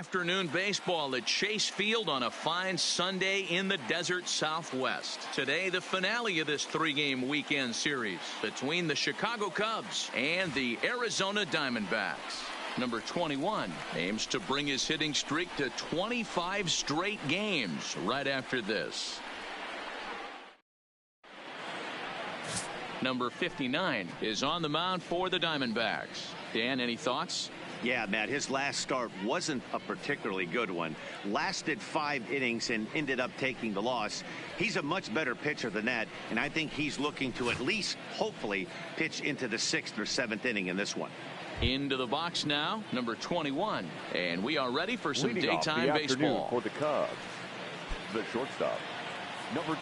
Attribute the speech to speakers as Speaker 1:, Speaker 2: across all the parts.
Speaker 1: afternoon baseball at Chase Field on a fine Sunday in the desert Southwest. Today, the finale of this three-game weekend series between the Chicago Cubs and the Arizona Diamondbacks. Number 21 aims to bring his hitting streak to 25 straight games right after this. Number 59 is on the mound for the Diamondbacks. Dan, any thoughts?
Speaker 2: Yeah, Matt, his last start wasn't a particularly good one. Lasted 5 innings and ended up taking the loss. He's a much better pitcher than that, and I think he's looking to at least, hopefully, pitch into the 6th or 7th inning in this one.
Speaker 1: Into the box now, number 21. And we are ready for some
Speaker 3: Leading
Speaker 1: daytime
Speaker 3: off the
Speaker 1: baseball.
Speaker 3: For the Cubs, the shortstop, number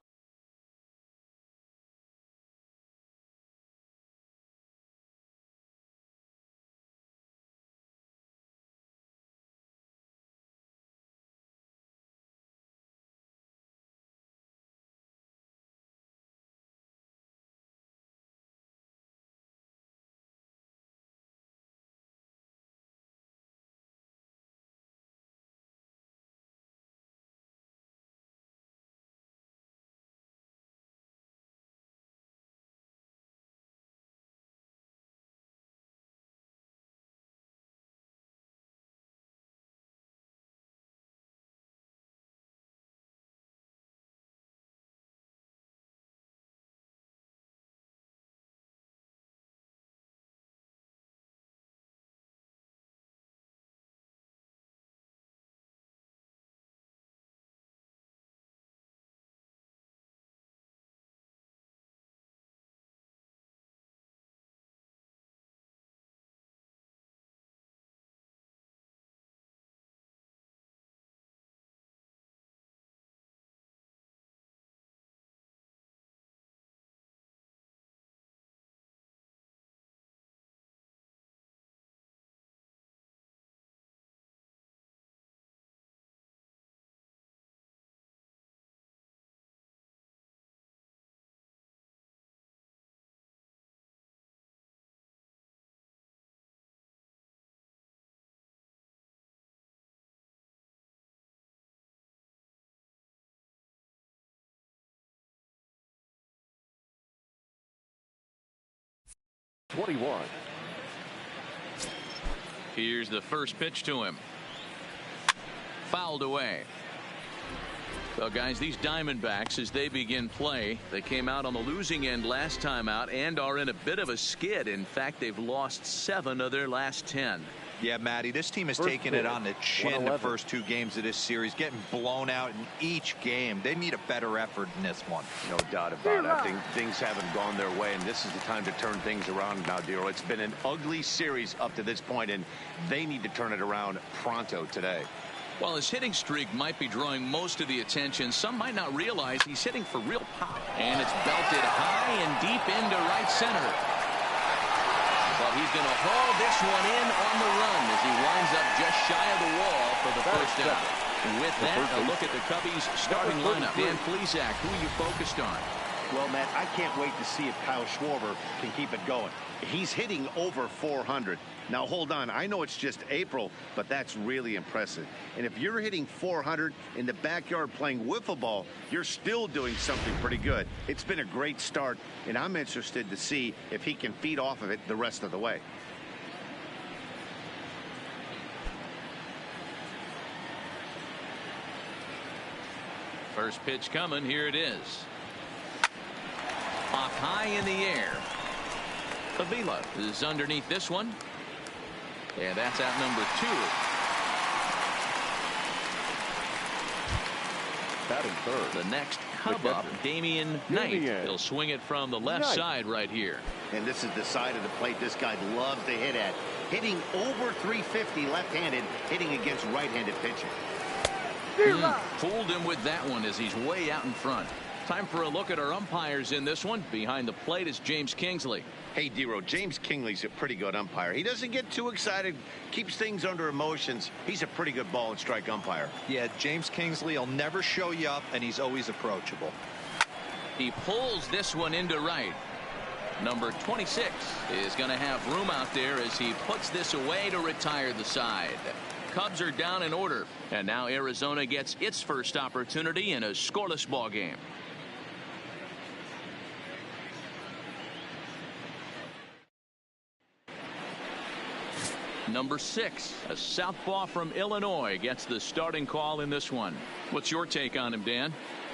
Speaker 3: 21.
Speaker 1: Here's the first pitch to him. Fouled away. Well, guys, these Diamondbacks, as they begin play, they came out on the losing end last time out and are in a bit of a skid. In fact, they've lost 7 of their last 10.
Speaker 4: Yeah, Matty, this team has taken it on the chin the first 2 games of this series, getting blown out in each game. They need a better effort in this one.
Speaker 2: No doubt about it. I think things haven't gone their way, and this is the time to turn things around now, Dero. It's been an ugly series up to this point, and they need to turn it around pronto today.
Speaker 1: While his hitting streak might be drawing most of the attention, some might not realize he's hitting for real power. And it's belted high and deep into right center. But he's going to haul this one in on the run as he winds up just shy of the wall for the first out. And with that, a look at the Cubbies starting lineup. Dan Plesac, who are you focused on?
Speaker 2: Well, Matt, I can't wait to see if Kyle Schwarber can keep it going. He's hitting over 400. Now, hold on. I know it's just April, but that's really impressive. And if you're hitting 400 in the backyard playing wiffle ball, you're still doing something pretty good. It's been a great start, and I'm interested to see if he can feed off of it the rest of the way.
Speaker 1: First pitch coming. Here it is. Up high in the air. Avila is underneath this one. And that's out number 2.
Speaker 3: Batting third.
Speaker 1: The next Cub up, Damian Knight. He'll swing it from the left side right here.
Speaker 2: And this is the side of the plate this guy loves to hit at. Hitting over 350 left-handed, hitting against right-handed pitching.
Speaker 1: Fooled him with that one as he's way out in front. Time for a look at our umpires in this one. Behind the plate is James Kingsley.
Speaker 2: Hey, Dero, James Kingsley's a pretty good umpire. He doesn't get too excited, keeps things under emotions. He's a pretty good ball and strike umpire.
Speaker 4: Yeah, James Kingsley will never show you up, and he's always approachable.
Speaker 1: He pulls this one into right. Number 26 is going to have room out there as he puts this away to retire the side. Cubs are down in order. And now Arizona gets its first opportunity in a scoreless ball game. Number 6, a southpaw from Illinois, gets the starting call in this one. What's your take on him, Dan?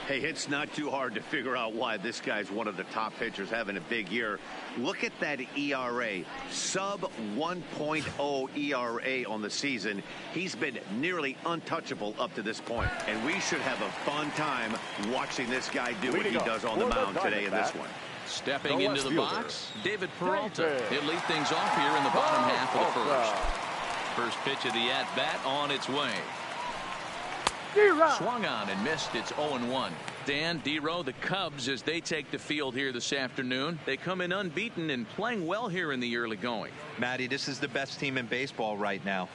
Speaker 2: Hey, it's not too hard to figure out why this guy's one of the top pitchers having a big year. Look at that ERA, sub 1.0 ERA on the season. He's been nearly untouchable up to this point, and we should have a fun time watching this guy do what he does on the mound today in this one.
Speaker 1: Stepping into the box, David Peralta. He'll lead things off here in the bottom half of the first. First pitch of the at-bat on its way. Swung on and missed. It's 0-1. Dan, D-Row, the Cubs, as they take the field here this afternoon, they come in unbeaten and playing well here in the early going.
Speaker 4: Matty, this is the best team in baseball right now.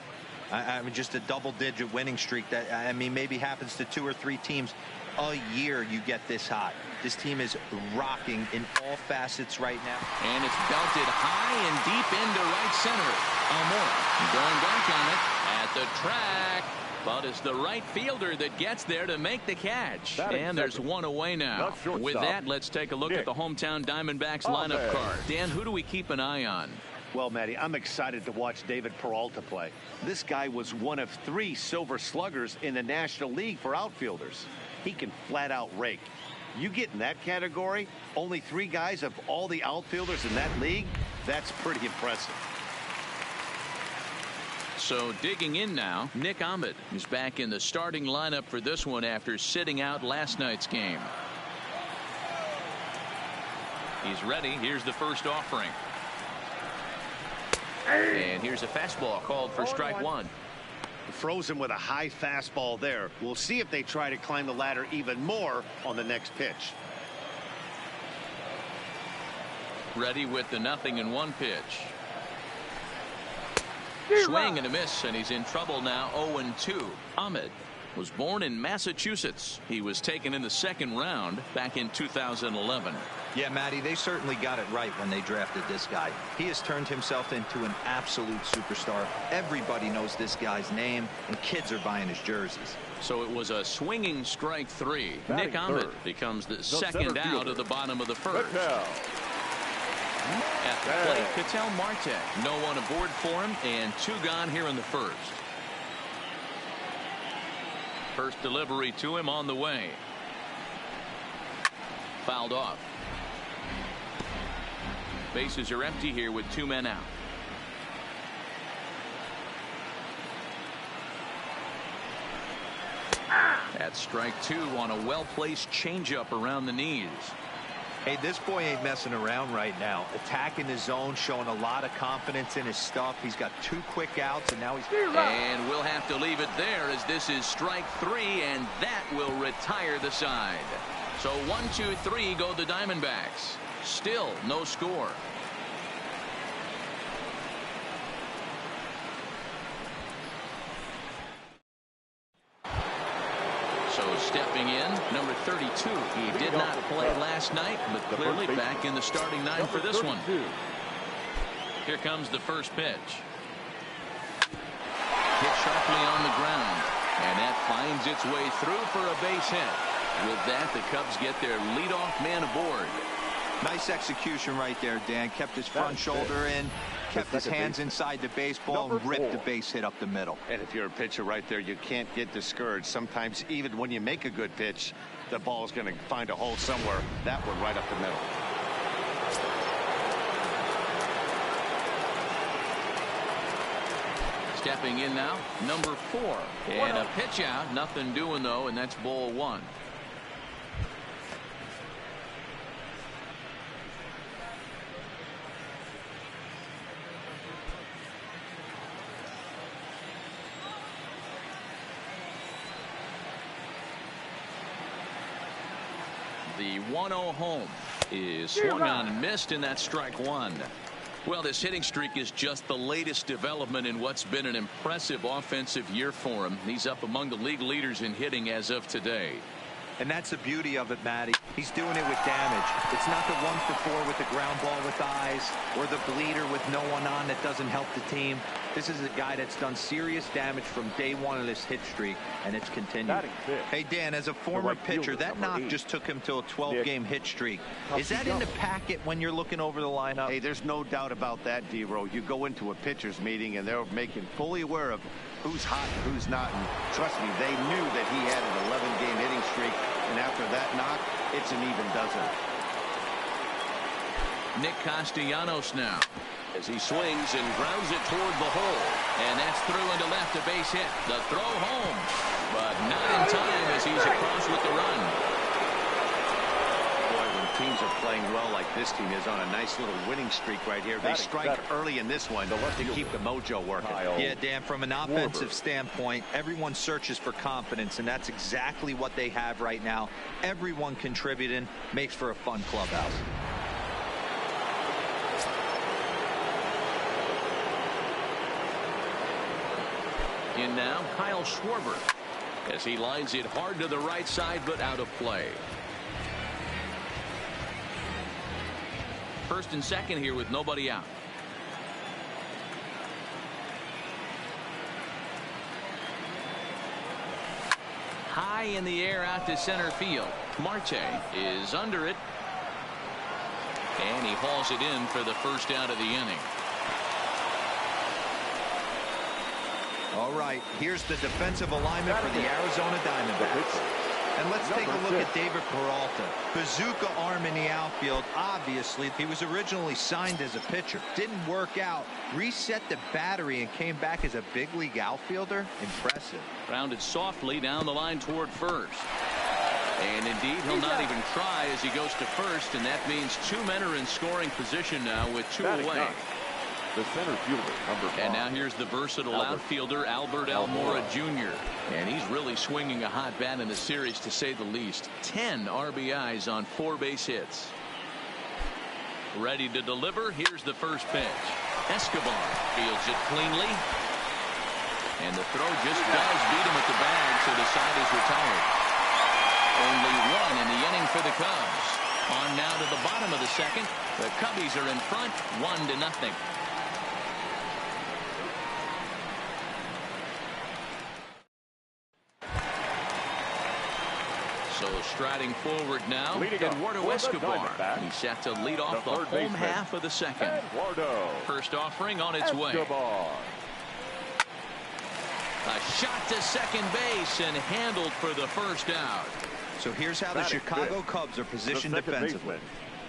Speaker 4: I mean, just a double-digit winning streak that, I mean, maybe happens to 2 or 3 teams a year. You get this hot. This team is rocking in all facets right now.
Speaker 1: And it's belted high and deep into right center. Almora going back on it at the track. But it's the right fielder that gets there to make the catch. And there's one away now. With that, let's take a look at the hometown Diamondbacks lineup card. Dan, who do we keep an eye on?
Speaker 2: Well, Matty, I'm excited to watch David Peralta play. This guy was one of 3 Silver Sluggers in the National League for outfielders. He can flat out rake. You get in that category, only 3 guys of all the outfielders in that league, that's pretty impressive.
Speaker 1: So digging in now, Nick Ahmed is back in the starting lineup for this one after sitting out last night's game. He's ready. Here's the first offering. And here's a fastball called for strike 1.
Speaker 2: Frozen with a high fastball there. We'll see if they try to climb the ladder even more on the next pitch.
Speaker 1: Ready with the 0-1 pitch. Swing and a miss, and he's in trouble now. 0-2. Ahmed was born in Massachusetts. He was taken in the 2nd round back in 2011.
Speaker 4: Yeah, Matty, they certainly got it right when they drafted this guy. He has turned himself into an absolute superstar. Everybody knows this guy's name, and kids are buying his jerseys.
Speaker 1: So it was a swinging strike 3. Nick Ahmed becomes the second out of the bottom of the first. At the plate, Ketel Marte. No one aboard for him, and 2 gone here in the first. First delivery to him on the way. Fouled off. Bases are empty here with 2 men out. That's strike 2 on a well-placed changeup around the knees.
Speaker 4: Hey, this boy ain't messing around right now. Attacking the zone, showing a lot of confidence in his stuff. He's got 2 quick outs, and now he's...
Speaker 1: And we'll have to leave it there as this is strike 3, and that will retire the side. So 1, 2, 3 go the Diamondbacks. Still no score. So stepping in, number 32. He did not play last night, but clearly back in the starting 9 for this one. Here comes the first pitch. Hit sharply on the ground, and that finds its way through for a base hit. With that, the Cubs get their leadoff man aboard.
Speaker 4: Nice execution right there, Dan. Kept his front shoulder in, kept his hands inside the baseball, and ripped the base hit up the middle.
Speaker 2: And if you're a pitcher right there, you can't get discouraged. Sometimes even when you make a good pitch, the ball is going to find a hole somewhere. That one right up the middle.
Speaker 1: Stepping in now, number 4. And a pitch out. Nothing doing, though, and that's ball 1. The 1-0 home is swung on and missed, and that's strike 1. Well, this hitting streak is just the latest development in what's been an impressive offensive year for him. He's up among the league leaders in hitting as of today.
Speaker 4: And that's the beauty of it, Matty. He's doing it with damage. It's not the 1 for 4 with the ground ball with eyes or the bleeder with no one on that doesn't help the team. This is a guy that's done serious damage from day one of this hit streak, and it's continued. Hey, Dan, as a former pitcher, that knock just took him to a 12-game hit streak. Is that in the packet when you're looking over the lineup?
Speaker 2: Hey, there's no doubt about that, D-Row. You go into a pitcher's meeting, and they're making fully aware of who's hot and who's not. And trust me, they knew that he had an 11-game hitting streak, and after that knock, it's an even dozen.
Speaker 1: Nick Castellanos now as he swings and grounds it toward the hole, and that's through into left, a base hit. The throw home, but not in time as he's across with the run.
Speaker 2: Boy, when teams are playing well like this team is on a nice little winning streak right here, they strike early in this one to keep the mojo working.
Speaker 4: Yeah, Dan, from an offensive standpoint, everyone searches for confidence, and that's exactly what they have right now. Everyone contributing makes for a fun clubhouse.
Speaker 1: In now, Kyle Schwarber as he lines it hard to the right side, but out of play. First and second here with nobody out. High in the air out to center field. Marte is under it, and he hauls it in for the first out of the inning.
Speaker 4: All right, here's the defensive alignment for the Arizona Diamondbacks. And let's take a look at David Peralta. Bazooka arm in the outfield. Obviously, he was originally signed as a pitcher. Didn't work out. Reset the battery and came back as a big league outfielder. Impressive.
Speaker 1: Rounded softly down the line toward first. And indeed, he'll not even try as he goes to first, and that means two men are in scoring position now with two away.
Speaker 3: The center fielder, number 5.
Speaker 1: And now here's the versatile outfielder, Albert Almora Jr. And he's really swinging a hot bat in the series, to say the least. 10 RBIs on 4 base hits. Ready to deliver. Here's the first pitch. Escobar fields it cleanly. And the throw just does beat him at the bag, so the side is retired. Only one in the inning for the Cubs. On now to the bottom of the second. The Cubbies are in front, 1-0. So striding forward now, Eduardo Escobar. He's set to lead off the home half of the second. First offering on its way. A shot to second base and handled for the first out.
Speaker 4: So here's how the Chicago Cubs are positioned defensively.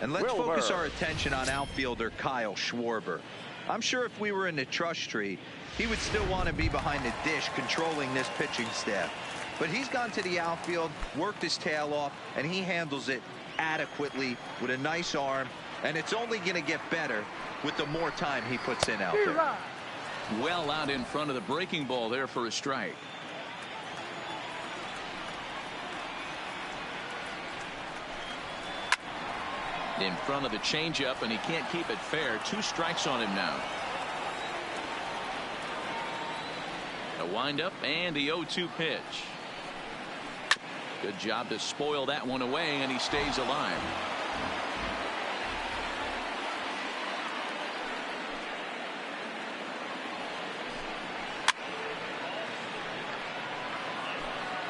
Speaker 4: And let's focus our attention on outfielder Kyle Schwarber. I'm sure if we were in the trust tree, he would still want to be behind the dish controlling this pitching staff. But he's gone to the outfield, worked his tail off, and he handles it adequately with a nice arm. And it's only going to get better with the more time he puts in out there.
Speaker 1: Well out in front of the breaking ball there for a strike. In front of the changeup, and he can't keep it fair. 2 strikes on him now. A windup and the 0-2 pitch. Good job to spoil that one away, and he stays alive.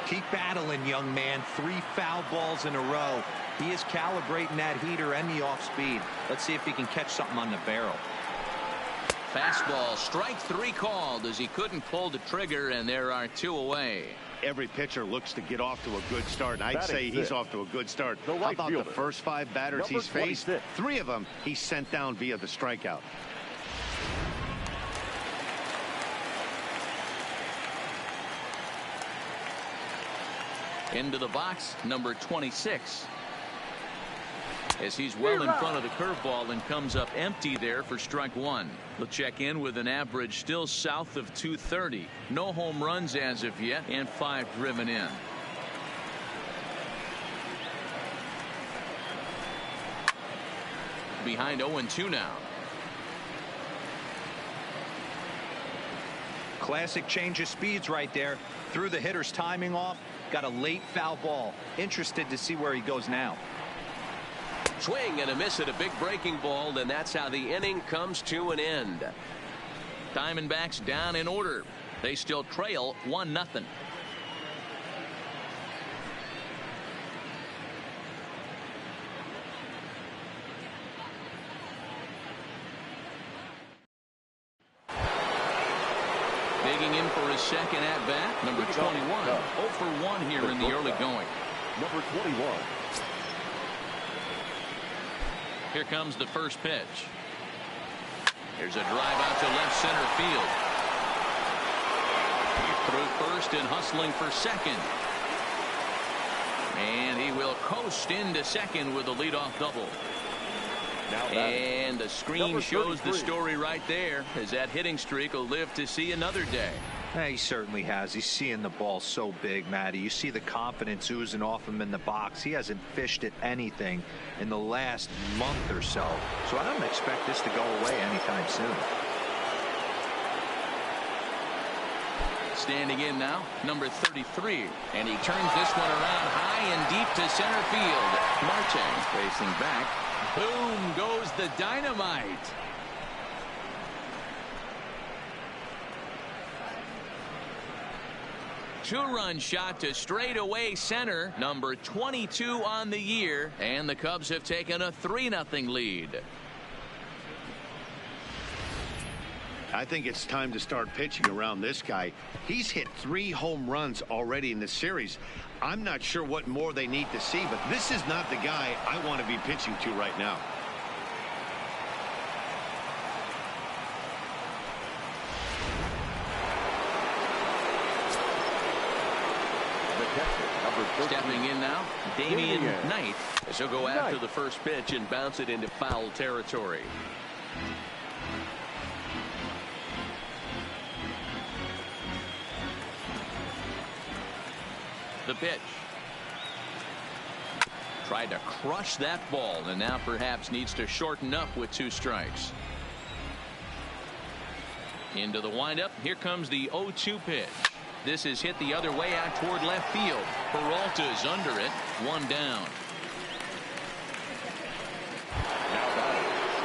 Speaker 4: Keep battling, young man. 3 foul balls in a row. He is calibrating that heater and the off speed. Let's see if he can catch something on the barrel.
Speaker 1: Fastball, strike 3 called as he couldn't pull the trigger, and there are 2 away.
Speaker 2: Every pitcher looks to get off to a good start, and I'd say he's off to a good start. How about the first 5 batters he's faced? 3 of them he sent down via the strikeout.
Speaker 1: Into the box, number 26. As he's well in front of the curveball and comes up empty there for strike 1. He'll check in with an average still south of 230. No home runs as of yet, and 5 driven in. Behind 0-2 now.
Speaker 4: Classic change of speeds right there. Threw the hitter's timing off. Got a late foul ball. Interested to see where he goes now.
Speaker 5: Swing and a miss at a big breaking ball, and that's how the inning comes to an end.
Speaker 1: Diamondbacks down in order. They still trail 1-0. Digging in for his second at bat, number 21. 0 for 1 here in the early going.
Speaker 3: Number 21.
Speaker 1: Here comes the first pitch. Here's a drive out to left center field. Through first and hustling for second. And he will coast into second with a leadoff double. And the screen shows the story right there, as that hitting streak will live to see another day.
Speaker 4: He certainly has. He's seeing the ball so big, Matty. You see the confidence oozing off him in the box. He hasn't fished at anything in the last month or so. So I don't expect this to go away anytime soon.
Speaker 1: Standing in now, number 33. And he turns this one around high and deep to center field. Marte facing back. Boom goes the dynamite. Two-run shot to straightaway center. Number 22 on the year. And the Cubs have taken a 3-0 lead.
Speaker 2: I think it's time to start pitching around this guy. He's hit 3 home runs already in the series. I'm not sure what more they need to see, but this is not the guy I want to be pitching to right now.
Speaker 1: Stepping in now, Damian Knight, as he'll go after the first pitch and bounce it into foul territory. The pitch. Tried to crush that ball, and now perhaps needs to shorten up with 2 strikes. Into the windup. Here comes the 0-2 pitch. This is hit the other way out toward left field. Peralta's under it. 1 down.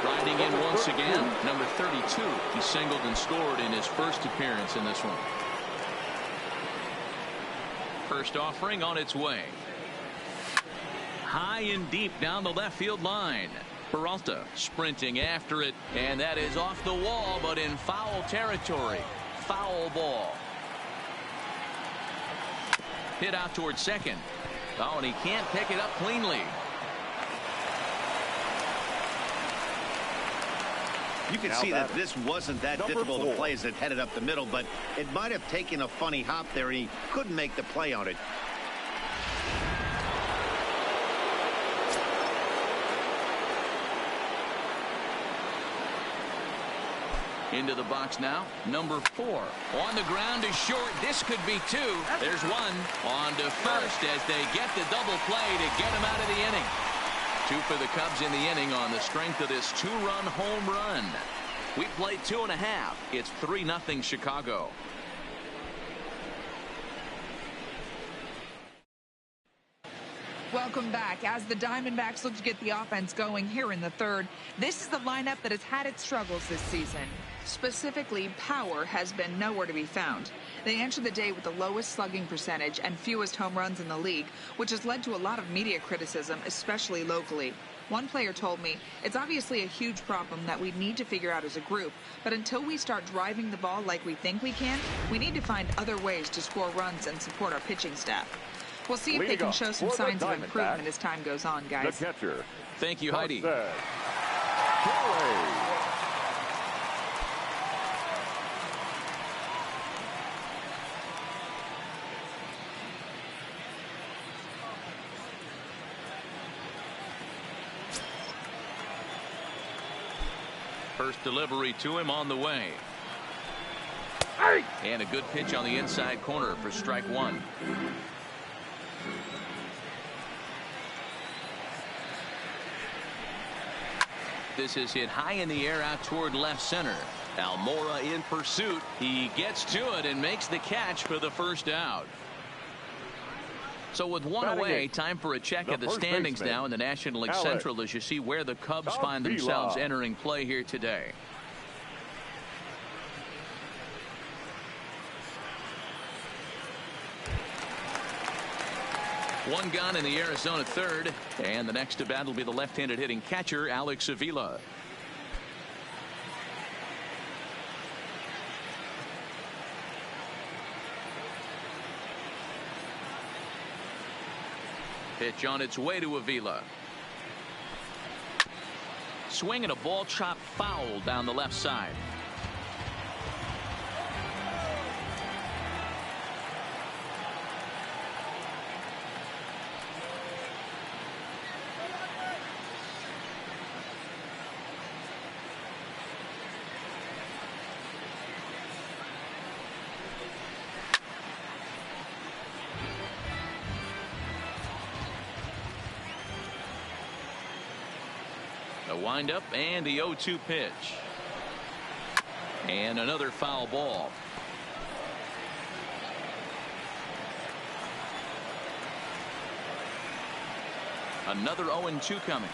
Speaker 1: Riding in once again, number 32. He singled and scored in his first appearance in this one. First offering on its way. High and deep down the left field line. Peralta sprinting after it, and that is off the wall, but in foul territory. Foul ball. Hit out towards second. Oh, and he can't pick it up cleanly.
Speaker 2: You can see that this wasn't that difficult to play as it headed up the middle, but it might have taken a funny hop there, and he couldn't make the play on it.
Speaker 1: Into the box now, number 4. On the ground is short. This could be 2. There's 1. On to first as they get the double play to get him out of the inning. 2 for the Cubs in the inning on the strength of this 2-run home run. We played 2.5. It's 3-0 Chicago.
Speaker 5: Welcome back. As the Diamondbacks look to get the offense going here in the third, this is the lineup that has had its struggles this season. Specifically, power has been nowhere to be found. They entered the day with the lowest slugging percentage and fewest home runs in the league, which has led to a lot of media criticism, especially locally. One player told me, it's obviously a huge problem that we need to figure out as a group, but until we start driving the ball like we think we can, we need to find other ways to score runs and support our pitching staff. We'll see if they can show some signs of improvement as time goes on, guys.
Speaker 3: The catcher.
Speaker 1: Thank you, Heidi. First delivery to him on the way. And a good pitch on the inside corner for strike 1. This is hit high in the air out toward left center. Almora in pursuit. He gets to it and makes the catch for the first out. So with 1 away, time for a check of the standings now in the National League Central as you see where the Cubs find themselves entering play here today. One gone in the Arizona third, and the next to bat will be the left-handed hitting catcher Alex Avila. Pitch on its way to Avila. Swing and a ball chopped foul down the left side. The windup and the 0-2 pitch. And another foul ball. Another 0-2 coming.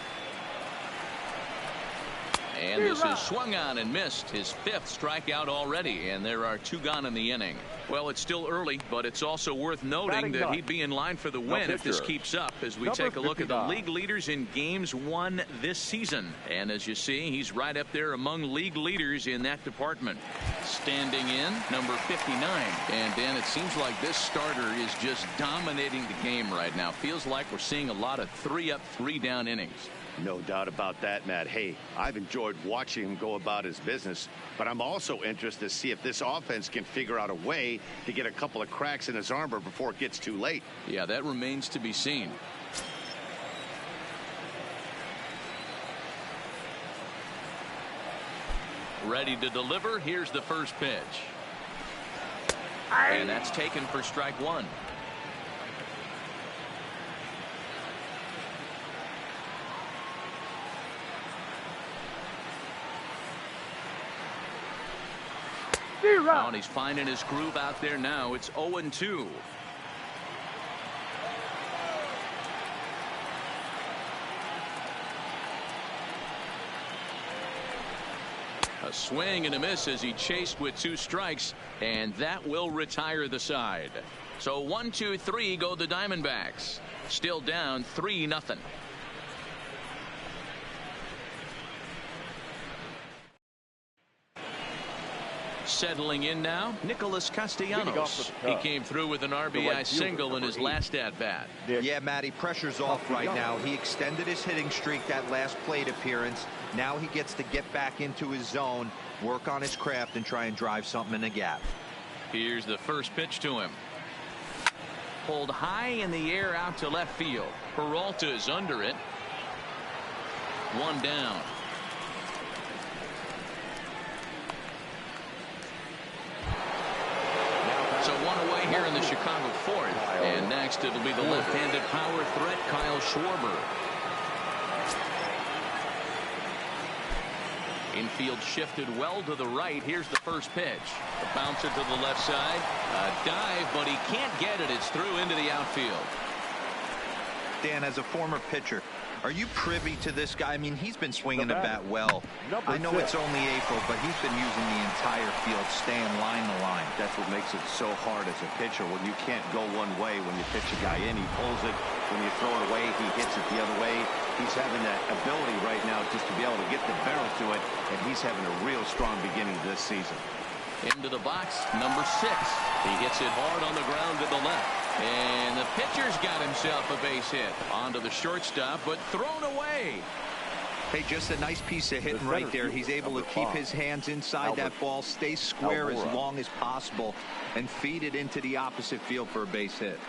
Speaker 1: And this is swung on and missed. His 5th strikeout already, and there are 2 gone in the inning. Well, it's still early, but it's also worth noting that he'd be in line for the win if this keeps up, as we take a look at the league leaders in games won this season. And as you see, he's right up there among league leaders in that department. Standing in, number 59. And Dan, it seems like this starter is just dominating the game right now. Feels like we're seeing a lot of 3-up, 3-down innings.
Speaker 2: No doubt about that, Matt. Hey, I've enjoyed watching him go about his business, but I'm also interested to see if this offense can figure out a way to get a couple of cracks in his armor before it gets too late.
Speaker 1: Yeah, that remains to be seen. Ready to deliver. Here's the first pitch. And that's taken for strike 1. Oh, and he's finding his groove out there now. It's 0-2. A swing and a miss as he chased with 2 strikes, and that will retire the side. So 1-2-3 go the Diamondbacks. Still down 3-0. Settling in now, Nicholas Castellanos. He came through with an RBI single in his last at-bat.
Speaker 4: Yeah, Matty, pressure's off right now. He extended his hitting streak that last plate appearance. Now he gets to get back into his zone, work on his craft, and try and drive something in the gap.
Speaker 1: Here's the first pitch to him. Pulled high in the air out to left field. Peralta's under it. 1 down. So 1 away here in the Chicago 4th. And next it'll be the left-handed power threat, Kyle Schwarber. Infield shifted well to the right. Here's the first pitch. The bouncer to the left side. A dive, but he can't get it. It's through into the outfield.
Speaker 4: Dan, as a former pitcher, are you privy to this guy? I mean, he's been swinging the bat well. I know it's only April, but he's been using the entire field, staying line to line.
Speaker 2: That's what makes it so hard as a pitcher, when you can't go one way. When you pitch a guy in, he pulls it. When you throw it away, he hits it the other way. He's having that ability right now just to be able to get the barrel to it, and he's having a real strong beginning of this season.
Speaker 1: Into the box, number 6. He hits it hard on the ground to the left. And the pitcher's got himself a base hit. Onto the shortstop, but thrown away.
Speaker 4: Hey, just a nice piece of hitting right there. He's able to keep his hands inside that ball, stay square as long as possible, and feed it into the opposite field for a base hit.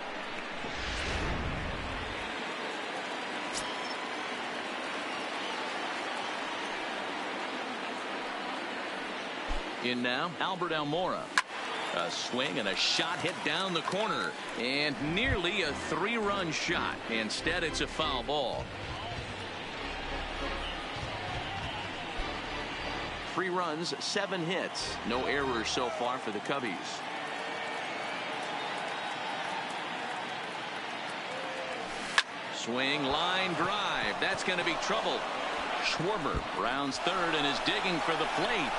Speaker 1: In now, Albert Almora. A swing and a shot hit down the corner, and nearly a 3-run shot. Instead, it's a foul ball. 3 runs, 7 hits. No errors so far for the Cubbies. Swing, line drive. That's going to be trouble. Schwarber rounds third and is digging for the plate.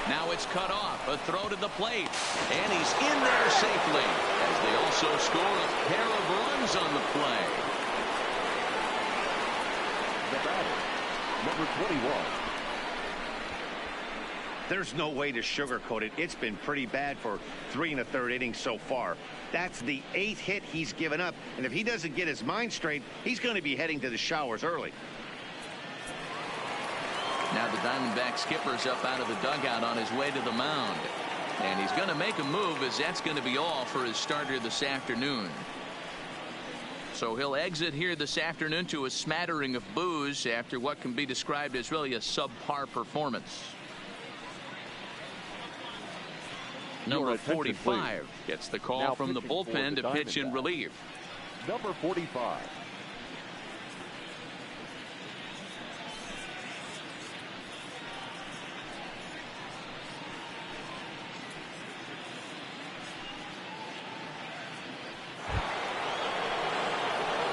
Speaker 1: Now it's cut off. A throw to the plate. And he's in there safely, as they also score a pair of runs on the play.
Speaker 3: The batter, number 21.
Speaker 2: There's no way to sugarcoat it. It's been pretty bad for 3 1/3 innings so far. That's the 8th hit he's given up. And if he doesn't get his mind straight, he's going to be heading to the showers early.
Speaker 1: Now the Diamondback skipper's up out of the dugout on his way to the mound. And he's going to make a move, as that's going to be all for his starter this afternoon. So he'll exit here this afternoon to a smattering of boos after what can be described as really a subpar performance. Number 45 gets the call from the bullpen to pitch in relief.
Speaker 3: Number 45.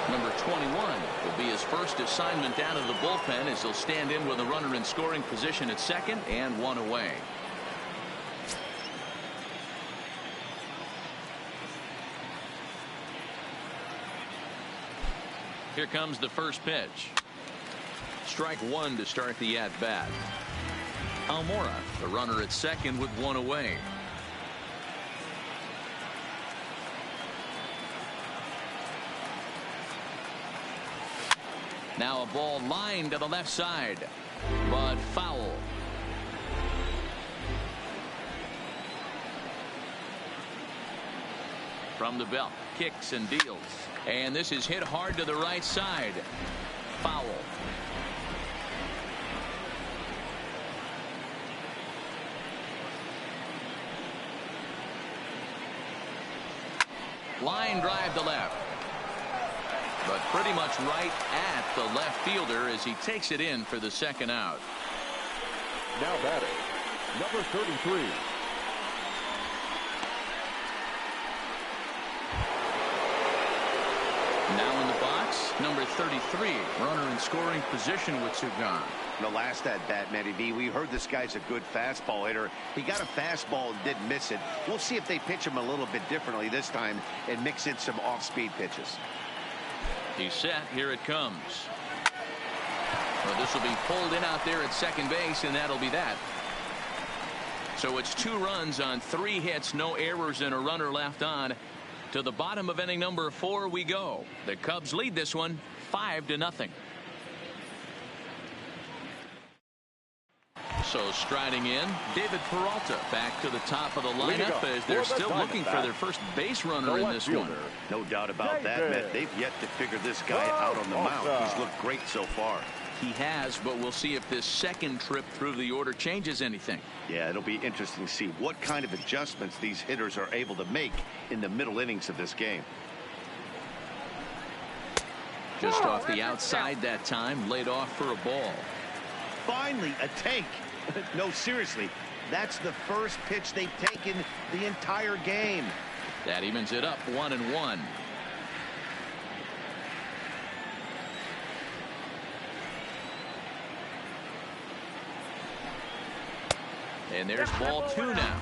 Speaker 1: Number 21 will be his first assignment down to the bullpen, as he'll stand in with a runner in scoring position at second and one away. Here comes the first pitch. Strike one to start the at-bat. Almora, the runner at second with one away. Now a ball lined to the left side, but foul. From the belt, kicks and deals. And this is hit hard to the right side. Foul. Line drive to left. But pretty much right at the left fielder as he takes it in for the second out.
Speaker 3: Now batting, number 33.
Speaker 1: Now in the box, number 33, runner in scoring position with Sugan.
Speaker 2: The last at bat, Matty B, we heard this guy's a good fastball hitter. He got a fastball and didn't miss it. We'll see if they pitch him a little bit differently this time and mix in some off-speed pitches.
Speaker 1: He's set. Here it comes. Well, this will be pulled in out there at second base, and that'll be that. So it's 2 runs on 3 hits, no errors, and a runner left on. To the bottom of inning number 4 we go. The Cubs lead this one 5-0. So striding in, David Peralta back to the top of the lineup as they're still looking for their first base runner in this one.
Speaker 2: No doubt about that, Matt. They've yet to figure this guy out on the mound. He's looked great so far.
Speaker 1: He has, but we'll see if this second trip through the order changes anything.
Speaker 2: Yeah, it'll be interesting to see what kind of adjustments these hitters are able to make in the middle innings of this game.
Speaker 1: Just off the outside that time, laid off for a ball.
Speaker 2: Finally, a take. No, seriously, that's the first pitch they've taken the entire game.
Speaker 1: That evens it up 1-1. And there's ball 2 now.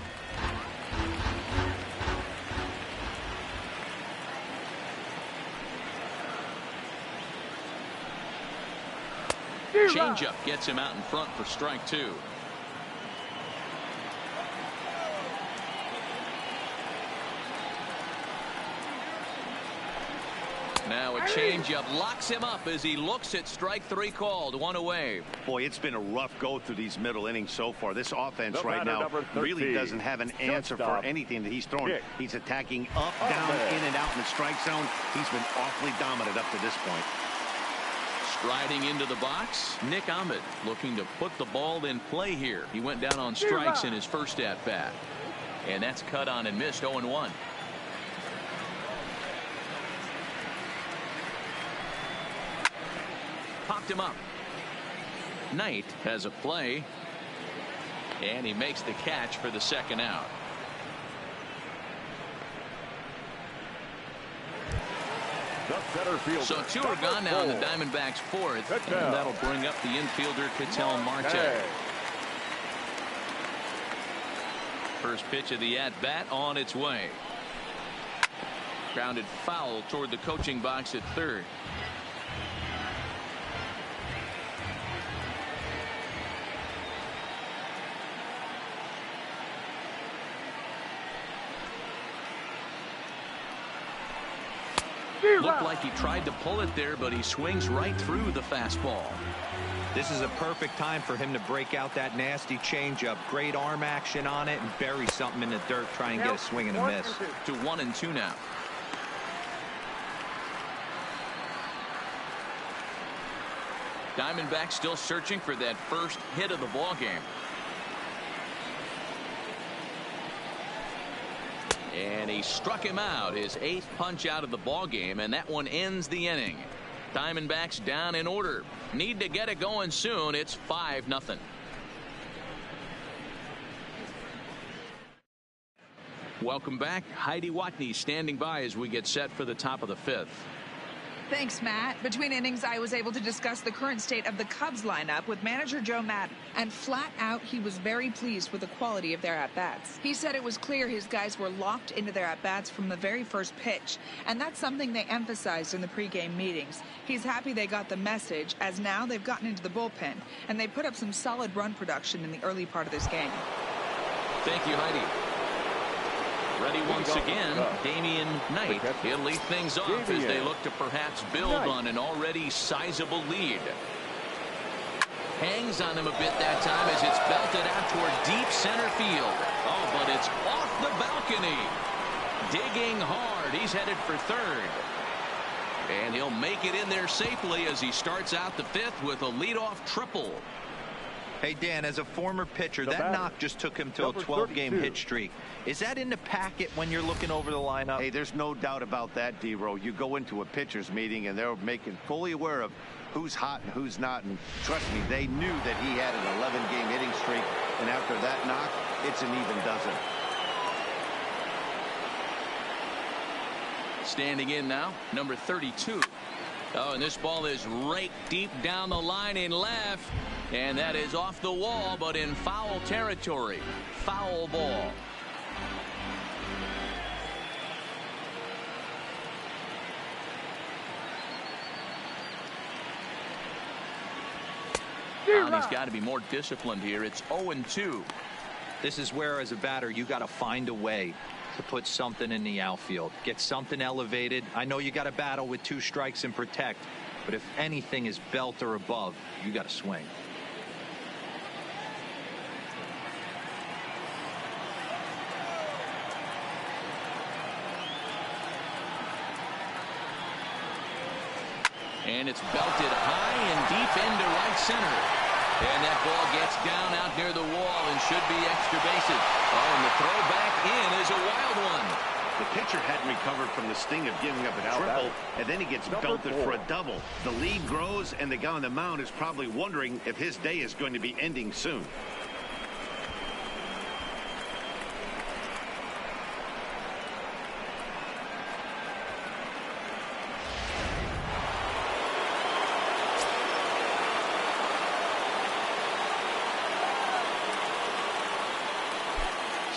Speaker 1: Changeup gets him out in front for strike 2. Now a changeup locks him up as he looks at strike 3 called. 1 away.
Speaker 2: Boy, it's been a rough go through these middle innings so far. This offense right now really doesn't have an answer for anything that he's throwing. He's attacking up, down, in and out in the strike zone. He's been awfully dominant up to this point.
Speaker 1: Striding into the box, Nick Ahmed looking to put the ball in play here. He went down on strikes in his first at bat. And that's cut on and missed. 0-1. Popped him up. Knight has a play. And he makes the catch for the second out. So 2 are gone now in the Diamondbacks' 4th. And that'll bring up the infielder, Ketel Marte. First pitch of the at-bat on its way. Grounded foul toward the coaching box at third. Looked like he tried to pull it there, but he swings right through the fastball.
Speaker 4: This is a perfect time for him to break out that nasty changeup. Great arm action on it and bury something in the dirt. Try and get a swing and a miss.
Speaker 1: To 1-2 now. Diamondbacks still searching for that first hit of the ball game. And he struck him out, his 8th punch out of the ball game, and that one ends the inning. Diamondbacks down in order. Need to get it going soon. It's 5-0. Welcome back. Heidi Watney standing by as we get set for the top of the 5th.
Speaker 5: Thanks, Matt. Between innings, I was able to discuss the current state of the Cubs lineup with manager Joe Maddon. And flat out, he was very pleased with the quality of their at-bats. He said it was clear his guys were locked into their at-bats from the very first pitch. And that's something they emphasized in the pregame meetings. He's happy they got the message, as now they've gotten into the bullpen. And they put up some solid run production in the early part of this game.
Speaker 1: Thank you, Heidi. Ready once again, Damian Knight. He'll lead things off as they look to perhaps build on an already sizable lead. Hangs on him a bit that time as it's belted out toward deep center field. Oh, but it's off the balcony. Digging hard. He's headed for third. And he'll make it in there safely as he starts out the 5th with a leadoff triple.
Speaker 4: Hey, Dan, as a former pitcher, that knock just took him to a 12-game hit streak. Is that in the packet when you're looking over the lineup?
Speaker 2: Hey, there's no doubt about that, D-Row. You go into a pitcher's meeting, and they're making fully aware of who's hot and who's not. And trust me, they knew that he had an 11-game hitting streak. And after that knock, it's an even dozen.
Speaker 1: Standing in now, number 32. Oh, and this ball is raked deep down the line in left. And that is off the wall, but in foul territory. Foul ball. And he's got to be more disciplined here. It's 0-2.
Speaker 4: This is where, as a batter, you got to find a way to put something in the outfield. Get something elevated. I know you got to battle with 2 strikes and protect, but if anything is belt or above, you got to swing.
Speaker 1: And it's belted high and deep into right center. And that ball gets down out near the wall and should be extra bases. Oh, and the throw back in is a wild one.
Speaker 2: The pitcher hadn't recovered from the sting of giving up a triple, and then he gets belted for a double. The lead grows, and the guy on the mound is probably wondering if his day is going to be ending soon.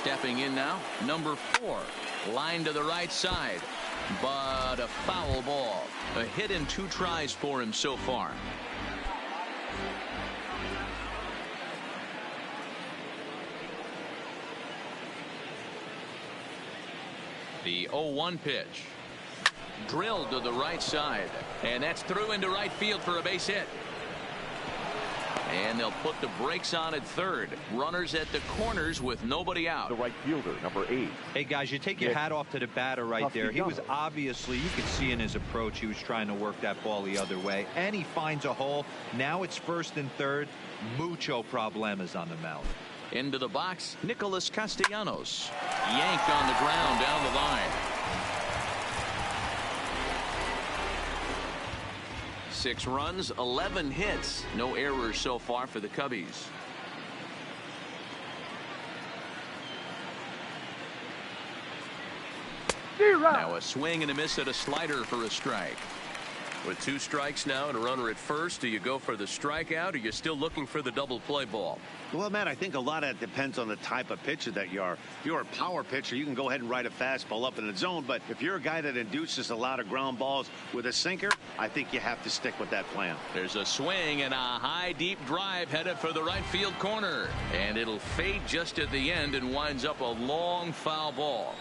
Speaker 1: Stepping in now, number 4. Line to the right side, but a foul ball. A hit in 2 tries for him so far. The 0-1 pitch. Drilled to the right side, and that's through into right field for a base hit. And they'll put the brakes on at third. Runners at the corners with nobody out.
Speaker 3: The right fielder, number 8.
Speaker 4: Hey, guys, you take your hat off to the batter right there. He was obviously, you could see in his approach, he was trying to work that ball the other way. And he finds a hole. Now it's first and third. Mucho problemas on the mound.
Speaker 1: Into the box, Nicholas Castellanos. Yanked on the ground down the line. 6 runs, 11 hits. No errors so far for the Cubbies. Now a swing and a miss at a slider for a strike.
Speaker 6: With 2 strikes now and a runner at first, do you go for the strikeout, or you're still looking for the double play ball?
Speaker 2: Well, Matt, I think a lot of that depends on the type of pitcher that you are. If you're a power pitcher, you can go ahead and ride a fastball up in the zone. But if you're a guy that induces a lot of ground balls with a sinker, I think you have to stick with that plan.
Speaker 1: There's a swing and a high, deep drive headed for the right field corner. And it'll fade just at the end and winds up a long foul ball.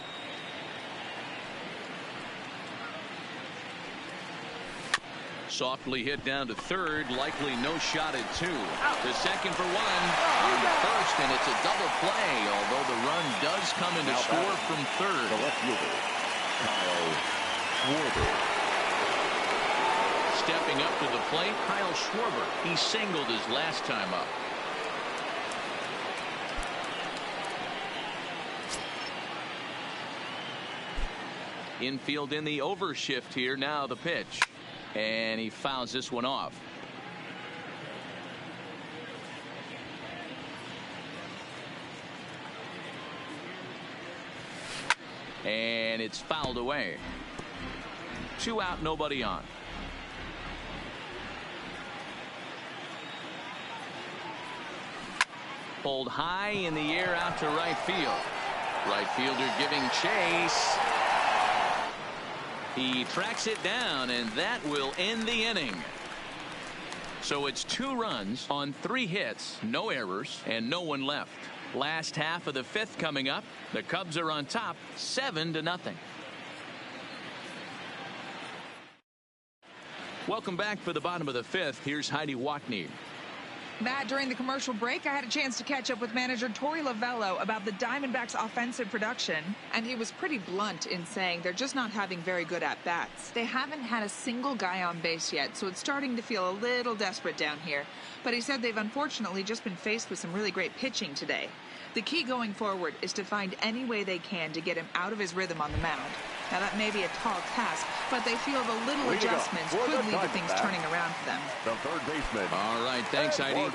Speaker 1: Softly hit down to third, likely no shot at 2. The second for 1 on to first, and it's a double play, although the run does come in to score from third.
Speaker 3: The left fielder, Kyle Schwarber.
Speaker 1: Stepping up to the plate, Kyle Schwarber. He singled his last time up. Infield in the overshift here. Now the pitch. And he fouls this one off. And it's fouled away. 2 out, nobody on. Pulled high in the air out to right field. Right fielder giving chase. He tracks it down, and that will end the inning. So it's 2 runs on 3 hits, no errors, and no one left. Last half of the 5th coming up. The Cubs are on top, 7-0. Welcome back for the bottom of the 5th. Here's Heidi Watney.
Speaker 5: Matt, during the commercial break, I had a chance to catch up with manager Torey Lovello about the Diamondbacks' offensive production, and he was pretty blunt in saying they're just not having very good at-bats. They haven't had a single guy on base yet, so it's starting to feel a little desperate down here. But he said they've unfortunately just been faced with some really great pitching today. The key going forward is to find any way they can to get him out of his rhythm on the mound. Now, that may be a tall task, but they feel the little adjustments could lead to things turning around for them.
Speaker 3: The third baseman.
Speaker 1: All right, thanks, Heidi.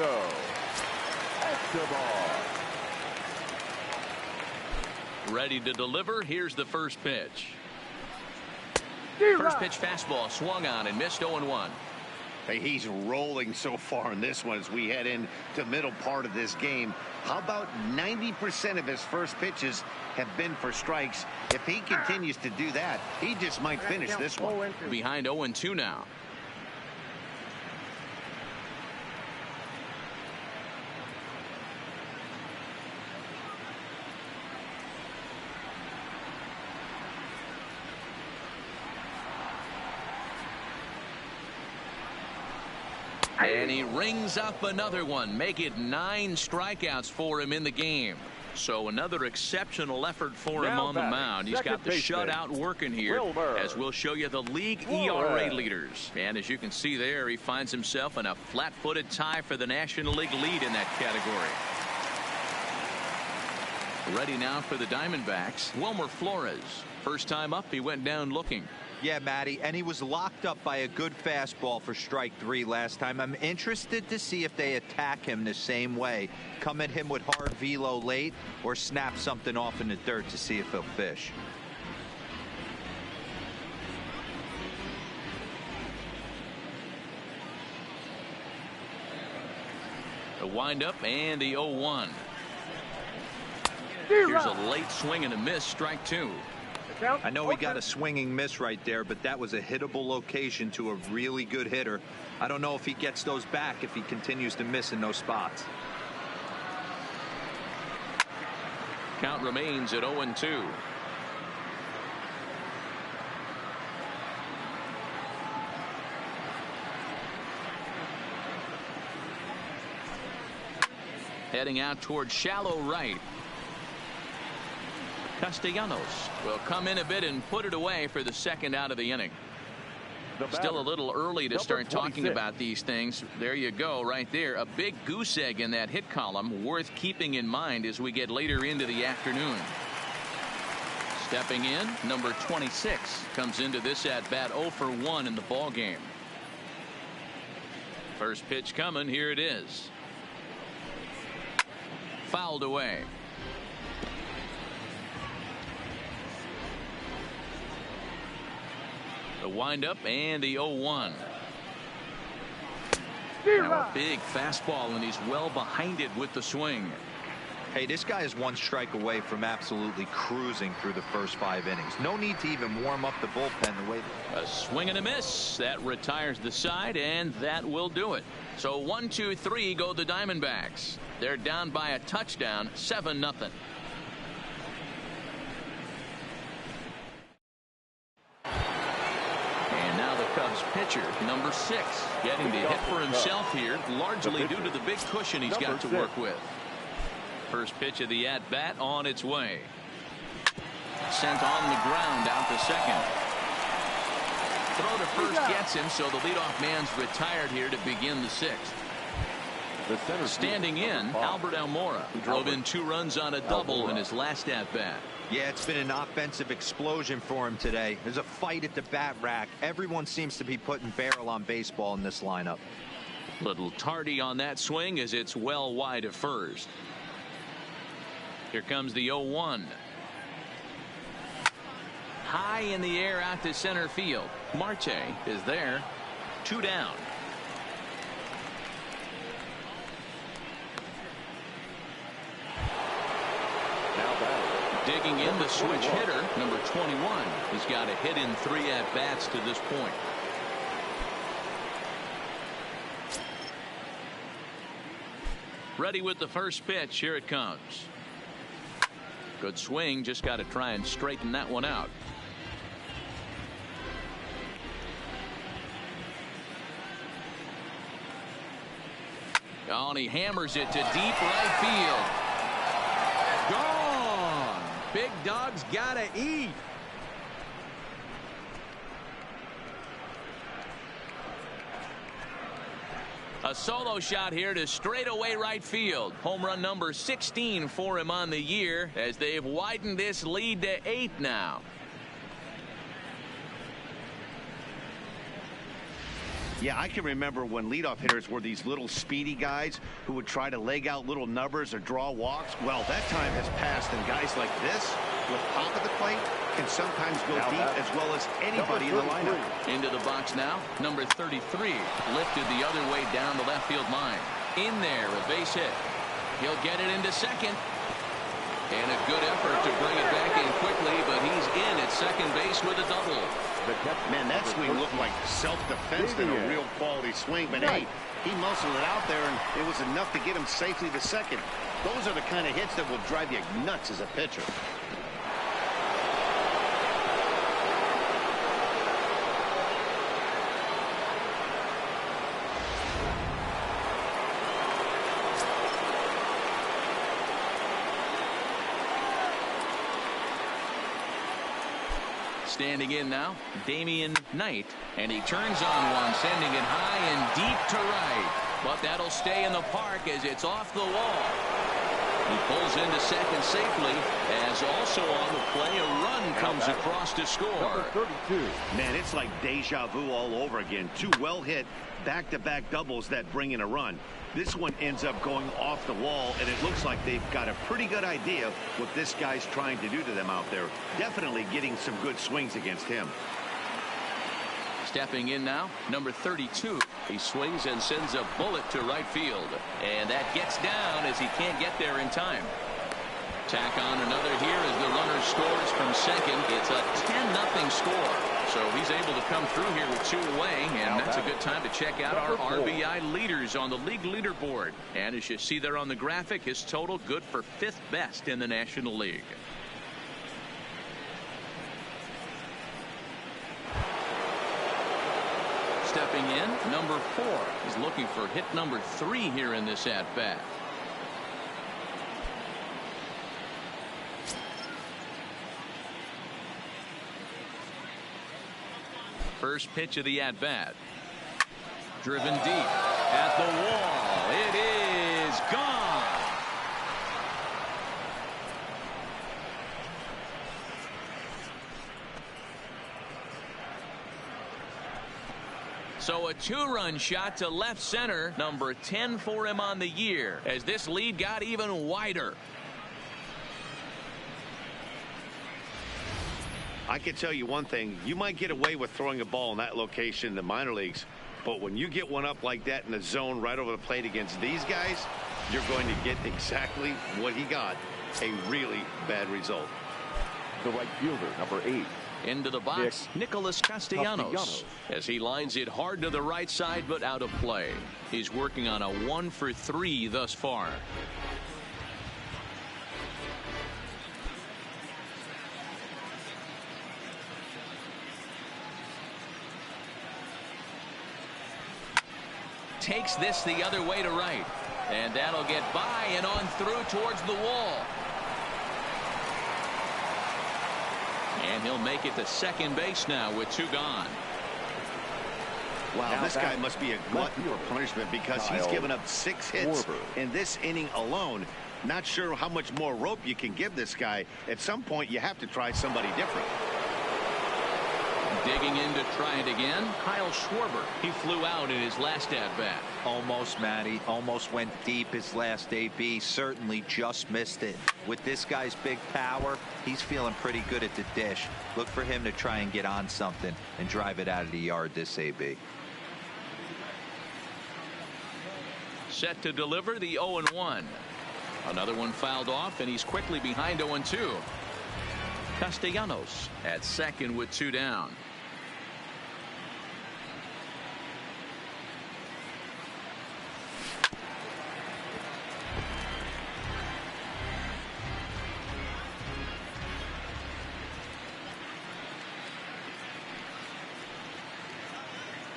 Speaker 1: Ready to deliver. Here's the first pitch. First pitch fastball swung on and missed 0-1.
Speaker 2: Hey, he's rolling so far in this one as we head into the middle part of this game. How about 90% of his first pitches have been for strikes? If he continues to do that, he just might finish this one.
Speaker 1: Behind 0-2 now. And he rings up another one. Make it 9 strikeouts for him in the game. So another exceptional effort for him on the mound. He's got the shutout working here, as we'll show you the league ERA leaders. And as you can see there, he finds himself in a flat-footed tie for the National League lead in that category. Ready now for the Diamondbacks, Wilmer Flores. First time up, he went down looking.
Speaker 4: Yeah, Matty, and he was locked up by a good fastball for strike 3 last time. I'm interested to see if they attack him the same way. Come at him with hard velo late or snap something off in the dirt to see if he'll fish.
Speaker 1: The windup and the 0-1. Here's a late swing and a miss, strike 2.
Speaker 4: I know he got a swinging miss right there, but that was a hittable location to a really good hitter. I don't know if he gets those back if he continues to miss in those spots.
Speaker 1: Count remains at 0-2. Heading out toward shallow right. Castellanos will come in a bit and put it away for the second out of the inning. Still a little early to start talking about these things. There you go, right there. A big goose egg in that hit column, worth keeping in mind as we get later into the afternoon. Stepping in, number 26 comes into this at bat 0 for 1 in the ball game. First pitch coming. Here it is. Fouled away. The windup and the 0-1. Now a big fastball, and he's well behind it with the swing.
Speaker 4: Hey, this guy is one strike away from absolutely cruising through the first 5 innings. No need to even warm up the bullpen the way.
Speaker 1: A swing and a miss. That retires the side, and that will do it. So 1, 2, 3 go the Diamondbacks. They're down by a touchdown, 7-0. Cubs pitcher, number 6, getting the hit for himself here, largely due to the big cushion he's got to work with. First pitch of the at-bat on its way. Sent on the ground out to second. Throw to first gets him, so the leadoff man's retired here to begin the 6th. Standing in, Albert Almora, who drove in 2 runs on a double in his last at-bat.
Speaker 4: Yeah, it's been an offensive explosion for him today. There's a fight at the bat rack. Everyone seems to be putting barrel on baseball in this lineup.
Speaker 1: Little tardy on that swing as it's well wide of first. Here comes the 0-1. High in the air out to center field. Marte is there. 2 down. Digging in the switch hitter, number 21. He's got a hit in 3 at-bats to this point. Ready with the first pitch. Here it comes. Good swing. Just got to try and straighten that one out. Oh, and he hammers it to deep right field. Gone. Big dog's gotta eat. A solo shot here to straightaway right field. Home run number 16 for him on the year, as they've widened this lead to 8 now.
Speaker 2: Yeah, I can remember when leadoff hitters were these little speedy guys who would try to leg out little numbers or draw walks. Well, that time has passed, and guys like this, with pop at the plate, can sometimes go deep as well as anybody in the lineup.
Speaker 1: Into the box now, number 33, lifted the other way down the left field line. In there, a base hit. He'll get it into second. And a good effort to bring it back in quickly, but he's in at second base with a double.
Speaker 2: Man, that swing looked like self-defense than a real quality swing. But hey, he muscled it out there, and it was enough to get him safely to second. Those are the kind of hits that will drive you nuts as a pitcher.
Speaker 1: Standing in now, Damian Knight, and he turns on one, sending it high and deep to right. But that'll stay in the park as it's off the wall. He pulls into second safely, as also on the play, a run comes across to score.
Speaker 2: 32. Man, it's like deja vu all over again. 2 well-hit back-to-back doubles that bring in a run. This one ends up going off the wall, and it looks like they've got a pretty good idea what this guy's trying to do to them out there. Definitely getting some good swings against him.
Speaker 1: Stepping in now, number 32. He swings and sends a bullet to right field. And that gets down as he can't get there in time. Tack on another here as the runner scores from second. It's a 10-0 score. So he's able to come through here with 2 away, and that's a good time to check out our RBI leaders on the league leaderboard. And as you see there on the graphic, his total good for 5th best in the National League. Stepping in, number 4. He's looking for hit number 3 here in this at-bat. First pitch of the at-bat. Driven deep at the wall. It is gone. So a 2-run shot to left center, number 10 for him on the year, as this lead got even wider.
Speaker 2: I can tell you one thing. You might get away with throwing a ball in that location in the minor leagues, but when you get one up like that in the zone right over the plate against these guys, you're going to get exactly what he got, a really bad result.
Speaker 3: The right fielder, number 8.
Speaker 1: Into the box, Nicholas Castellanos, as he lines it hard to the right side, but out of play. He's working on a 1-for-3 thus far. Takes this the other way to right, and that'll get by and on through towards the wall. And he'll make it to second base now with 2 gone.
Speaker 2: Wow, now this guy must be a glutton for punishment because he's given up 6 hits in this inning alone. Not sure how much more rope you can give this guy. At some point, you have to try somebody different.
Speaker 1: Digging in to try it again, Kyle Schwarber. He flew out in his last at-bat.
Speaker 4: Almost, Matty. Almost went deep his last AB. Certainly just missed it. With this guy's big power, he's feeling pretty good at the dish. Look for him to try and get on something and drive it out of the yard this AB.
Speaker 1: Set to deliver the 0-1. Another one fouled off, and he's quickly behind 0-2. Castellanos at second with 2 down.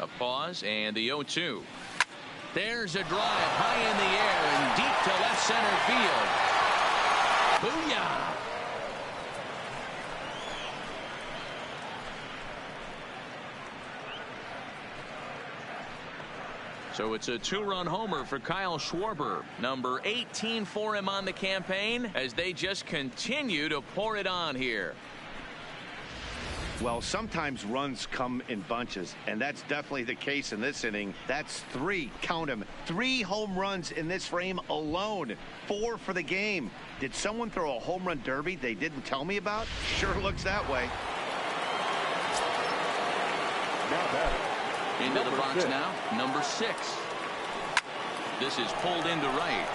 Speaker 1: A pause and the 0-2. There's a drive high in the air and deep to left center field. Booyah! So it's a 2-run homer for Kyle Schwarber, number 18 for him on the campaign, as they just continue to pour it on here.
Speaker 2: Well, sometimes runs come in bunches, and that's definitely the case in this inning. That's 3, count them, 3 home runs in this frame alone. 4 for the game. Did someone throw a home run derby they didn't tell me about? Sure looks that way.
Speaker 3: Now batting.
Speaker 1: Into the box now, number 6. This is pulled into right.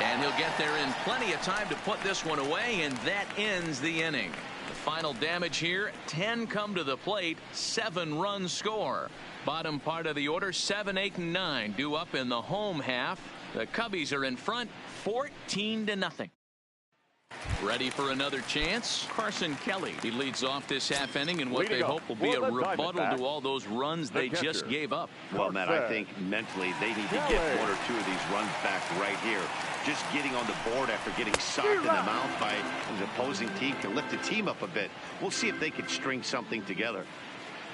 Speaker 1: And he'll get there in plenty of time to put this one away, and that ends the inning. The final damage here, 10 come to the plate, 7 runs score. Bottom part of the order, 7, 8, and 9 due up in the home half. The Cubbies are in front, 14-0. Ready for another chance? Carson Kelly. He leads off this half inning in what they hope will be a rebuttal to all those runs they just gave up.
Speaker 2: Well, Matt, I think mentally they need to get 1 or 2 of these runs back right here. Just getting on the board after getting socked in the mouth by the opposing team can lift the team up a bit. We'll see if they can string something together.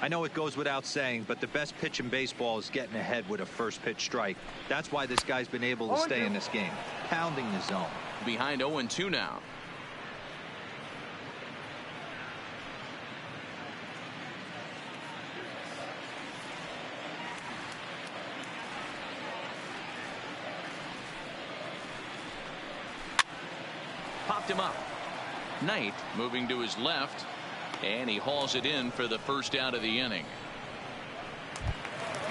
Speaker 4: I know it goes without saying, but the best pitch in baseball is getting ahead with a first pitch strike. That's why this guy's been able to stay in this game, pounding the zone.
Speaker 1: Behind 0-2 now. Popped him up. Knight moving to his left, and he hauls it in for the first out of the inning.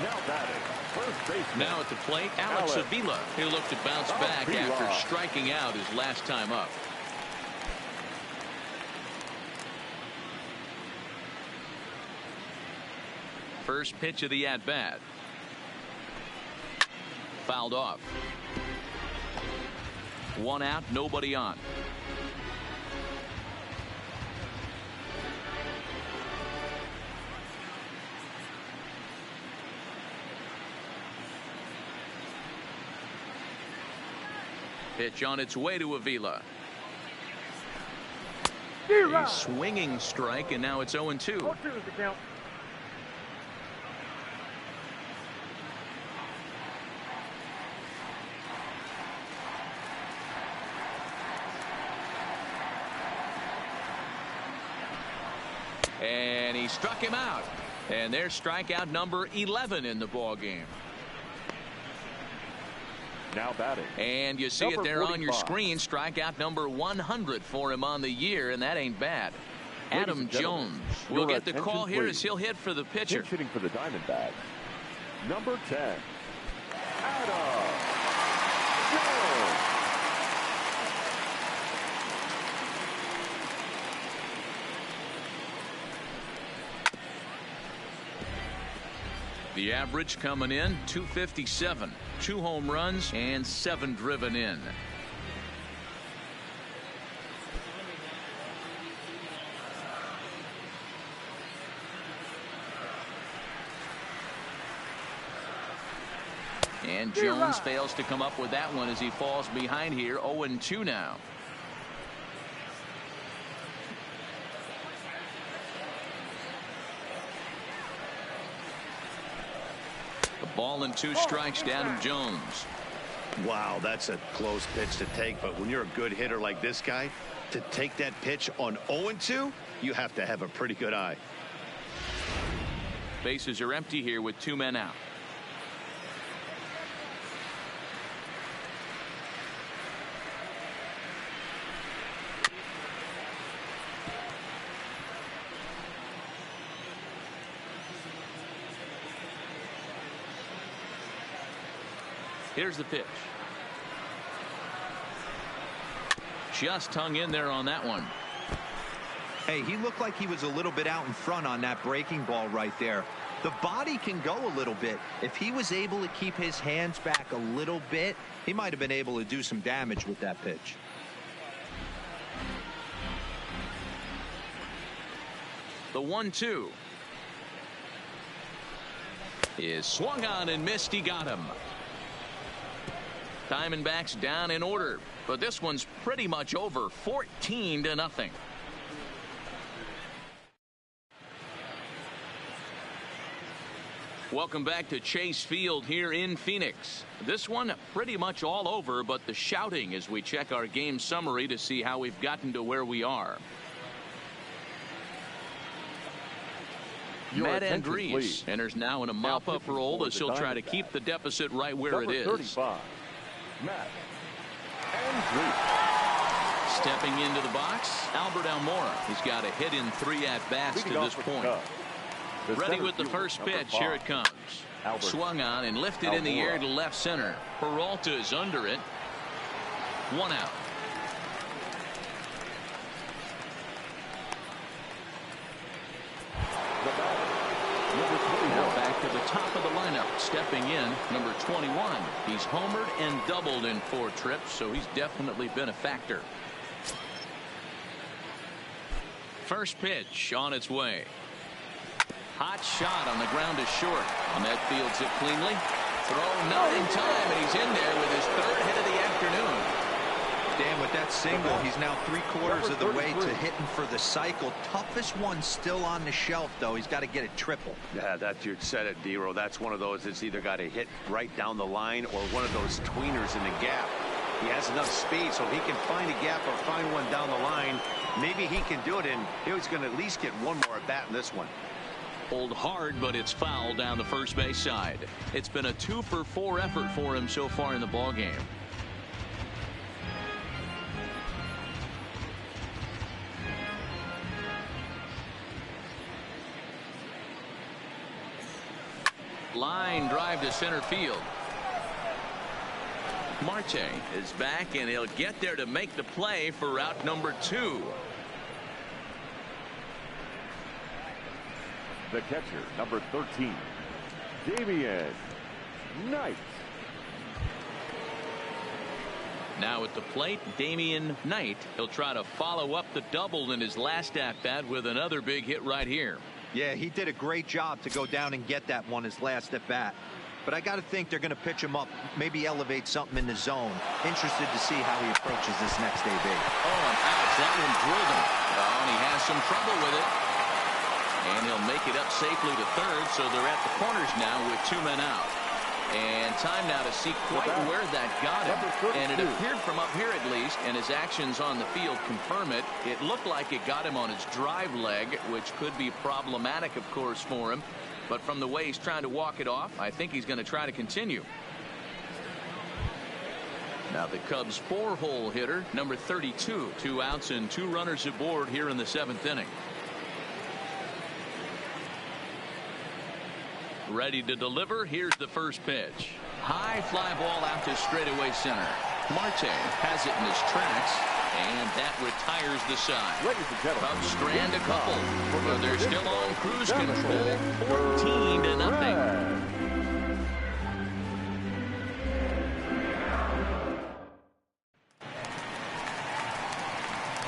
Speaker 3: Now batting, first baseman.
Speaker 1: Now at the plate, Alex Avila. He'll look to bounce back after striking out his last time up. First pitch of the at-bat. Fouled off. 1 out, nobody on. Pitch on its way to Avila. A swinging strike, and now it's 0-2. And he struck him out. And there's strikeout number 11 in the ball game.
Speaker 3: Now batting.
Speaker 1: And you see it there on your screen. Strikeout number 100 for him on the year, and that ain't bad. Adam Jones will get the call here as he'll hit for the pitcher.
Speaker 3: Pinch hitting for the Diamondbacks, number 10, Adam Jones.
Speaker 1: The average coming in 257, 2 home runs and 7 driven in. And Jones fails to come up with that one as he falls behind here. 0-2 now. The ball and 2 strikes down to Jones.
Speaker 2: Wow, that's a close pitch to take, but when you're a good hitter like this guy, to take that pitch on 0-2, you have to have a pretty good eye.
Speaker 1: Bases are empty here with 2 men out. Here's the pitch. Just hung in there on that one.
Speaker 4: Hey, he looked like he was a little bit out in front on that breaking ball right there. The body can go a little bit. If he was able to keep his hands back a little bit, he might have been able to do some damage with that pitch.
Speaker 1: The 1-2 is swung on and missed. He got him. Diamondbacks down in order, but this one's pretty much over. 14-0. Welcome back to Chase Field here in Phoenix. This one pretty much all over, but the shouting as we check our game summary to see how we've gotten to where we are. Matt Andrees enters now in a mop-up role as he'll try to keep the deficit right where it is.
Speaker 3: 35, Matt Andrees.
Speaker 1: Stepping into the box, Albert Almora. He's got a hit in 3 at-bats to this point. Ready with the first pitch. Here it comes. Swung on and lifted in the air to left center. Peralta's under it. 1 out. Now back to the top of the lineup. Stepping in, number 21. He's homered and doubled in 4 trips, so he's definitely been a factor. First pitch on its way. Hot shot on the ground is short. Ahmed fields it cleanly. Throw not in time, and he's in there with his 3rd hit of the afternoon.
Speaker 4: Dan, with that single, he's now 3/4 of the way to hitting for the cycle. Toughest one still on the shelf, though. He's got to get it triple.
Speaker 2: Yeah, you said it, D-Row. That's one of those that's either got to hit right down the line or one of those tweeners in the gap. He has enough speed, so he can find a gap or find one down the line. Maybe he can do it, and he's going to at least get one more at bat in this one.
Speaker 1: Pulled hard, but it's foul down the first base side. It's been a 2-for-4 effort for him so far in the ballgame. Line drive to center field. Marte is back, and he'll get there to make the play for route number 2.
Speaker 3: The catcher, number 13, Damian Knight.
Speaker 1: Now at the plate, Damian Knight. He'll try to follow up the double in his last at-bat with another big hit right here.
Speaker 4: Yeah, he did a great job to go down and get that one his last at-bat. But I got to think they're going to pitch him up, maybe elevate something in the zone. Interested to see how he approaches this next AB.
Speaker 1: Oh, and ouch, that one drilled him. Oh, and he has some trouble with it. And he'll make it up safely to 3rd, so they're at the corners now with 2 men out. And time now to see quite where that got him. And it appeared from up here at least, and his actions on the field confirm it. It looked like it got him on his drive leg, which could be problematic, of course, for him. But from the way he's trying to walk it off, I think he's going to try to continue. Now the Cubs 4-hole hitter, number 32. 2 outs and 2 runners aboard here in the 7th inning. ready to deliver. Here's the first pitch. High fly ball out to straightaway center. Marte has it in his tracks, and that retires the side. Cubs strand a couple, but they're still on cruise control, 14-0.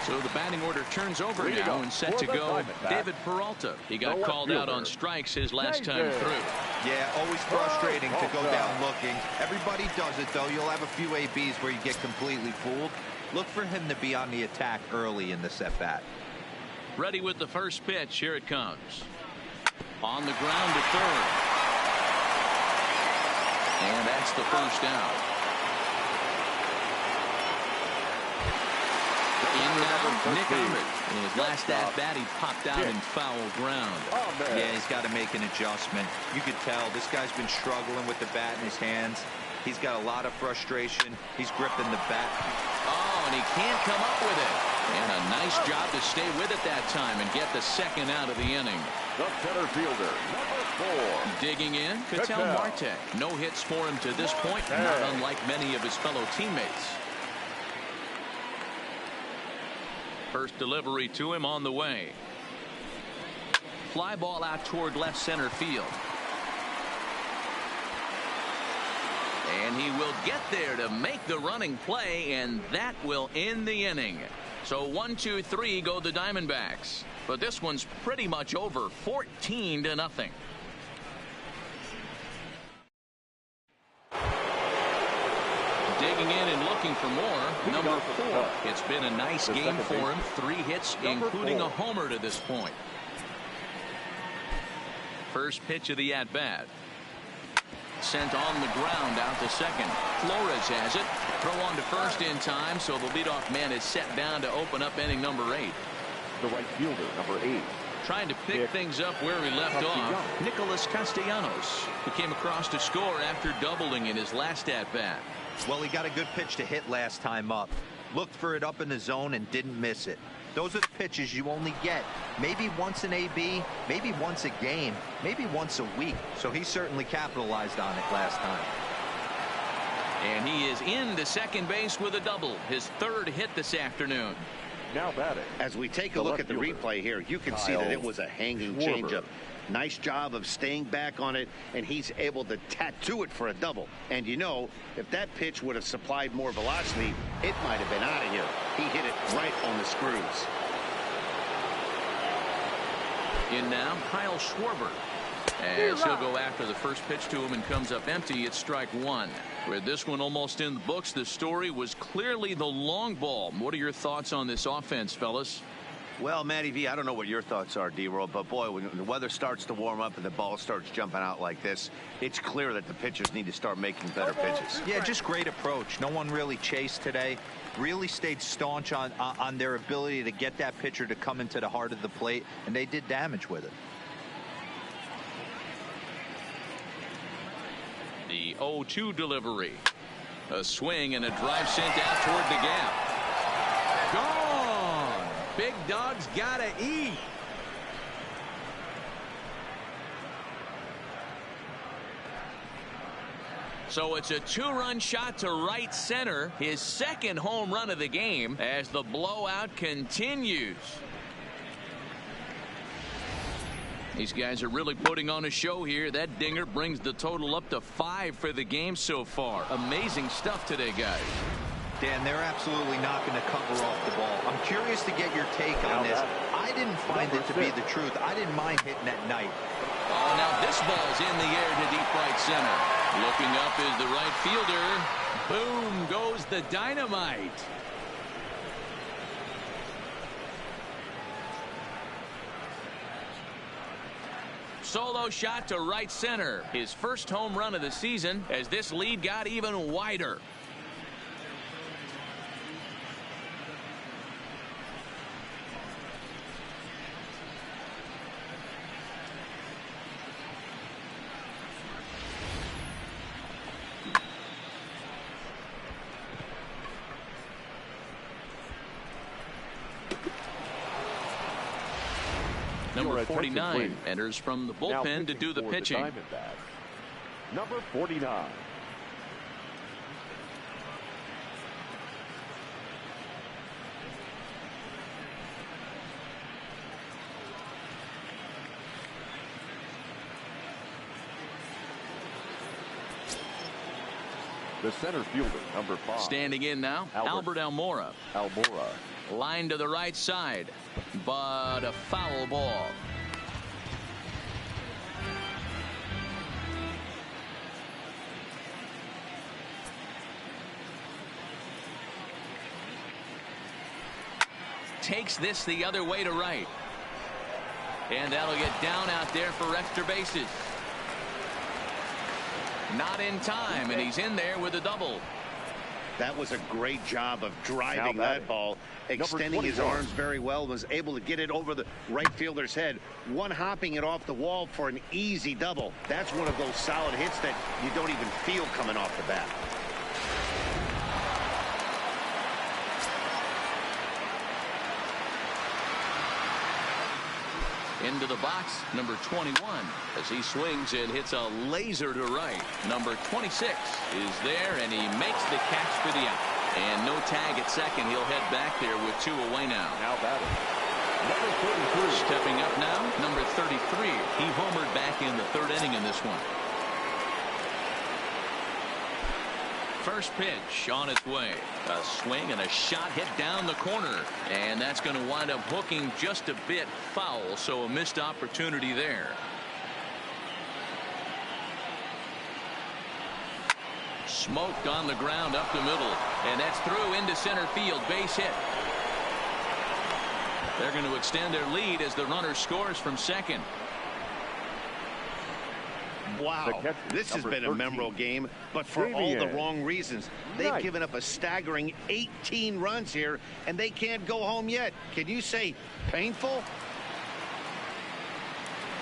Speaker 1: So the batting order turns over now and set to go. David Peralta. He got called out on strikes his last time through.
Speaker 4: Yeah, always frustrating to go down looking. Everybody does it, though. You'll have a few ABs where you get completely fooled. Look for him to be on the attack early in this at-bat.
Speaker 1: Ready with the first pitch. Here it comes. On the ground to third. And that's the first out. In now, Nick Ahmed. In his last at-bat, he popped out in foul ground.
Speaker 4: Yeah, he's got to make an adjustment. You could tell this guy's been struggling with the bat in his hands. He's got a lot of frustration. He's gripping the bat.
Speaker 1: Oh, and he can't come up with it. And a nice job to stay with it that time and get the second out of the inning.
Speaker 3: The center fielder, number 4.
Speaker 1: Digging in, Ketel Marte. No hits for him to this point, not unlike many of his fellow teammates. First delivery to him on the way. Fly ball out toward left center field. And he will get there to make the running play, and that will end the inning. So 1, 2, 3 go the Diamondbacks. But this one's pretty much over, 14-0. Digging in and looking for more, number 4. It's been a nice game for him. 3 hits, including a homer to this point. First pitch of the at-bat. Sent on the ground out to second. Flores has it. Throw on to first in time, so the leadoff man is set down to open up inning number 8.
Speaker 3: The right fielder, number 8.
Speaker 1: Trying to pick things up where he left off, Nicholas Castellanos, who came across to score after doubling in his last at-bat.
Speaker 4: Well, he got a good pitch to hit last time up. Looked for it up in the zone and didn't miss it. Those are the pitches you only get maybe once an AB, maybe once a game, maybe once a week. So he certainly capitalized on it last time.
Speaker 1: And he is into second base with a double, his 3rd hit this afternoon.
Speaker 3: Now batting.
Speaker 2: As we take a look at the replay here, you can see that it was a hanging changeup. Nice job of staying back on it, and he's able to tattoo it for a double. And you know, if that pitch would have supplied more velocity, it might have been out of here. He hit it right on the screws.
Speaker 1: In now, Kyle Schwarber. As he'll go after the first pitch to him and comes up empty, it's strike 1. With this one almost in the books, the story was clearly the long ball. What are your thoughts on this offense, fellas?
Speaker 2: Well, Matty V, I don't know what your thoughts are, D-Roll, but boy, when the weather starts to warm up and the ball starts jumping out like this, it's clear that the pitchers need to start making better pitches.
Speaker 4: Yeah, just great approach. No one really chased today. Really stayed staunch on their ability to get that pitcher to come into the heart of the plate, and they did damage with it.
Speaker 1: The 0-2 delivery. A swing and a drive sent out toward the gap. Gone! Big dog's gotta eat. So it's a 2-run shot to right center, his 2nd home run of the game as the blowout continues. These guys are really putting on a show here. That dinger brings the total up to 5 for the game so far. Amazing stuff today, guys.
Speaker 4: Dan, they're absolutely not going to cover off the ball. I'm curious to get your take on this. I didn't find it to be the truth. I didn't mind hitting at night.
Speaker 1: Oh, now this ball's in the air to deep right center. Looking up is the right fielder. Boom goes the dynamite. Solo shot to right center. His first home run of the season as this lead got even wider. Number
Speaker 3: Your attention,
Speaker 1: 49
Speaker 3: please.
Speaker 1: enters from the
Speaker 3: Now
Speaker 1: bullpen to do the
Speaker 3: for
Speaker 1: pitching.
Speaker 3: Diamondbacks, number 49. The center fielder, number 5.
Speaker 1: Standing in now, Albert Almora. Line to the right side, but a foul ball. Takes this the other way to right. And that'll get down out there for extra bases. Not in time, and he's in there with a double.
Speaker 2: That was a great job of driving that ball, extending his arms very well, was able to get it over the right fielder's head, one hopping it off the wall for an easy double. That's one of those solid hits that you don't even feel coming off the bat.
Speaker 1: Into the box, number 21, as he swings and hits a laser to right. Number 26 is there, and he makes the catch for the out. And no tag at second. He'll head back there with 2 away now.
Speaker 3: Now batting, number 33.
Speaker 1: Stepping up now, number 33. He homered back in the 3rd inning in this one. First pitch on its way. A swing and a shot hit down the corner. And that's going to wind up hooking just a bit foul, so a missed opportunity there. Smoked on the ground up the middle. And that's through into center field. Base hit. They're going to extend their lead as the runner scores from second.
Speaker 2: Wow, this has been a memorable game, but for all the wrong reasons. They've given up a staggering 18 runs here, and they can't go home yet. Can you say painful?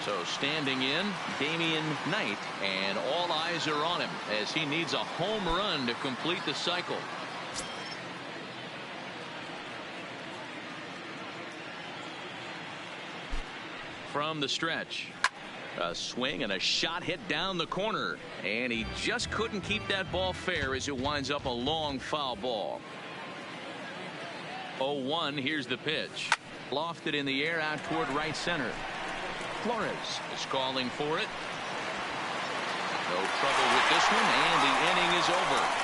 Speaker 1: So standing in, Damian Knight, and all eyes are on him as he needs a home run to complete the cycle. From the stretch. A swing and a shot hit down the corner, and he just couldn't keep that ball fair as it winds up a long foul ball. 0-1. Here's the pitch. Lofted in the air out toward right center. Flores is calling for it. No trouble with this one, and the inning is over.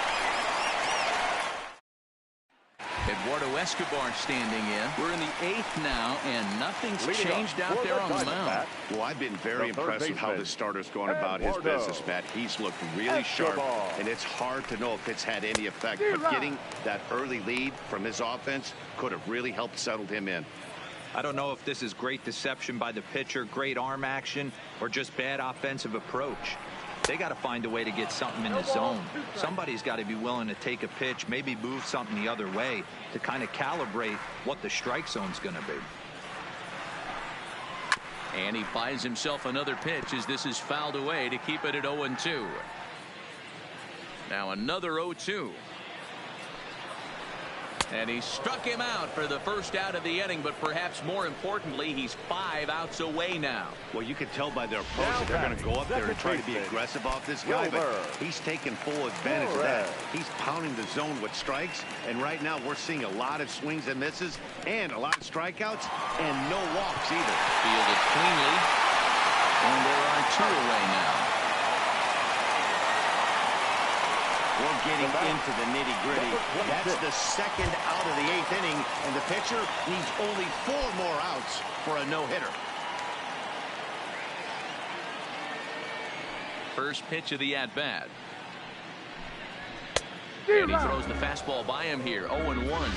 Speaker 1: Eduardo Escobar standing in. We're in the 8th now, and nothing's changed out there on the mound.
Speaker 2: Well, I've been very impressed with how this starter's going about his business, Matt. He's looked really sharp, and it's hard to know if it's had any effect. But getting that early lead from his offense could have really helped settle him in.
Speaker 4: I don't know if this is great deception by the pitcher, great arm action, or just bad offensive approach. They got to find a way to get something in the zone. Somebody's got to be willing to take a pitch, maybe move something the other way to kind of calibrate what the strike zone's going to be.
Speaker 1: And he buys himself another pitch as this is fouled away to keep it at 0-2. Now another 0-2. And he struck him out for the first out of the inning, but perhaps more importantly, he's 5 outs away now.
Speaker 2: Well, you can tell by their approach that they're going to go up there and try to be aggressive off this guy, but he's taking full advantage of that. He's pounding the zone with strikes, and right now we're seeing a lot of swings and misses and a lot of strikeouts and no walks either.
Speaker 1: Fielded cleanly, and there are 2 away now.
Speaker 2: We're getting into the nitty-gritty. That's the second out of the 8th inning, and the pitcher needs only 4 more outs for a no-hitter.
Speaker 1: First pitch of the at-bat. And he throws the fastball by him here, 0-1.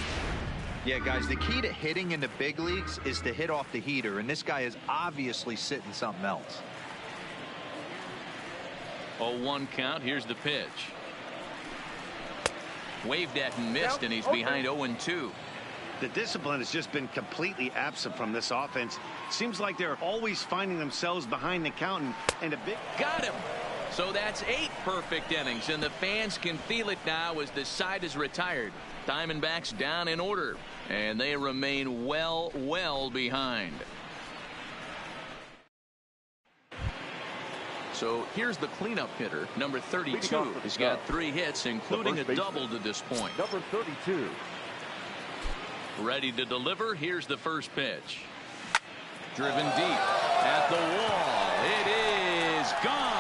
Speaker 4: Yeah, guys, the key to hitting in the big leagues is to hit off the heater, and this guy is obviously sitting something else.
Speaker 1: 0-1 count. Here's the pitch. Waved at and missed, and he's behind 0-2.
Speaker 2: The discipline has just been completely absent from this offense. Seems like they're always finding themselves behind the count, and a big...
Speaker 1: Got him! So that's 8 perfect innings, and the fans can feel it now as the side is retired. Diamondbacks down in order, and they remain well behind. So here's the cleanup hitter, number 32. He's got 3 hits, including a double to this point.
Speaker 3: Number 32.
Speaker 1: Ready to deliver. Here's the first pitch. Driven deep at the wall. It is gone.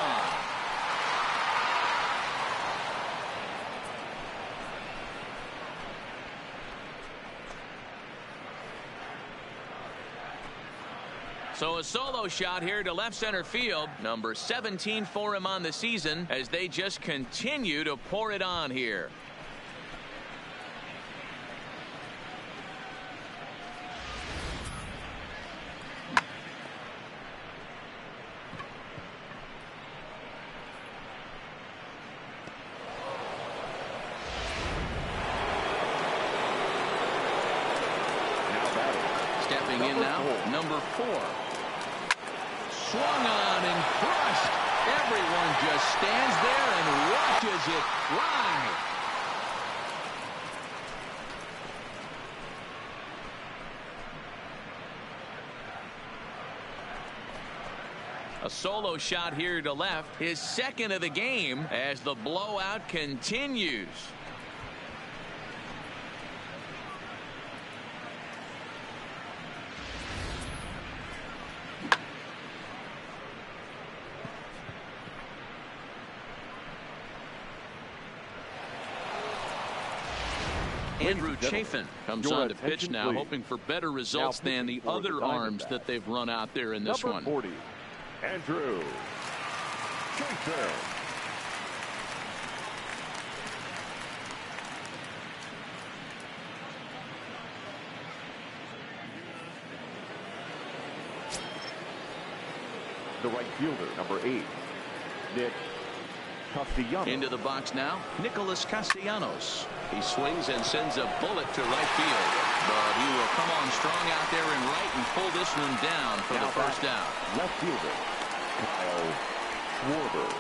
Speaker 1: So a solo shot here to left center field. Number 17 for him on the season as they just continue to pour it on here. Stepping in now, number 4. Swung on and crushed. Everyone just stands there and watches it fly. A solo shot here to left, his second of the game as the blowout continues. Andrew Chafin comes on to pitch now, hoping for better results than the other arms that they've run out there in this one.
Speaker 3: Number 40, Andrew Chafin. The right fielder, number 8, Nick Castellanos.
Speaker 1: Into the box now, Nicholas Castellanos. He swings and sends a bullet to right field, but he will come on strong out there in right and pull this one down for the first out.
Speaker 3: Left fielder, Kyle Schwarber.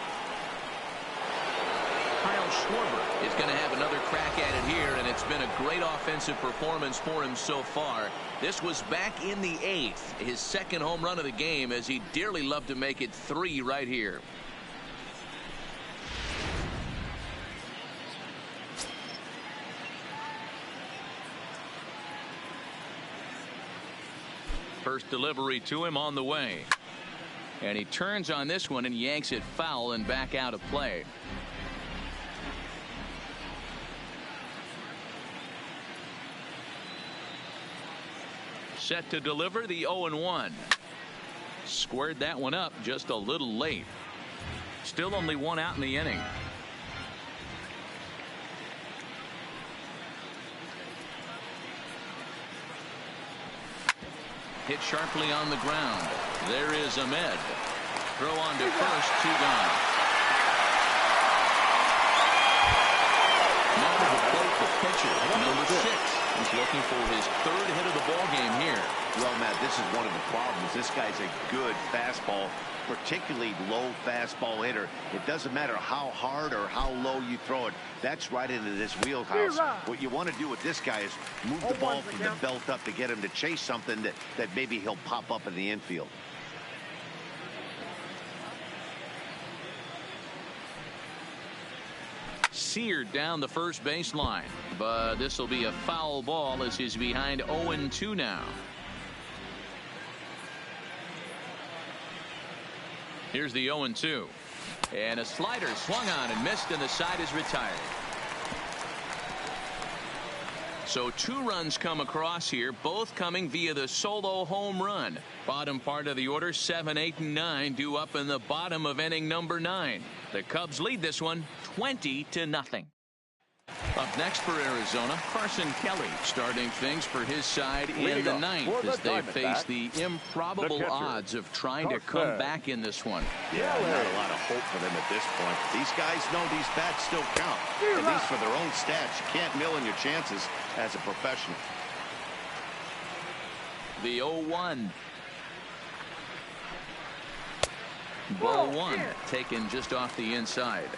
Speaker 1: Kyle Schwarber is going to have another crack at it here, and it's been a great offensive performance for him so far. This was back in the 8th, his second home run of the game, as he dearly loved to make it 3 right here. First delivery to him on the way. And he turns on this one and yanks it foul and back out of play. Set to deliver the 0-1. Squared that one up just a little late. Still only 1 out in the inning. Hit sharply on the ground. There is Ahmed. Throw on to first, 2 gone. Now to the plate, the pitcher, number 6. He's looking for his 3rd hit of the ball game here.
Speaker 2: Well, Matt, this is one of the problems. This guy's a good fastball, particularly low fastball hitter. It doesn't matter how hard or how low you throw it. That's right into this wheelhouse. What you want to do with this guy is move the ball from the belt up to get him to chase something that maybe he'll pop up in the infield.
Speaker 1: Seared down the first baseline, but this will be a foul ball as he's behind 0-2 now. Here's the 0-2, and a slider swung on and missed, and the side is retired. So 2 runs come across here, both coming via the solo home run. Bottom part of the order, 7, 8, and 9 due up in the bottom of inning number 9. The Cubs lead this one 20-0. Up next for Arizona, Carson Kelly starting things for his side in the 9th as they face the improbable odds of trying to come back in this one.
Speaker 2: Yeah, not a lot of hope for them at this point. These guys know these bats still count, at least for their own stats. You can't mill in your chances as a professional.
Speaker 1: The 0-1. Ball 1 taken just off the inside.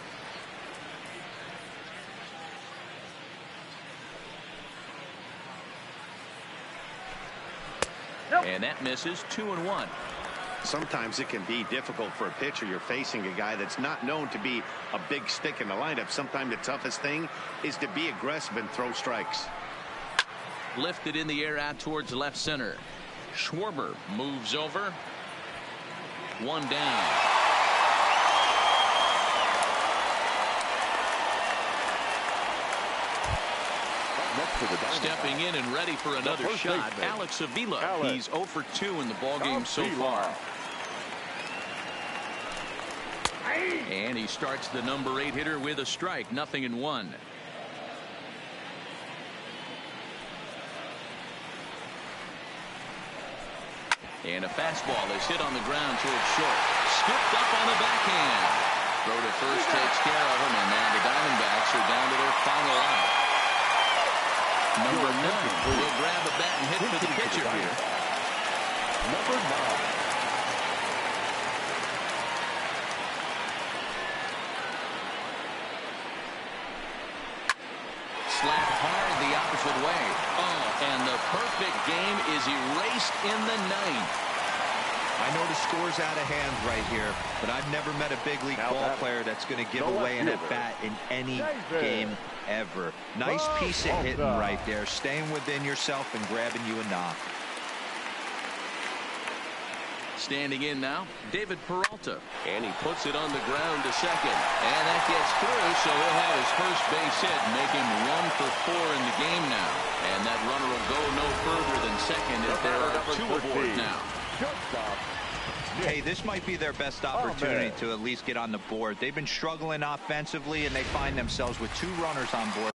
Speaker 1: And that misses. 2-1.
Speaker 2: Sometimes it can be difficult for a pitcher. You're facing a guy that's not known to be a big stick in the lineup. Sometimes the toughest thing is to be aggressive and throw strikes.
Speaker 1: Lifted in the air out towards left center. Schwarber moves over. One down. Stepping in and ready for another shot, Alex Avila. He's 0 for 2 in the ballgame so far. And he starts the number 8 hitter with a strike, 0-1. And a fastball is hit on the ground towards short. Scooped up on the backhand. Throw to first takes care of him, and now the Diamondbacks are down to their final out. Number 9 will grab a bat and hit for the pitcher here.
Speaker 3: Number 9.
Speaker 1: Slapped hard the opposite way. Oh, and the perfect game is erased in the 9th.
Speaker 4: I know the score's out of hand right here, but I've never met a big league ball player that's going to give away an at-bat in any game ever. Nice piece of hitting right there, staying within yourself and grabbing you a knock.
Speaker 1: Standing in now, David Peralta. And he puts it on the ground to second. And that gets through, so he'll have his first base hit, make him 1 for 4 in the game now. And that runner will go no further than second if there are 2 aboard now.
Speaker 4: Hey, this might be their best opportunity to at least get on the board. They've been struggling offensively, and they find themselves with 2 runners on board.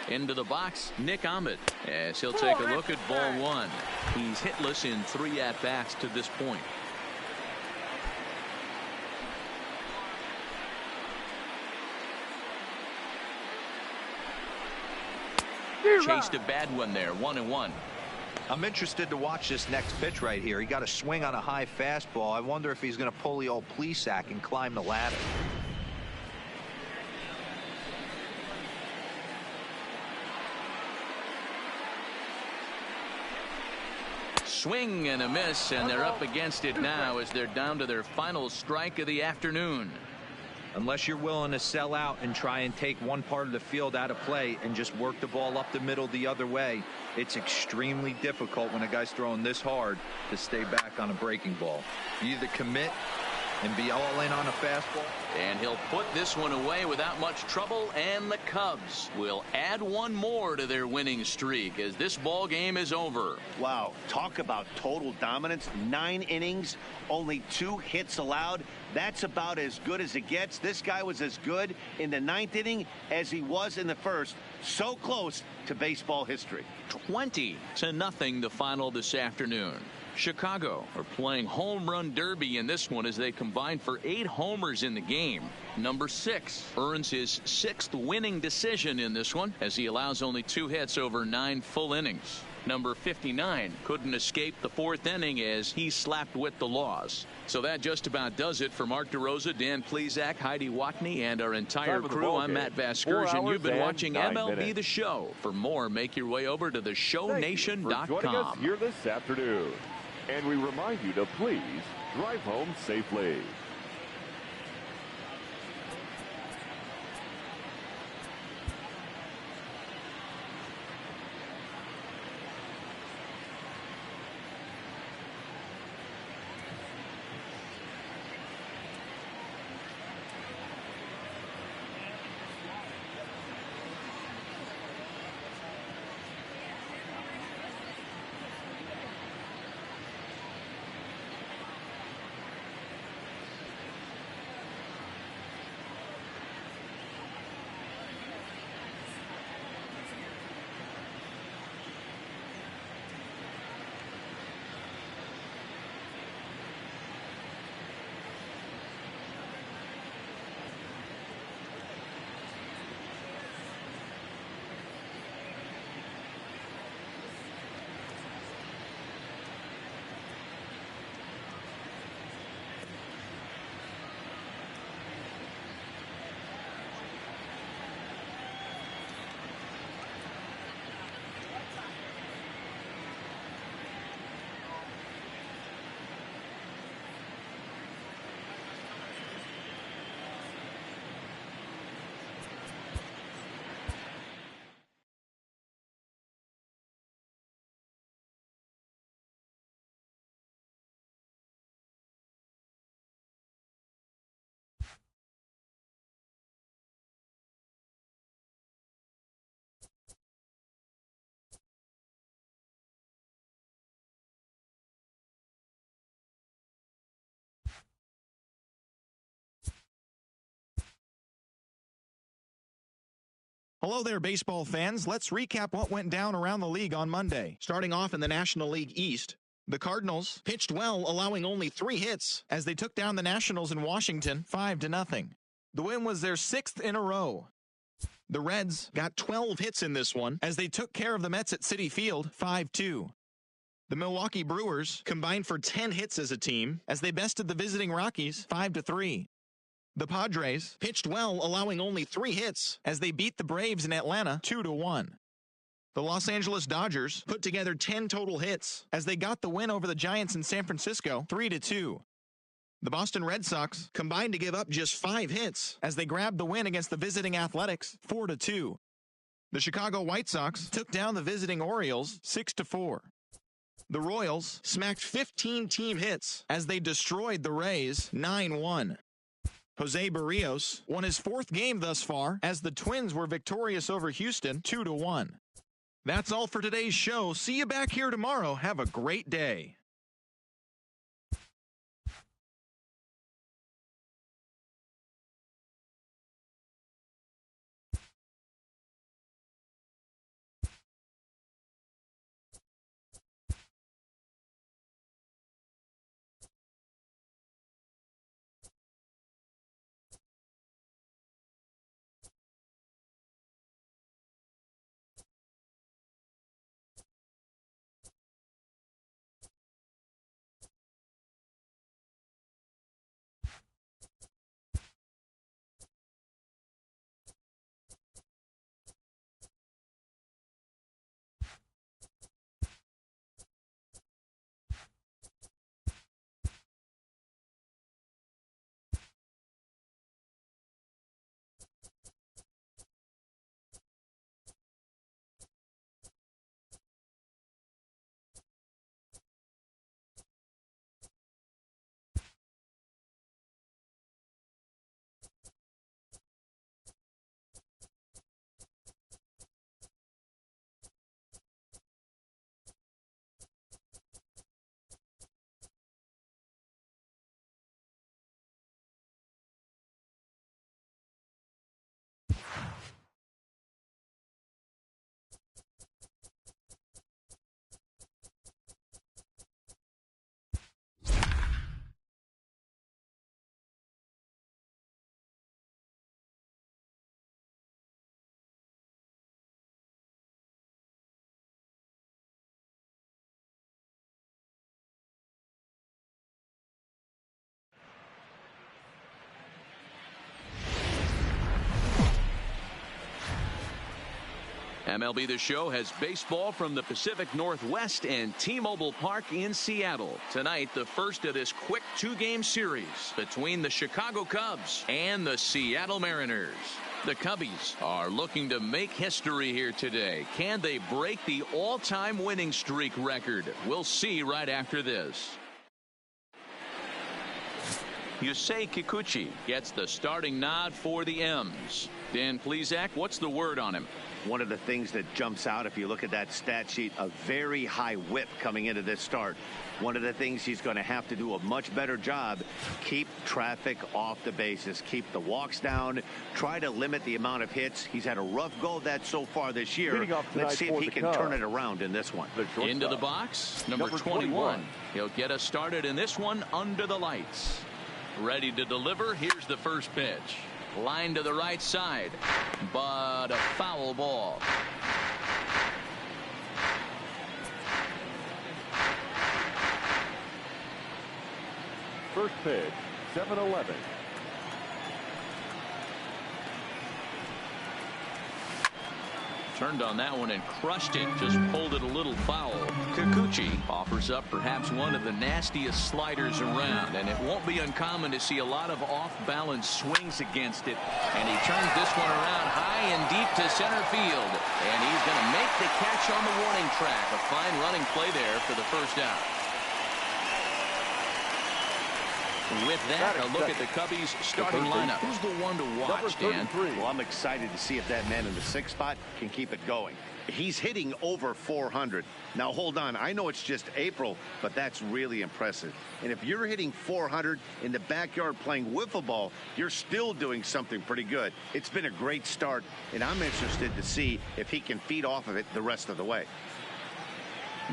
Speaker 1: Into the box, Nick Ahmed, as he'll take a look at ball 1. He's hitless in 3 at-bats to this point. Chased a bad one there, 1-1.
Speaker 4: I'm interested to watch this next pitch right here. He got a swing on a high fastball. I wonder if he's going to pull the old Plesac and climb the ladder.
Speaker 1: Swing and a miss, and they're up against it now as they're down to their final strike of the afternoon.
Speaker 4: Unless you're willing to sell out and try and take one part of the field out of play and just work the ball up the middle the other way, it's extremely difficult when a guy's throwing this hard to stay back on a breaking ball. You either commit and be all in on a fastball.
Speaker 1: And he'll put this one away without much trouble, and the Cubs will add 1 more to their winning streak as this ball game is over.
Speaker 2: Wow, talk about total dominance. 9 innings, only 2 hits allowed. That's about as good as it gets. This guy was as good in the 9th inning as he was in the 1st. So close to baseball history.
Speaker 1: 20-0 the final this afternoon. Chicago are playing home run derby in this one as they combine for 8 homers in the game. Number 6 earns his 6th winning decision in this one as he allows only 2 hits over 9 full innings. Number 59 couldn't escape the 4th inning as he slapped with the loss. So that just about does it for Mark DeRosa, Dan Plesac, Heidi Watney, and our entire crew. I'm Matt Vasgersian. You've been watching MLB The Show. For more, make your way over to theshownation.com.
Speaker 3: Joining us here this afternoon. And we remind you to please drive home safely.
Speaker 7: Hello there, baseball fans. Let's recap what went down around the league on Monday. Starting off in the National League East, the Cardinals pitched well, allowing only 3 hits as they took down the Nationals in Washington 5-0. The win was their 6th in a row. The Reds got 12 hits in this one as they took care of the Mets at Citi Field 5-2. The Milwaukee Brewers combined for 10 hits as a team as they bested the visiting Rockies 5-3. The Padres pitched well, allowing only 3 hits as they beat the Braves in Atlanta 2-1. The Los Angeles Dodgers put together 10 total hits as they got the win over the Giants in San Francisco 3-2. The Boston Red Sox combined to give up just 5 hits as they grabbed the win against the visiting Athletics 4-2. The Chicago White Sox took down the visiting Orioles 6-4. The Royals smacked 15 team hits as they destroyed the Rays 9-1. Jose Barrios won his 4th game thus far as the Twins were victorious over Houston 2-1. That's all for today's show. See you back here tomorrow. Have a great day.
Speaker 1: MLB The Show has baseball from the Pacific Northwest and T-Mobile Park in Seattle. Tonight, the first of this quick 2-game series between the Chicago Cubs and the Seattle Mariners. The Cubbies are looking to make history here today. Can they break the all-time winning streak record? We'll see right after this. Yusei Kikuchi gets the starting nod for the M's. Dan Plesac, what's the word on him?
Speaker 2: One of the things that jumps out, if you look at that stat sheet, a very high whip coming into this start. One of the things he's going to have to do a much better job, keep traffic off the bases, keep the walks down, try to limit the amount of hits. He's had a rough go of that so far this year. Let's see if he can turn it around in this one.
Speaker 1: Into the box, number 21. He'll get us started in this one under the lights. Ready to deliver. Here's the first pitch. Line to the right side, but a foul ball.
Speaker 3: First pitch, 7-11.
Speaker 1: Turned on that one and crushed it. Just pulled it a little foul. Kikuchi offers up perhaps one of the nastiest sliders around, and it won't be uncommon to see a lot of off-balance swings against it. And he turns this one around high and deep to center field, and he's going to make the catch on the warning track. A fine running play there for the first out. With that, a look at the Cubbies starting lineup. Who's the one to watch, Dan?
Speaker 2: Well, I'm excited to see if that man in the 6th spot can keep it going. He's hitting over 400. Now, hold on. I know it's just April, but that's really impressive. And if you're hitting 400 in the backyard playing wiffle ball, you're still doing something pretty good. It's been a great start, and I'm interested to see if he can feed off of it the rest of the way.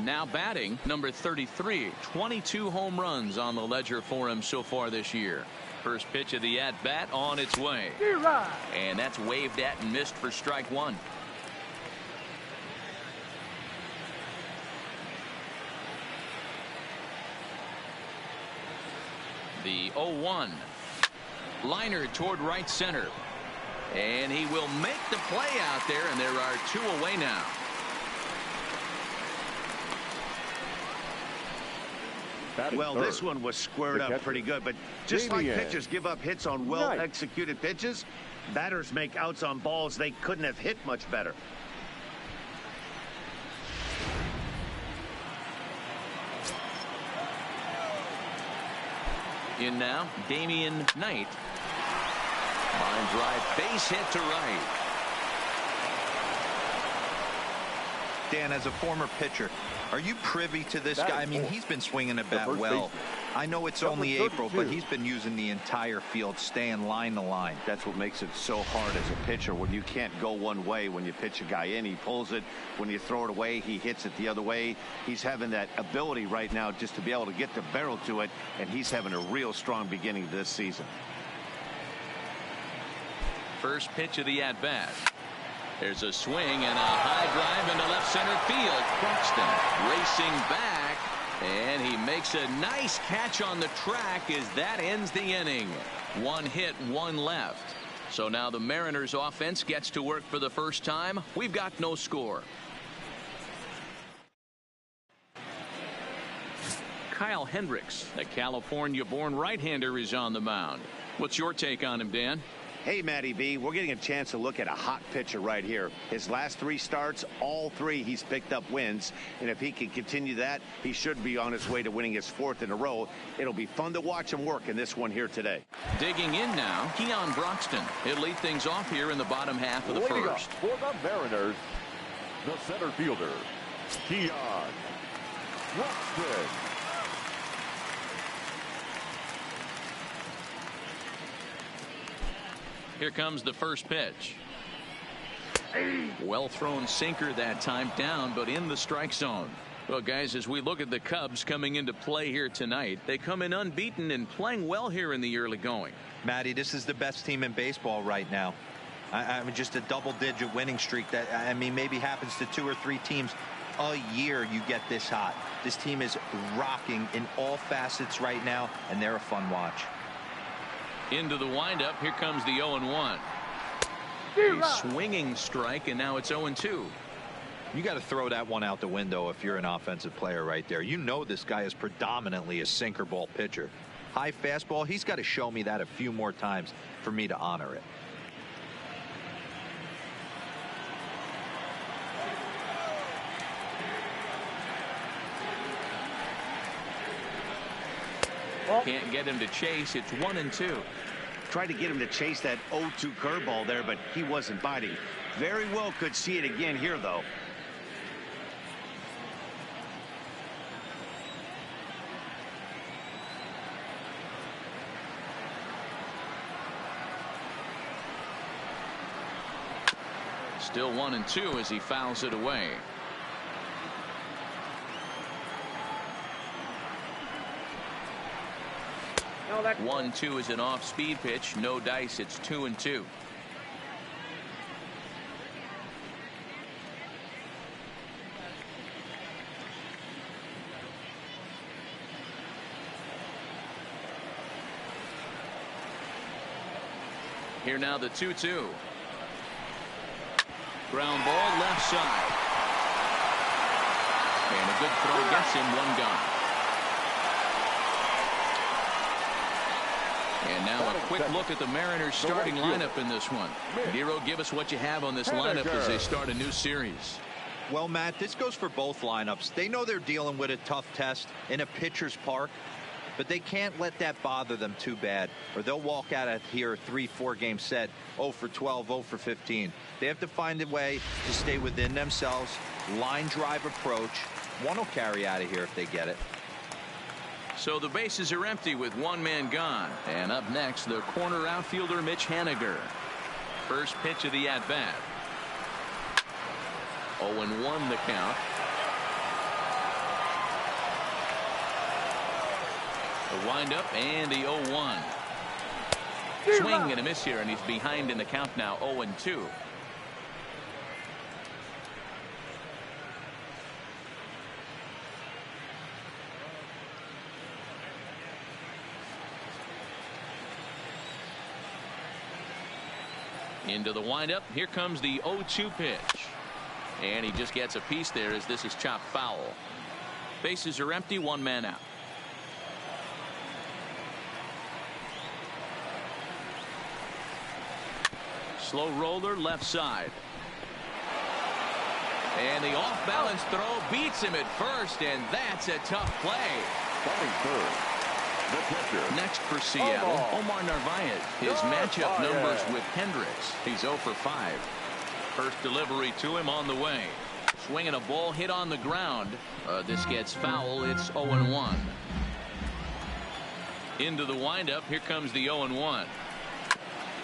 Speaker 1: Now batting, number 33. 22 home runs on the ledger for him so far this year. First pitch of the at-bat on its way. And that's waved at and missed for strike one. The 0-1. Liner toward right center. And he will make the play out there, and there are two away now.
Speaker 2: Well, this one was squared up pretty good, but just like pitchers give up hits on well-executed pitches, batters make outs on balls they couldn't have hit much better.
Speaker 1: In now, Damian Knight. Line drive, base hit to right.
Speaker 4: Dan, as a former pitcher, are you privy to this guy? I mean, he's been swinging the bat well. I know it's only April, but he's been using the entire field, staying line to line.
Speaker 2: That's what makes it so hard as a pitcher when you can't go one way. When you pitch a guy in, he pulls it. When you throw it away, he hits it the other way. He's having that ability right now just to be able to get the barrel to it, and he's having a real strong beginning this season.
Speaker 1: First pitch of the at-bat. There's a swing and a high drive into left center field. Croxton racing back, and he makes a nice catch on the track as that ends the inning. One hit, one left. So now the Mariners offense gets to work for the first time. We've got no score. Kyle Hendricks, the California-born right-hander, is on the mound. What's your take on him, Dan?
Speaker 2: Hey, Matty B, we're getting a chance to look at a hot pitcher right here. His last three starts, all three he's picked up wins. And if he can continue that, he should be on his way to winning his fourth in a row. It'll be fun to watch him work in this one here today.
Speaker 1: Digging in now, Keon Broxton. He'll lead things off here in the bottom half of the first.
Speaker 3: For the Mariners, the center fielder, Keon Broxton.
Speaker 1: Here comes the first pitch. Well thrown sinker that time, down but in the strike zone. Well, guys, as we look at the Cubs coming into play here tonight, they come in unbeaten and playing well here in the early going.
Speaker 4: Matty, this is the best team in baseball right now. I mean, just a double-digit winning streak that, I mean, maybe happens to 2 or 3 teams a year. You get this hot. This team is rocking in all facets right now, and they're a fun watch.
Speaker 1: Into the windup. Here comes the 0-1. A swinging strike, and now it's 0-2.
Speaker 4: You got to throw that one out the window if you're an offensive player right there. You know this guy is predominantly a sinker ball pitcher. High fastball, he's got to show me that a few more times for me to honor it.
Speaker 1: Can't get him to chase. It's 1-2.
Speaker 2: Tried to get him to chase that 0-2 curveball there, but he wasn't biting. Very well could see it again here, though.
Speaker 1: Still 1-2 as he fouls it away.
Speaker 8: No,
Speaker 1: 1-2 is an off-speed pitch. No dice. It's 2-2. Here now the 2-2. Ground ball left side. And a good throw gets him one gone. And now a quick look at the Mariners starting lineup in this one. Nero, give us what you have on this lineup as they start a new series.
Speaker 4: Well, Matt, this goes for both lineups. They know they're dealing with a tough test in a pitcher's park. but they can't let that bother them too bad, or they'll walk out of here 3-4 game set 0 for 12, 0 for 15. They have to find a way to stay within themselves, line drive approach. One will carry out of here if they get it.
Speaker 1: So the bases are empty with one man gone. And up next, the corner outfielder Mitch Haniger. First pitch of the at-bat. 0-1 the count. The windup and the 0-1. Swing and a miss here, and he's behind in the count now, 0-2. Into the windup. Here comes the 0-2 pitch. And he just gets a piece there as this is chopped foul. Bases are empty, one man out. Slow roller left side. And the off-balance throw beats him at first, and that's a tough play.
Speaker 3: Coming third.
Speaker 1: Next for Seattle, Omar Narvaez. His matchup numbers with Hendricks. He's 0 for 5. First delivery to him on the way. Swinging a ball hit on the ground. This gets foul. It's 0-1. Into the windup. Here comes the 0-1.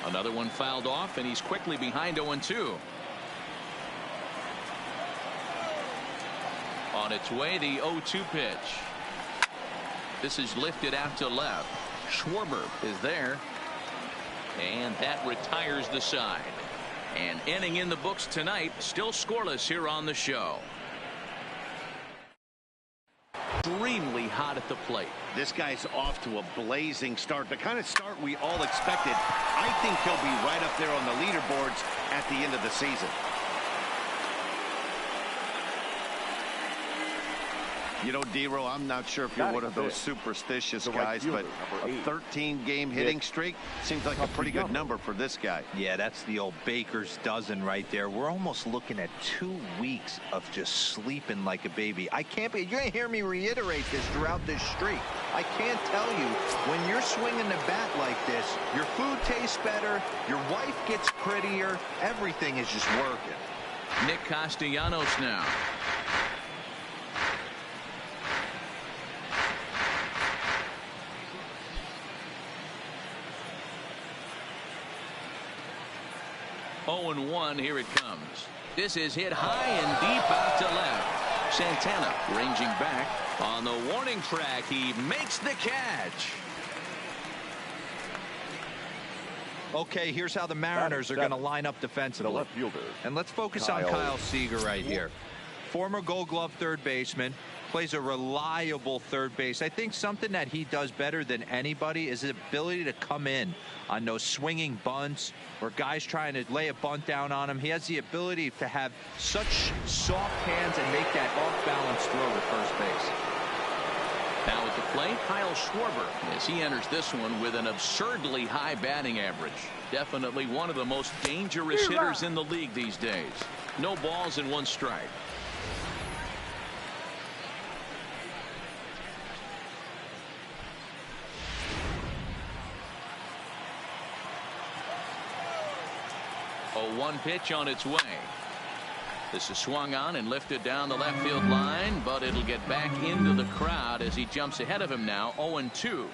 Speaker 1: Another one fouled off, and he's quickly behind 0-2. On its way, the 0-2 pitch. This is lifted out to left. Schwarber is there. And that retires the side. And inning in the books tonight, still scoreless here on the show. Extremely hot at the plate.
Speaker 2: This guy's off to a blazing start. The kind of start we all expected. I think he'll be right up there on the leaderboards at the end of the season. You know, D-Row, I'm not sure if you're one of those superstitious guys, but a 13-game hitting streak seems like a pretty good number for this guy.
Speaker 4: Yeah, that's the old baker's dozen right there. We're almost looking at 2 weeks of just sleeping like a baby. I can't be. You're going to hear me reiterate this throughout this streak. I can't tell you, when you're swinging the bat like this, your food tastes better, your wife gets prettier, everything is just working.
Speaker 1: Nick Castellanos now. (0-1). Here it comes. This is hit high and deep out to left. Santana ranging back on the warning track. He makes the catch.
Speaker 4: Okay, here's how the Mariners are going to line up defensively.
Speaker 3: The left fielder.
Speaker 4: And let's focus on Kyle Seager right here. Former Gold Glove third baseman, plays a reliable third base. I think something that he does better than anybody is his ability to come in on those swinging bunts or guys trying to lay a bunt down on him. He has the ability to have such soft hands and make that off-balance throw to first base.
Speaker 1: Now at the plate, Kyle Schwarber, as he enters this one with an absurdly high batting average. Definitely one of the most dangerous hitters in the league these days. No balls and 1 strike. A 1 pitch on its way. This is swung on and lifted down the left field line, but it'll get back into the crowd as he jumps ahead of him now. 0-2.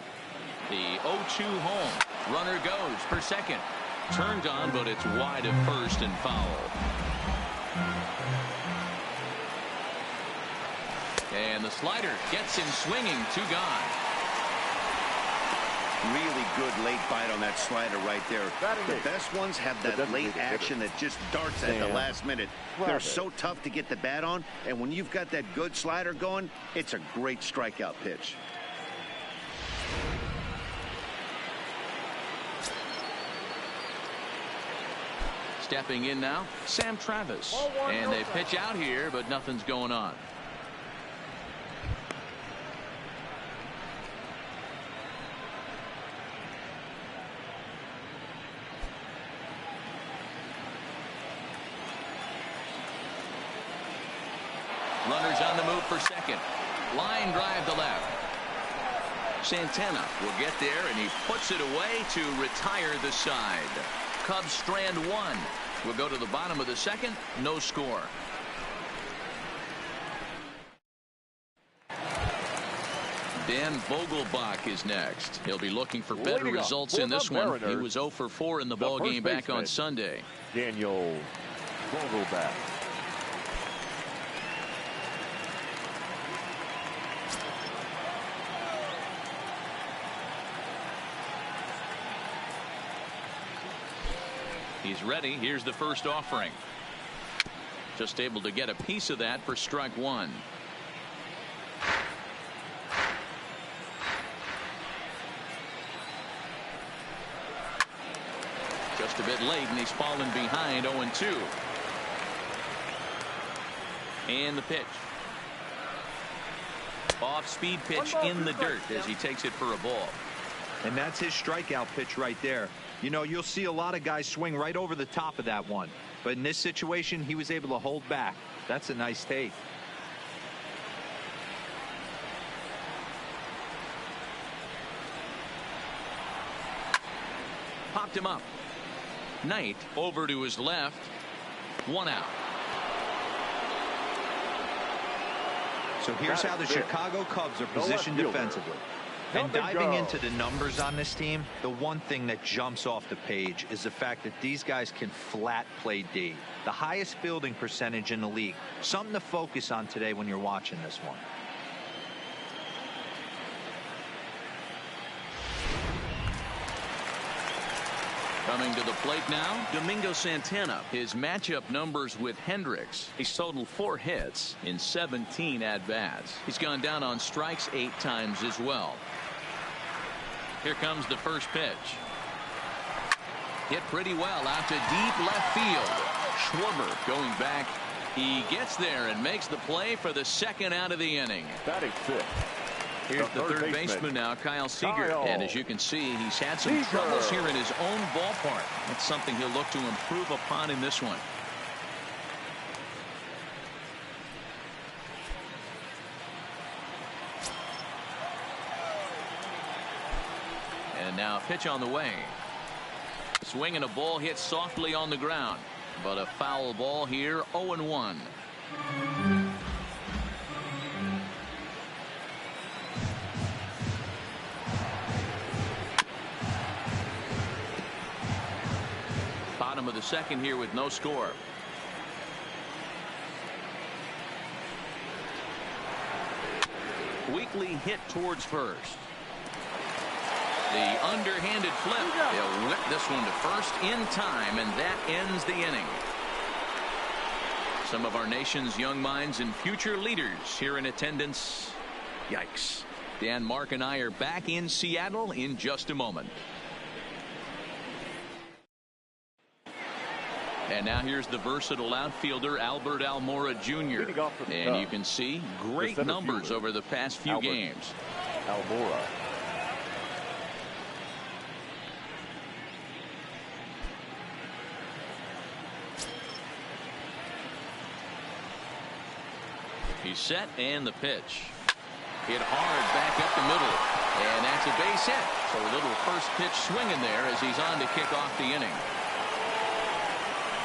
Speaker 1: The 0-2 home. Runner goes for second. Turned on, but it's wide of first and foul. And the slider gets him swinging. 2 gone.
Speaker 2: Really good late bite on that slider right there. The best ones have that late action that just darts at the last minute. They're so tough to get the bat on, and when you've got that good slider going, it's a great strikeout pitch.
Speaker 1: Stepping in now, Sam Travis. And they pitch out here, but nothing's going on. Runners on the move for second. Line drive to left. Santana will get there, and he puts it away to retire the side. Cubs strand one. We'll go to the bottom of the second. No score. Dan Vogelbach is next. He'll be looking for better results in this one. He was 0 for 4 in the ball game back on Sunday.
Speaker 3: Daniel Vogelbach.
Speaker 1: He's ready. Here's the first offering. Just able to get a piece of that for strike one. Just a bit late, and he's fallen behind 0-2. And the pitch. Off-speed pitch in the dirt as he takes it for a ball.
Speaker 4: And that's his strikeout pitch right there. You know, you'll see a lot of guys swing right over the top of that one. But in this situation, he was able to hold back. That's a nice take.
Speaker 1: Popped him up. Knight over to his left. 1 out.
Speaker 4: So here's how the Chicago Cubs are positioned defensively. And diving into the numbers on this team, the one thing that jumps off the page is the fact that these guys can flat play D. The highest fielding percentage in the league. Something to focus on today when you're watching this one.
Speaker 1: Coming to the plate now, Domingo Santana. His matchup numbers with Hendricks. He's totaled 4 hits in 17 at-bats. He's gone down on strikes 8 times as well. Here comes the first pitch. Hit pretty well out to deep left field. Schwarber going back. He gets there and makes the play for the second out of the inning.
Speaker 3: Batting 5th.
Speaker 1: Here's the third baseman now, Kyle Seager. And as you can see, he's had some troubles here in his own ballpark. That's something he'll look to improve upon in this one. And now a pitch on the way. Swing and a ball hit softly on the ground. But a foul ball here, 0-1. Bottom of the second here with no score. Weekly hit towards first. The underhanded flip. They'll whip this one to first in time, and that ends the inning. Some of our nation's young minds and future leaders here in attendance. Yikes. Dan, Mark, and I are back in Seattle in just a moment. And now here's the versatile outfielder Albert Almora Jr. And you can see great numbers over the past few games.
Speaker 3: Almora.
Speaker 1: He's set, and the pitch. Hit hard back up the middle. And that's a base hit. So a little first pitch swinging there as he's on to kick off the inning.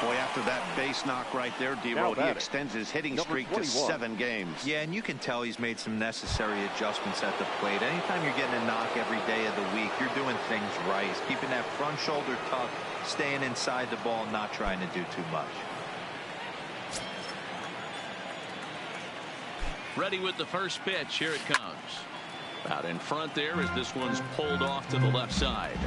Speaker 2: Boy, after that base knock right there, D-Road, he extends his hitting streak to 7 games.
Speaker 4: Yeah, and you can tell he's made some necessary adjustments at the plate. Anytime you're getting a knock every day of the week, you're doing things right. He's keeping that front shoulder tucked, staying inside the ball, not trying to do too much.
Speaker 1: Ready with the first pitch. Here it comes. Out in front there as this one's pulled off to the left side.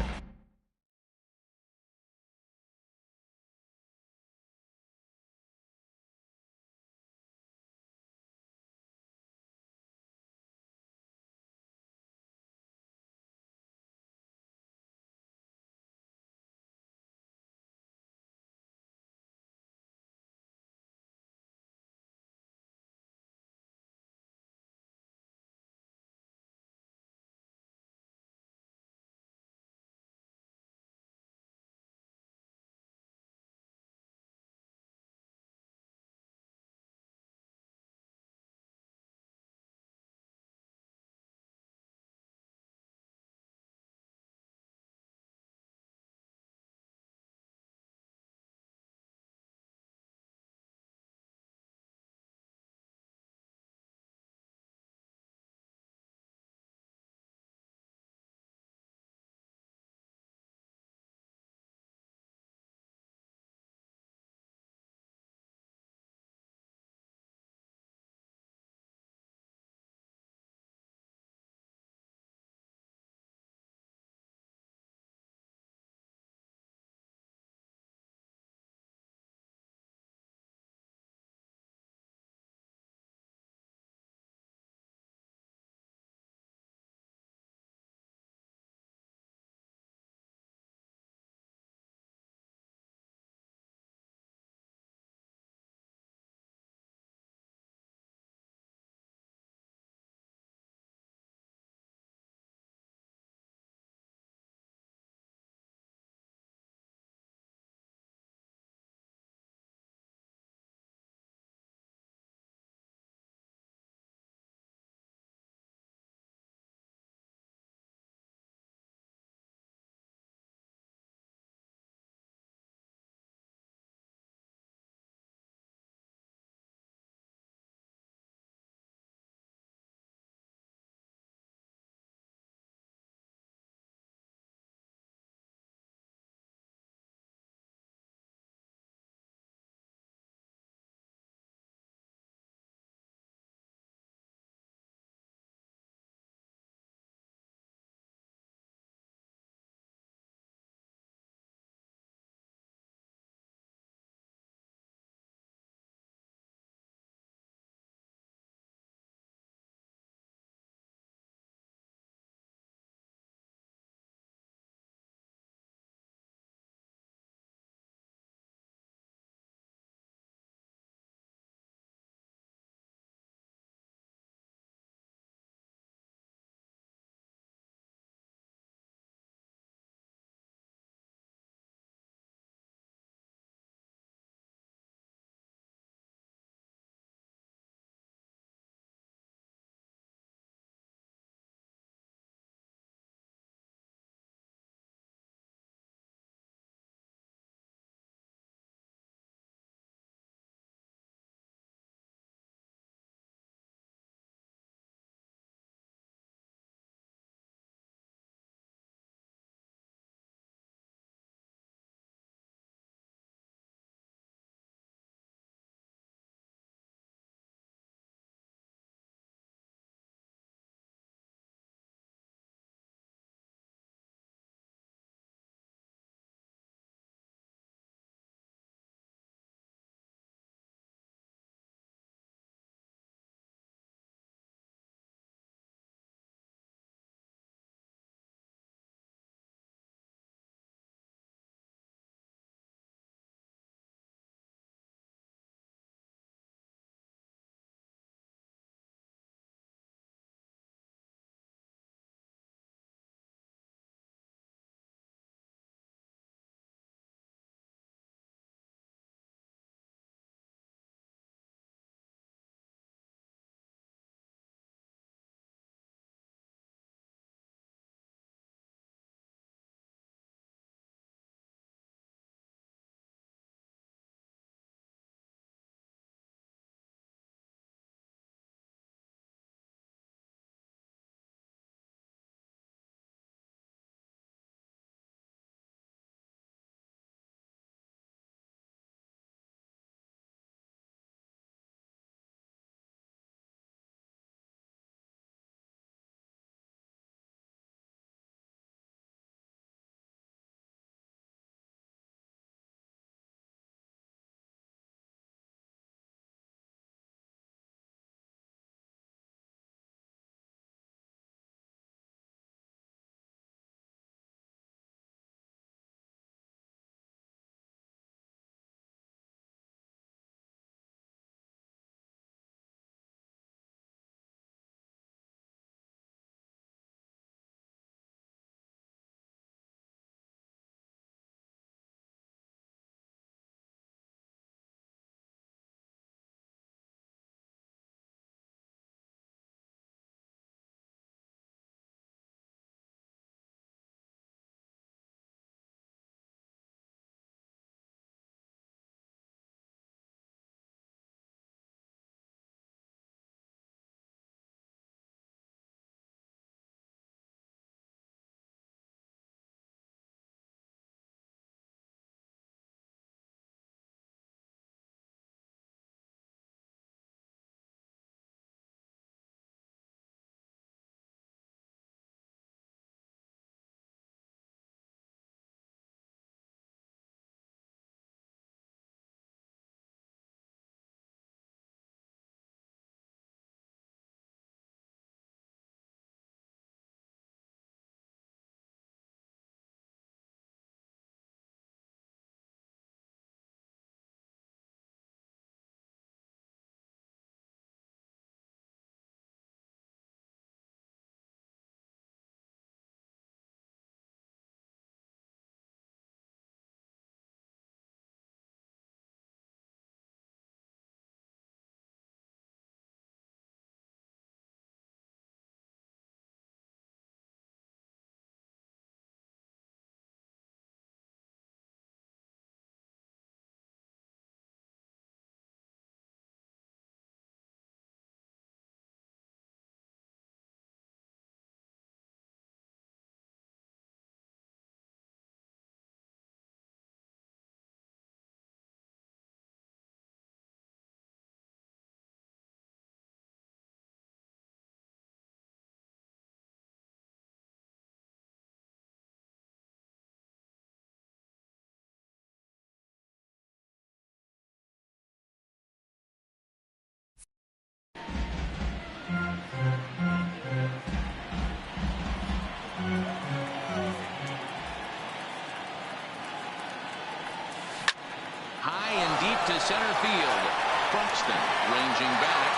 Speaker 1: to center field. Buxton ranging back.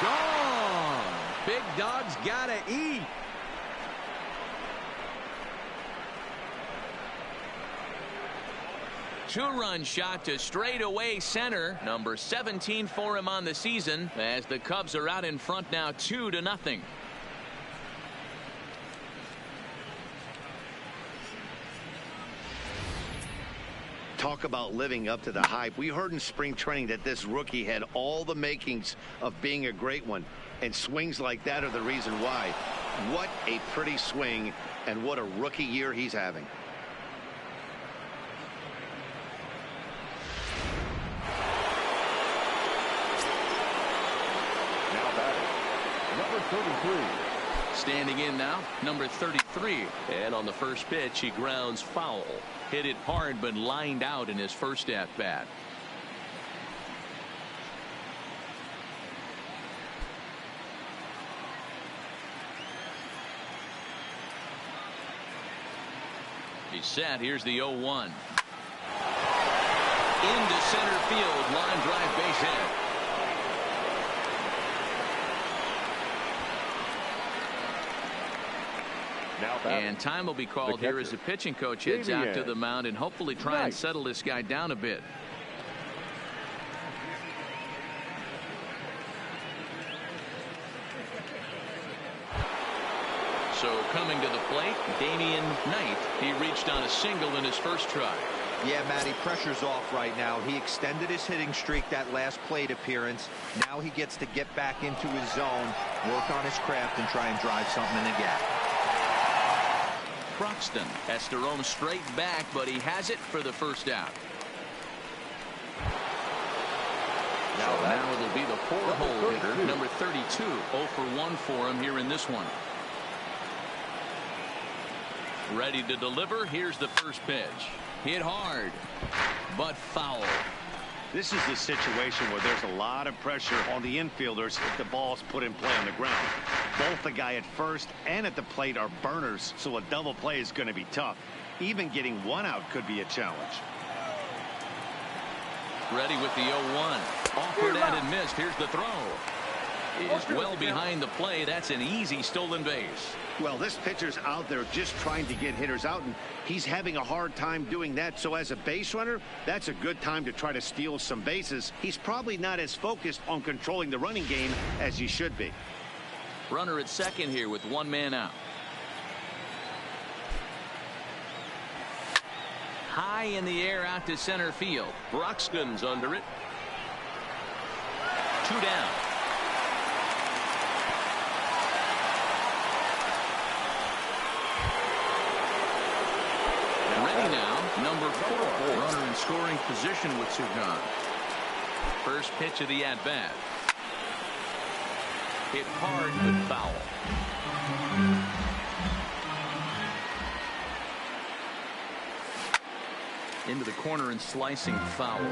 Speaker 8: Gone. Big dog's gotta eat.
Speaker 1: Two-run shot to straightaway center. Number 17 for him on the season as the Cubs are out in front now 2-0.
Speaker 2: Talk about living up to the hype. We heard in spring training that this rookie had all the makings of being a great one, and swings like that are the reason why. What a pretty swing, and what a rookie year he's having.
Speaker 3: Now batting, number 33.
Speaker 1: Standing in now, number 33. And on the first pitch, he grounds foul. Hit it hard, but lined out in his first at-bat. He's set. Here's the 0-1. Into center field. Line drive, base hit. And time will be called here as the pitching coach heads out to the mound and hopefully try and settle this guy down a bit. So coming to the plate, Damian Knight. He reached on a single in his first try.
Speaker 4: Yeah, Matty, pressure's off right now. He extended his hitting streak that last plate appearance. Now he gets to get back into his zone, work on his craft, and try and drive something in the gap.
Speaker 1: Buxton has to roam straight back, but he has it for the first out. Now it'll be the four-hole hitter, number 32. 0 for 1 for him here in this one. Ready to deliver. Here's the first pitch. Hit hard, but foul.
Speaker 2: This is the situation where there's a lot of pressure on the infielders if the ball's put in play on the ground. Both the guy at first and at the plate are burners, so a double play is going to be tough. Even getting one out could be a challenge.
Speaker 1: Ready with the 0-1. Offered and missed. Here's the throw. Is well behind the play. That's an easy stolen base.
Speaker 2: Well, this pitcher's out there just trying to get hitters out, and he's having a hard time doing that. So as a base runner, that's a good time to try to steal some bases. He's probably not as focused on controlling the running game as he should be.
Speaker 1: Runner at second here with one man out. High in the air out to center field.
Speaker 6: Buxton's under it.
Speaker 1: 2 down. Ready now, number 4. Runner in scoring position with 2 gone. First pitch of the at-bat. Hit hard but foul. Into the corner and slicing foul.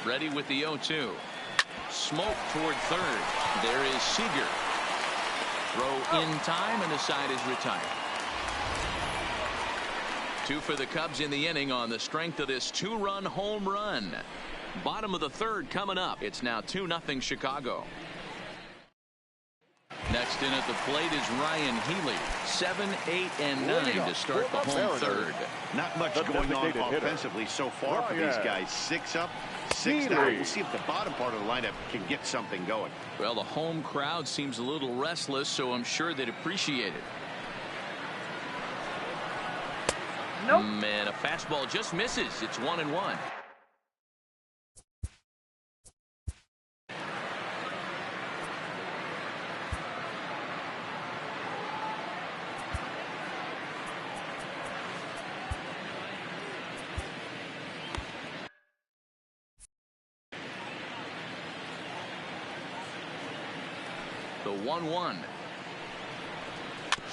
Speaker 1: Ready with the 0-2. Smoke toward third. There is Seager. Throw in time, and the side is retired. 2 for the Cubs in the inning on the strength of this 2-run home run. Bottom of the third coming up. It's now 2-0 Chicago. Next in at the plate is Ryan Healy. 7, 8, and 9 to start the home third.
Speaker 2: Not much going on offensively so far for these guys. 6 up, 6 down. We'll see if the bottom part of the lineup can get something going.
Speaker 1: Well, the home crowd seems a little restless, so I'm sure they'd appreciate it. Nope. Man, a fastball just misses. It's 1-1. The 1-1.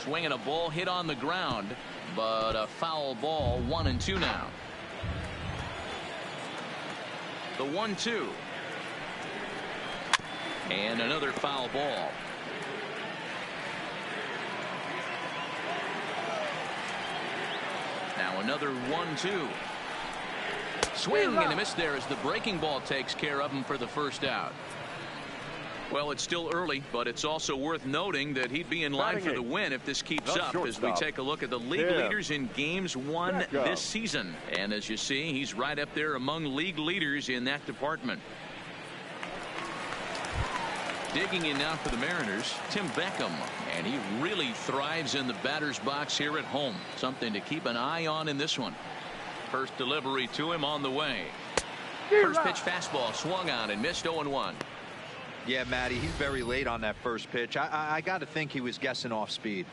Speaker 1: Swinging a ball hit on the ground, but a foul ball. 1-2 now. The 1-2. And another foul ball. Now another 1-2. Swing and a miss there as the breaking ball takes care of him for the first out. Well, it's still early, but it's also worth noting that he'd be in line for the win if this keeps up as we take a look at the league leaders in games won this season. And as you see, he's right up there among league leaders in that department. Digging in now for the Mariners, Tim Beckham, and he really thrives in the batter's box here at home. Something to keep an eye on in this one. First delivery to him on the way. First pitch fastball swung on and missed 0-1.
Speaker 4: Yeah, Matty, he's very late on that first pitch. I got to think he was guessing off speed.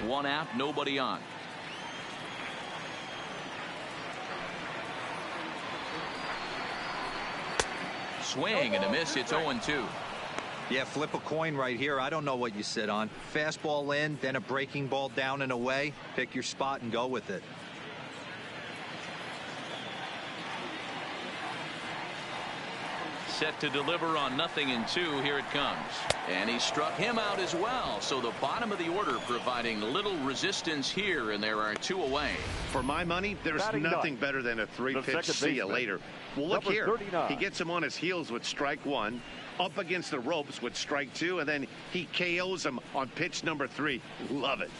Speaker 1: One out, nobody on. Swing and a miss. It's 0-2.
Speaker 4: Yeah, flip a coin right here. I don't know what you sit on. Fastball in, then a breaking ball down and away. Pick your spot and go with it.
Speaker 1: Set to deliver on 0-2. Here it comes. And he struck him out as well. So the bottom of the order providing little resistance here, and there are 2 away.
Speaker 2: For my money, there's nothing better than a 3-pitch see you later. Well, look here. 39. He gets him on his heels with strike 1, up against the ropes with strike 2, and then he KOs him on pitch number 3. Love it.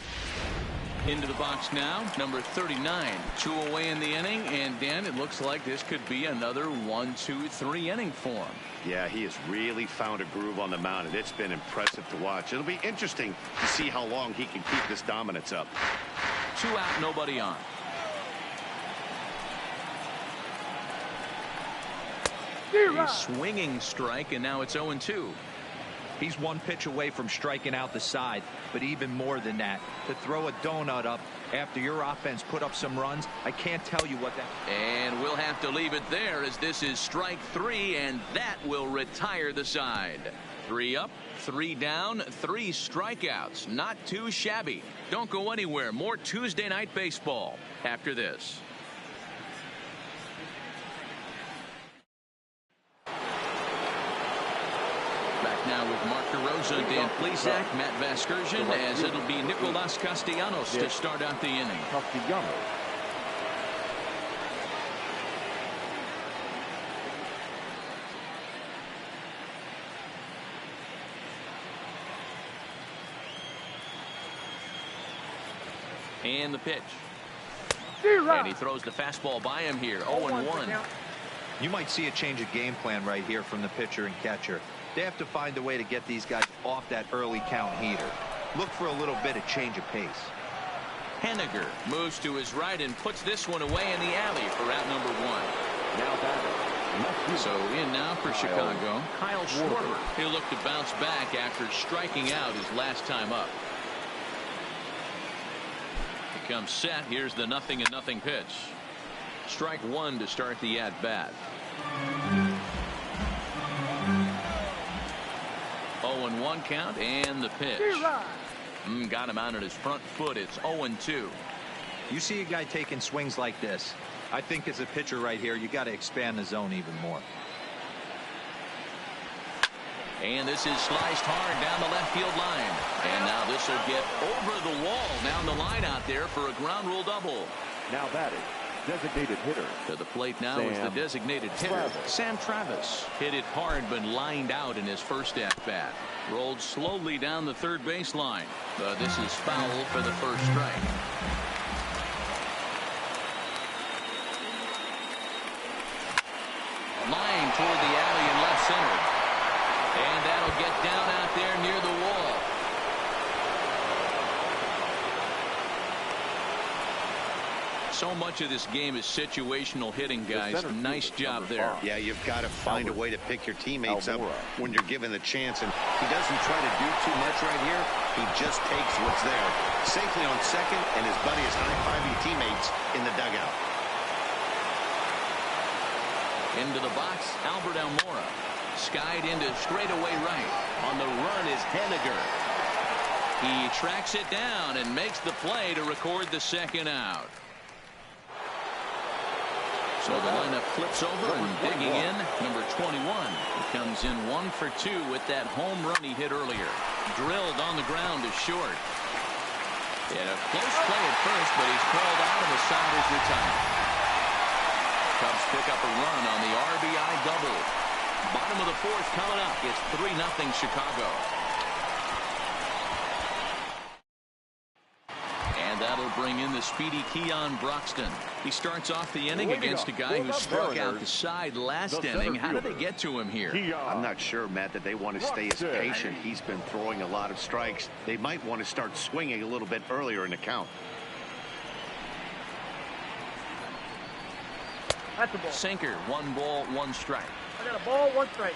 Speaker 1: Into the box now, number 39. 2 away in the inning, and Dan, it looks like this could be another 1-2-3 inning for him.
Speaker 2: Yeah, he has really found a groove on the mound, and it's been impressive to watch. It'll be interesting to see how long he can keep this dominance up.
Speaker 1: 2 out, nobody on. A swinging strike, and now it's 0-2.
Speaker 4: He's 1 pitch away from striking out the side, but even more than that, to throw a donut up after your offense put up some runs, I can't tell you what that.
Speaker 1: And we'll have to leave it there as this is strike 3, and that will retire the side. 3 up, 3 down, 3 strikeouts. Not too shabby. Don't go anywhere. More Tuesday night baseball after this. Back now with Mark DeRosa, Dan Plesac, Matt Vasgersian, as it'll be Nicolas Castellanos to start out the inning. And the pitch. And he throws the fastball by him here. 0-1.
Speaker 4: You might see a change of game plan right here from the pitcher and catcher. They have to find a way to get these guys off that early count heater. Look for a little bit of change of pace.
Speaker 1: Henniger moves to his right and puts this one away in the alley for out number 1.
Speaker 3: Now batting.
Speaker 1: So in now for Chicago, Kyle Schwarber. He'll look to bounce back after striking out his last time up. He comes set. Here's the 0-0 pitch. Strike 1 to start the at-bat. 0-1 count, and the pitch. Got him out on his front foot. It's 0-2.
Speaker 4: You see a guy taking swings like this. I think as a pitcher right here, you got to expand the zone even more.
Speaker 1: And this is sliced hard down the left field line. And now this will get over the wall down the line out there for a ground rule double.
Speaker 3: Now batting, designated hitter.
Speaker 1: To the plate now is the designated hitter, Sam Travis. Hit it hard but lined out in his first at-bat. Rolled slowly down the third baseline. But this is foul for the first strike. Line toward the alley in left center. And that'll get down out there near the wall. So much of this game is situational hitting, guys. Nice job there.
Speaker 2: Yeah, you've got to find a way to pick your teammates up when you're given the chance. And he doesn't try to do too much right here. He just takes what's there. Safely on second, and his buddy is high-fiving teammates in the dugout.
Speaker 1: Into the box, Albert Almora. Skied into straightaway right. On the run is Henniger. He tracks it down and makes the play to record the second out. So the lineup flips over and digging in, number 21. He comes in 1 for 2 with that home run he hit earlier. Drilled on the ground to short. And a close play at first, but he's called out and the side is retired. Cubs pick up a run on the RBI double. Bottom of the fourth coming up. It's 3-0 Chicago. And that'll bring in the speedy Keon Broxton. He starts off the inning against a guy who struck out the side last inning. How did they get to him here?
Speaker 2: I'm not sure, Matt, that they want to stay as patient. He's been throwing a lot of strikes. They might want to start swinging a little bit earlier in the count.
Speaker 9: That's a ball.
Speaker 1: Sinker, 1 ball, 1 strike.
Speaker 9: I got a ball, 1 strike.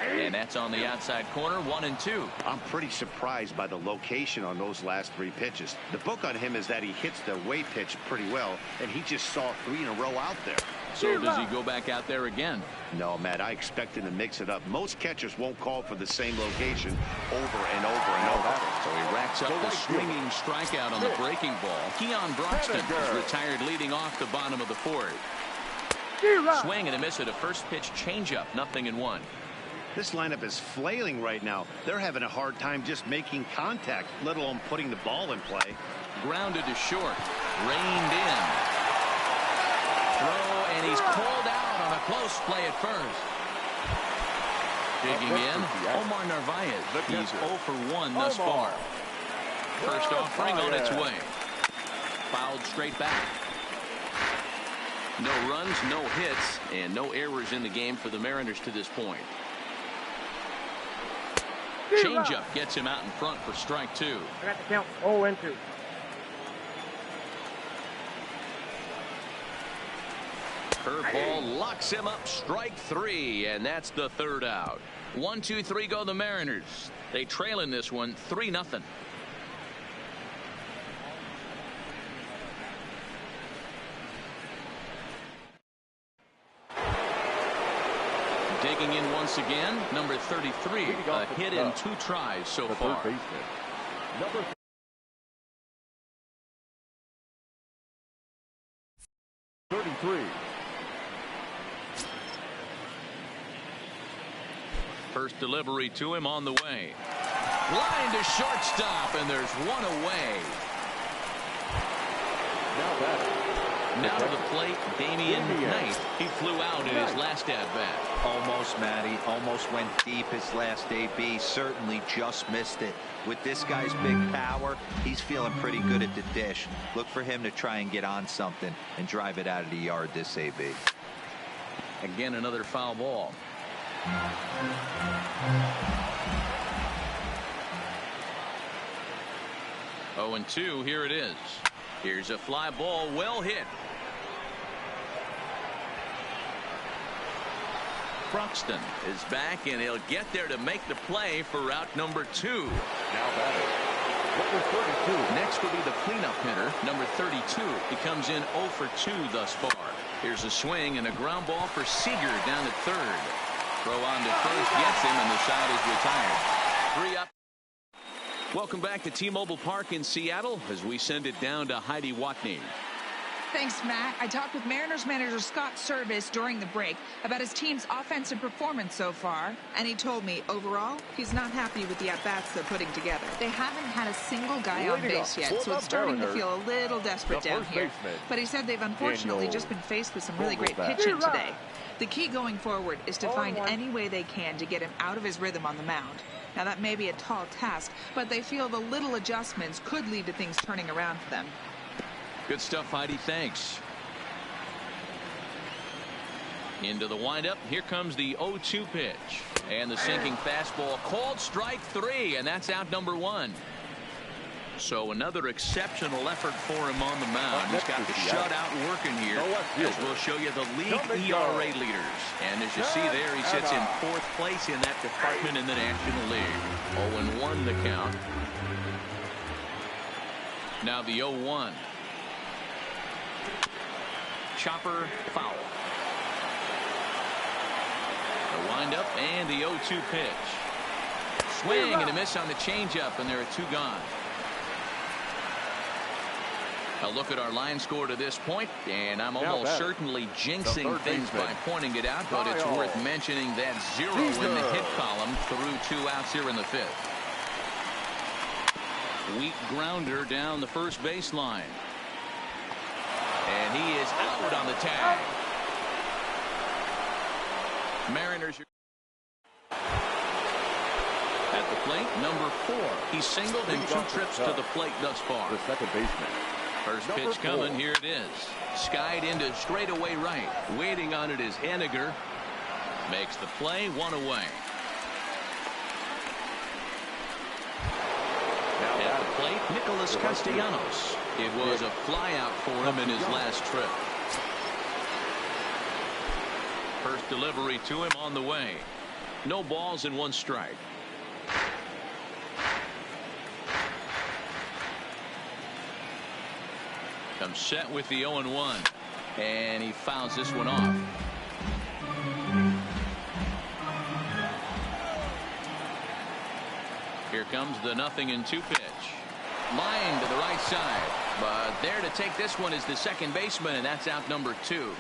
Speaker 1: And that's on the outside corner, 1-2.
Speaker 2: I'm pretty surprised by the location on those last 3 pitches. The book on him is that he hits the away pitch pretty well, and he just saw 3 in a row out there.
Speaker 1: So does he go back out there again?
Speaker 2: No, Matt, I expect him to mix it up. Most catchers won't call for the same location over and over and over.
Speaker 1: So he racks up the swinging strikeout on the breaking ball. Keon Broxton is retired leading off the bottom of the fourth. Swing and a miss at a first pitch changeup, 0-1.
Speaker 2: This lineup is flailing right now. They're having a hard time just making contact, let alone putting the ball in play.
Speaker 1: Grounded to short. Reined in. Throw, and he's called out on a close play at first. Digging in, Omar Narvaez. He's 0 for 1 thus far. First offering on its way. Fouled straight back. No runs, no hits, and no errors in the game for the Mariners to this point. Changeup gets him out in front for strike 2.
Speaker 9: I got the count 0-2.
Speaker 1: Curveball locks him up, strike 3, and that's the 3rd out. 1-2-3 go the Mariners. They trail in this one 3-0. Digging in once again, number 33, a hit in 2 tries so far.
Speaker 3: Number 33.
Speaker 1: First delivery to him on the way. Line to shortstop, and there's 1 away.
Speaker 3: Now batting.
Speaker 1: Now to the plate, Damian Knight. He flew out in his last at-bat.
Speaker 4: Almost, Matty. Almost went deep his last AB. Certainly just missed it. With this guy's big power, he's feeling pretty good at the dish. Look for him to try and get on something and drive it out of the yard this AB.
Speaker 1: Again, another foul ball. Oh, and 2, here it is. Here's a fly ball, well hit. Broxton is back, and he'll get there to make the play for route number 2.
Speaker 3: Now batting. Number 32.
Speaker 1: Next will be the cleanup hitter, number 32. He comes in 0 for 2 thus far. Here's a swing and a ground ball for Seager down at 3rd. Throw on to first gets him, and the side is retired. 3 up. Welcome back to T-Mobile Park in Seattle as we send it down to Heidi Watney.
Speaker 5: Thanks, Matt. I talked with Mariners manager Scott Service during the break about his team's offensive performance so far, and he told me overall he's not happy with the at-bats they're putting together. They haven't had a single guy on base yet, so it's starting to feel a little desperate down here. But he said they've unfortunately just been faced with some really great pitching today. The key going forward is to find any way they can to get him out of his rhythm on the mound. Now, that may be a tall task, but they feel the little adjustments could lead to things turning around for them.
Speaker 1: Good stuff, Heidi. Thanks. Into the windup. Here comes the 0-2 pitch. And the sinking fastball called strike 3, and that's out number 1. So another exceptional effort for him on the mound. He's got the shutout working here, as we'll show you the league ERA leaders. And as you see there, he sits in 4th place in that department in the National League. 0-1 the count. Now the 0-1. Chopper foul. The windup and the 0-2 pitch. Swing and a miss on the changeup, and there are 2 gone. A look at our line score to this point, and I'm almost certainly jinxing things by pointing it out, but it's worth mentioning that 0 in the hit column through 2 outs here in the 5th. Weak grounder down the first baseline. And he is out on the tag. Mariners at the plate, number 4. He's singled in 2 trips to the plate thus far.
Speaker 3: The second baseman.
Speaker 1: First pitch coming. Here it is. Skied into straightaway right.
Speaker 6: Waiting on it is Haniger.
Speaker 1: Makes the play, 1 away. At the plate, Nicholas Castellanos. It was a flyout for him in his last trip. First delivery to him on the way. No balls and 1 strike. Comes set with the 0-1. And he fouls this one off. Here comes the 0-2 pitch. Line to the right side. But there to take this one is the second baseman, and that's out number 2.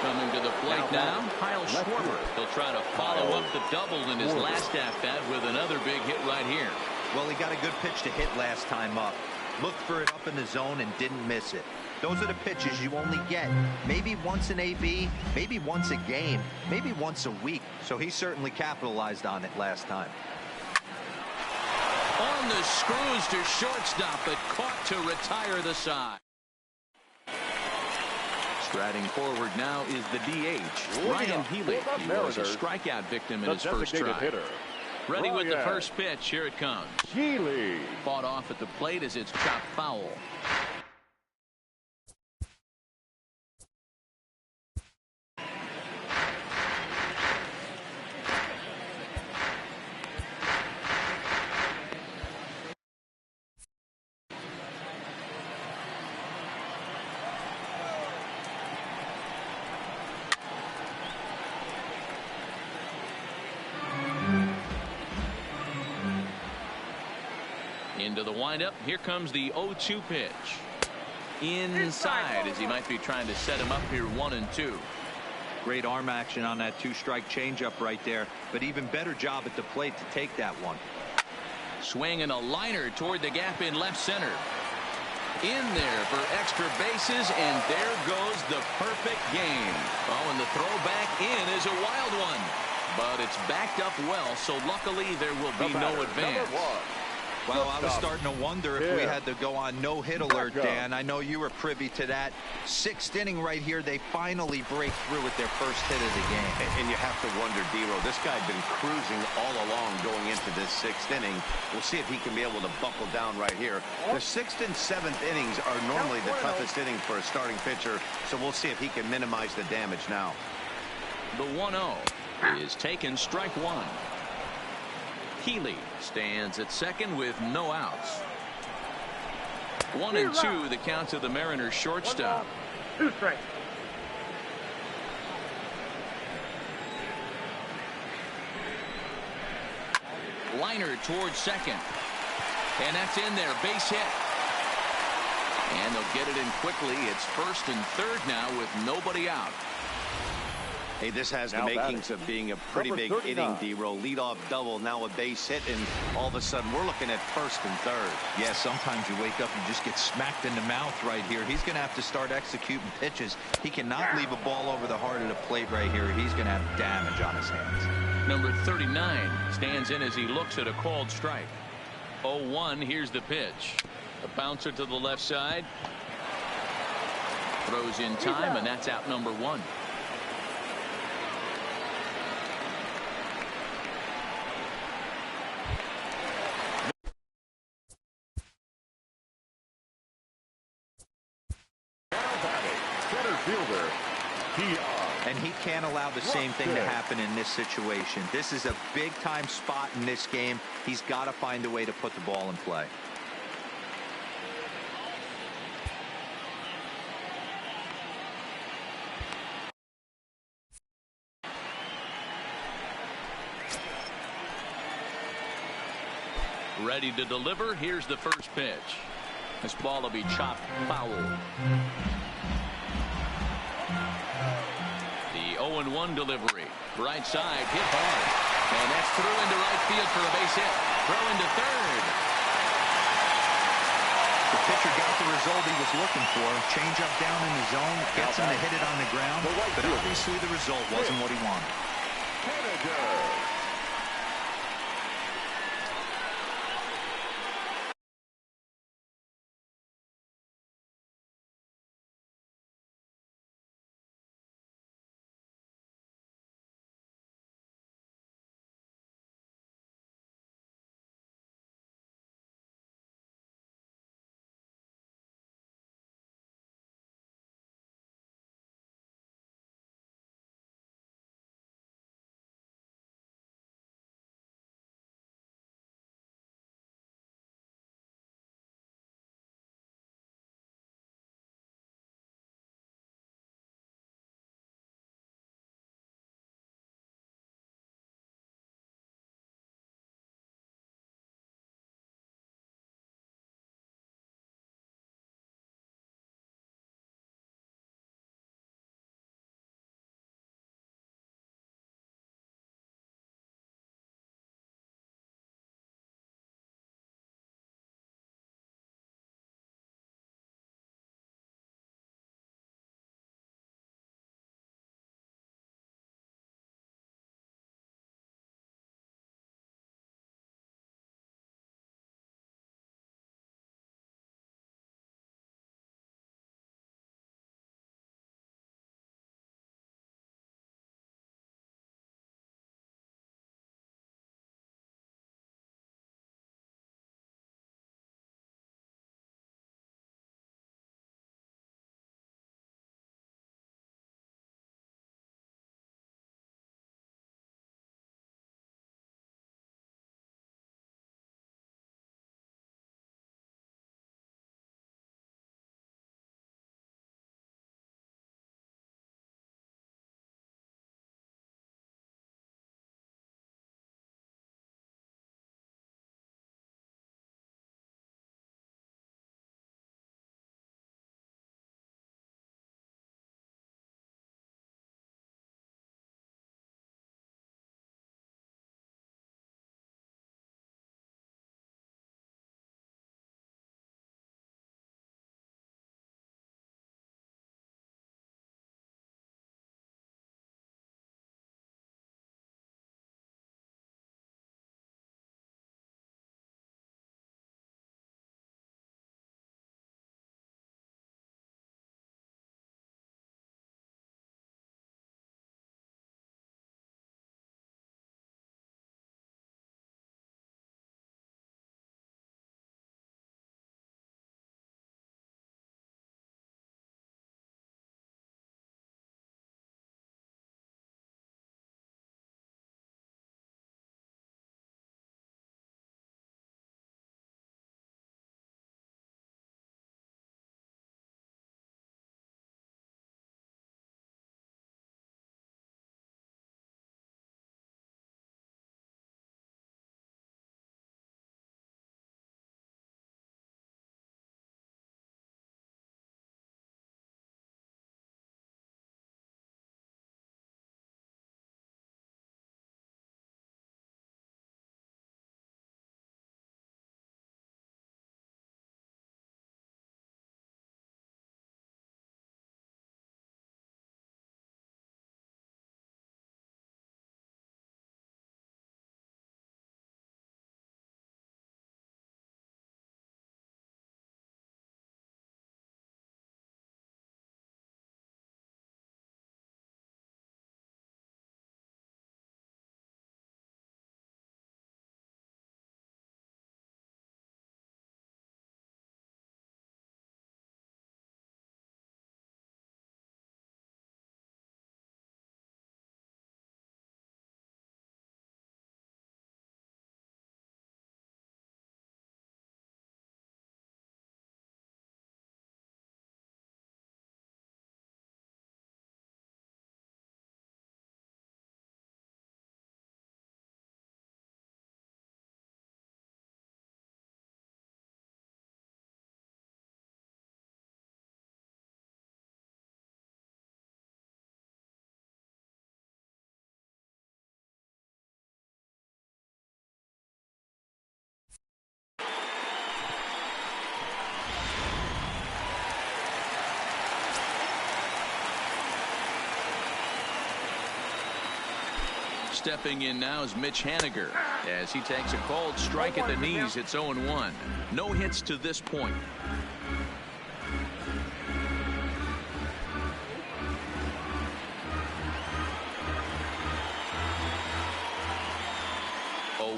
Speaker 1: Coming to the plate now, Kyle Schwarber. He'll try to follow up the double in his last at-bat with another big hit right here.
Speaker 4: Well, he got a good pitch to hit last time up. Looked for it up in the zone and didn't miss it. Those are the pitches you only get maybe once in AB, maybe once a game, maybe once a week. So he certainly capitalized on it last time.
Speaker 1: On the screws to shortstop, but caught to retire the side. Striding forward now is the DH, Ryan Healy. He was a strikeout victim in his first try. Ready with the first pitch. Here it comes.
Speaker 3: Healy.
Speaker 1: Fought off at the plate as it's chopped foul. Into the windup. Here comes the 0-2 pitch. Inside as he might be trying to set him up here 1-2.
Speaker 4: Great arm action on that 2-strike changeup right there, but even better job at the plate to take that one.
Speaker 1: Swinging a liner toward the gap in left center. In there for extra bases, and there goes the perfect game. Oh, and the throw back in is a wild one, but it's backed up well, so luckily there will be no advance.
Speaker 4: Well, I was starting to wonder if we had to go on no-hit alert, Dan. I know you were privy to that. 6th inning right here, they finally break through with their first hit of the game.
Speaker 2: And you have to wonder, D-Row, this guy had been cruising all along going into this 6th inning. We'll see if he can be able to buckle down right here. The 6th and 7th innings are normally the toughest inning for a starting pitcher, so we'll see if he can minimize the damage now.
Speaker 1: The 1-0 is taken, strike 1. Healy stands at second with no outs. 1-2 the count to the Mariners shortstop.
Speaker 9: 2 strikes.
Speaker 1: Liner towards second. And that's in there, base hit. And they'll get it in quickly. It's 1st and 3rd now with nobody out.
Speaker 2: Hey, this has the makings of being a pretty big inning, D-Row. Leadoff double, now a base hit, and all of a sudden we're looking at 1st and 3rd.
Speaker 4: Yeah, sometimes you wake up and just get smacked in the mouth right here. He's going to have to start executing pitches. He cannot leave a ball over the heart of the plate right here. He's going to have damage on his hands.
Speaker 1: Number 39 stands in as he looks at a called strike. 0-1, here's the pitch. A bouncer to the left side. Throws in time, and that's out number 1.
Speaker 4: And he can't allow the same thing to happen in this situation. This is a big-time spot in this game. He's got to find a way to put the ball in play.
Speaker 1: Ready to deliver. Here's the first pitch. This ball will be chopped foul. The 0-1 delivery. Right side, hit hard. And that's through into right field for a base hit. Throw into third.
Speaker 4: The pitcher got the result he was looking for. Change up down in the zone, gets him to hit it on the ground. But obviously the result wasn't what he wanted.
Speaker 3: Canada.
Speaker 1: Stepping in now is Mitch Haniger as he takes a cold strike at the knees. It's 0-1. No hits to this point.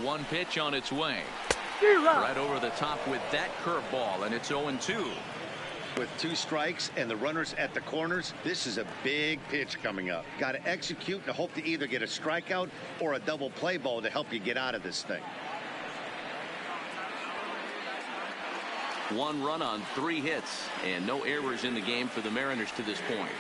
Speaker 1: One pitch on its way. Right over the top with that curveball, and it's 0-2.
Speaker 2: With 2 strikes and the runners at the corners, this is a big pitch coming up. Got to execute and hope to either get a strikeout or a double play ball to help you get out of this thing.
Speaker 1: 1 run on 3 hits, and no errors in the game for the Mariners to this point.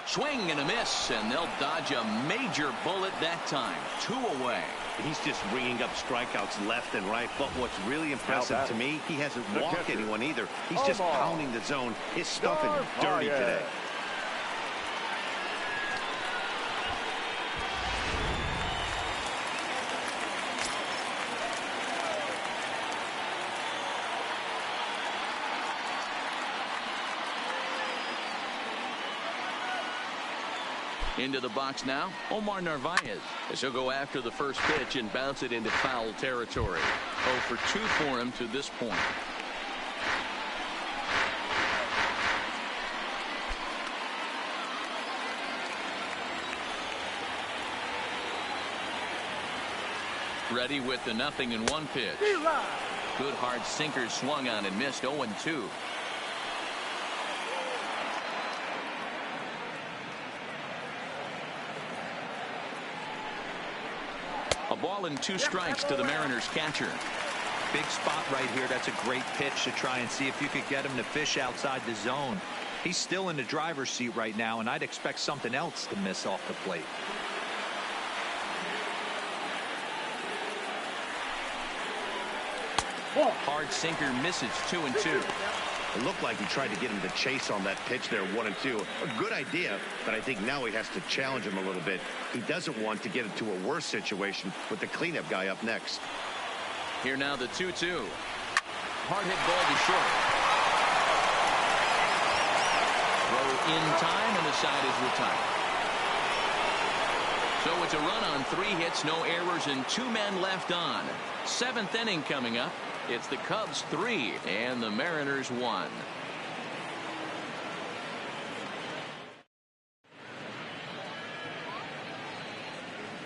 Speaker 1: Swing and a miss, and they'll dodge a major bullet that time. 2 away.
Speaker 2: He's just ringing up strikeouts left and right. But what's really impressive to me, he hasn't walked anyone either. He's just pounding the zone. His stuff is dirty today.
Speaker 1: Into the box now, Omar Narvaez, as he'll go after the first pitch and bounce it into foul territory. 0 for 2 for him to this point. Ready with the 0-1 pitch. Good hard sinker swung on and missed. 0-2. A ball and 2 strikes to the Mariners catcher.
Speaker 4: Big spot right here. That's a great pitch to try and see if you could get him to fish outside the zone. He's still in the driver's seat right now, and I'd expect something else to miss off the plate.
Speaker 1: Hard sinker misses. 2-2.
Speaker 2: It looked like he tried to get him to chase on that pitch there, 1-2. A good idea, but I think now he has to challenge him a little bit. He doesn't want to get into a worse situation with the cleanup guy up next.
Speaker 1: Here now the 2-2. Hard hit ball to short. Throw in time, and the side is retired. So it's a run on 3 hits, no errors, and 2 men left on. 7th inning coming up. It's the Cubs 3 and the Mariners 1.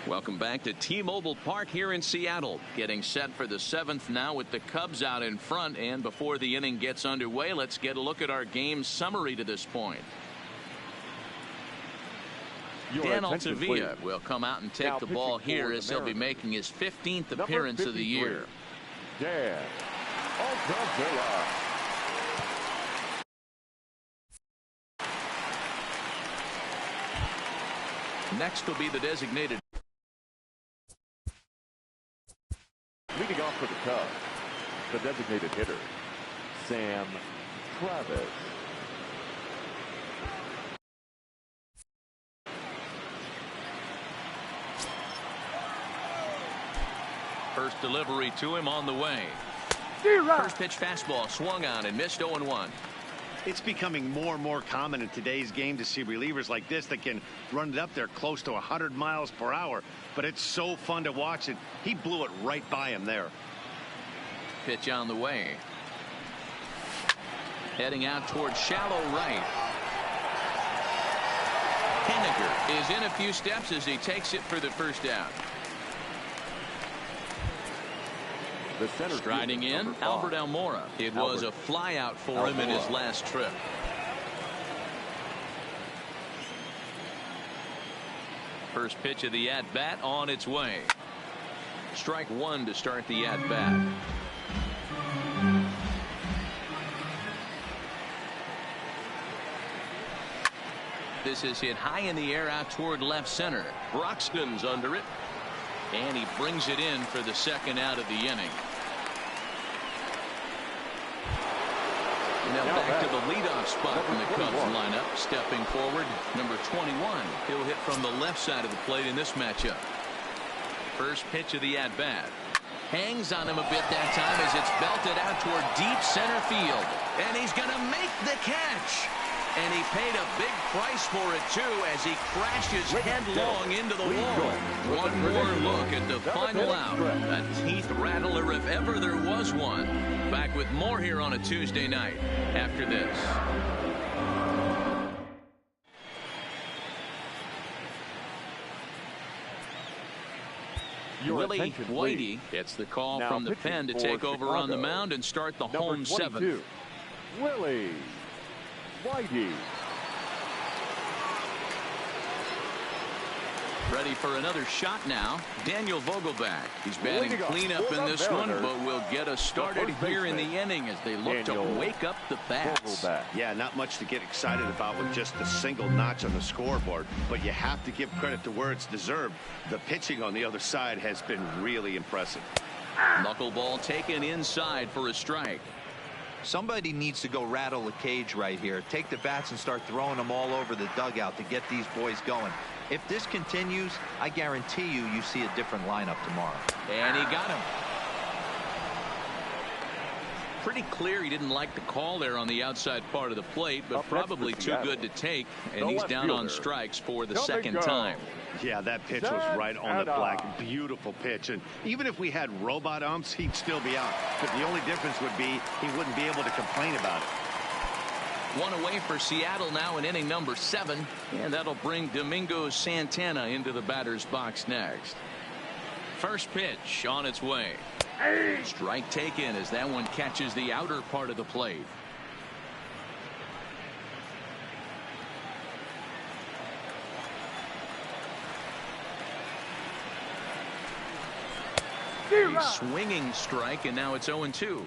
Speaker 1: Welcome back to T-Mobile Park here in Seattle. Getting set for the 7th now with the Cubs out in front. And before the inning gets underway, let's get a look at our game summary to this point. Dan Altavilla will come out and take the ball here as he'll be making his 15th appearance of the year.
Speaker 3: Dan Altavilla.
Speaker 1: Next will be the designated.
Speaker 3: Leading off for the Cubs, the designated hitter, Sam Travis.
Speaker 1: First delivery to him on the way. First pitch fastball swung on and missed. 0-1.
Speaker 2: It's becoming more and more common in today's game to see relievers like this that can run it up there close to 100 miles per hour. But it's so fun to watch it. He blew it right by him there.
Speaker 1: Pitch on the way. Heading out towards shallow right. Haniger is in a few steps as he takes it for the first out. Striding in, Albert Almora. It was a flyout for him in his last trip. First pitch of the at-bat on its way. Strike 1 to start the at-bat. This is hit high in the air out toward left center. Broxton's under it. And he brings it in for the second out of the inning. Now back to the leadoff spot in the Cubs lineup. Stepping forward, number 21. He'll hit from the left side of the plate in this matchup. First pitch of the at-bat. Hangs on him a bit that time as it's belted out toward deep center field. And he's going to make the catch. And he paid a big price for it, too, as he crashes headlong into the wall. One more look at the final out. A teeth rattler if ever there was one. Back with more here on a Tuesday night after this. Willie Whitey gets the call from the pen to take over on the mound and start the home seventh.
Speaker 3: Willie Whitey.
Speaker 1: Ready for another shot now. Daniel Vogelback. He's batting cleanup in this one, but will get us started here in the inning as they look to wake up the bats.
Speaker 2: Yeah, not much to get excited about with just a single notch on the scoreboard, but you have to give credit to where it's deserved. The pitching on the other side has been really impressive.
Speaker 1: Knuckleball taken inside for a strike.
Speaker 4: Somebody needs to go rattle the cage right here. Take the bats and start throwing them all over the dugout to get these boys going. If this continues, I guarantee you see a different lineup tomorrow.
Speaker 1: And he got him. Pretty clear he didn't like the call there on the outside part of the plate, but probably too good to take, and he's down on strikes for the second time.
Speaker 2: Yeah, that pitch was right on the black. Beautiful pitch. And even if we had robot umps, he'd still be out. But the only difference would be he wouldn't be able to complain about it.
Speaker 1: One away for Seattle now in inning number 7. And that'll bring Domingo Santana into the batter's box next. First pitch on its way. Strike taken as that one catches the outer part of the plate. A swinging strike, and now it's 0-2.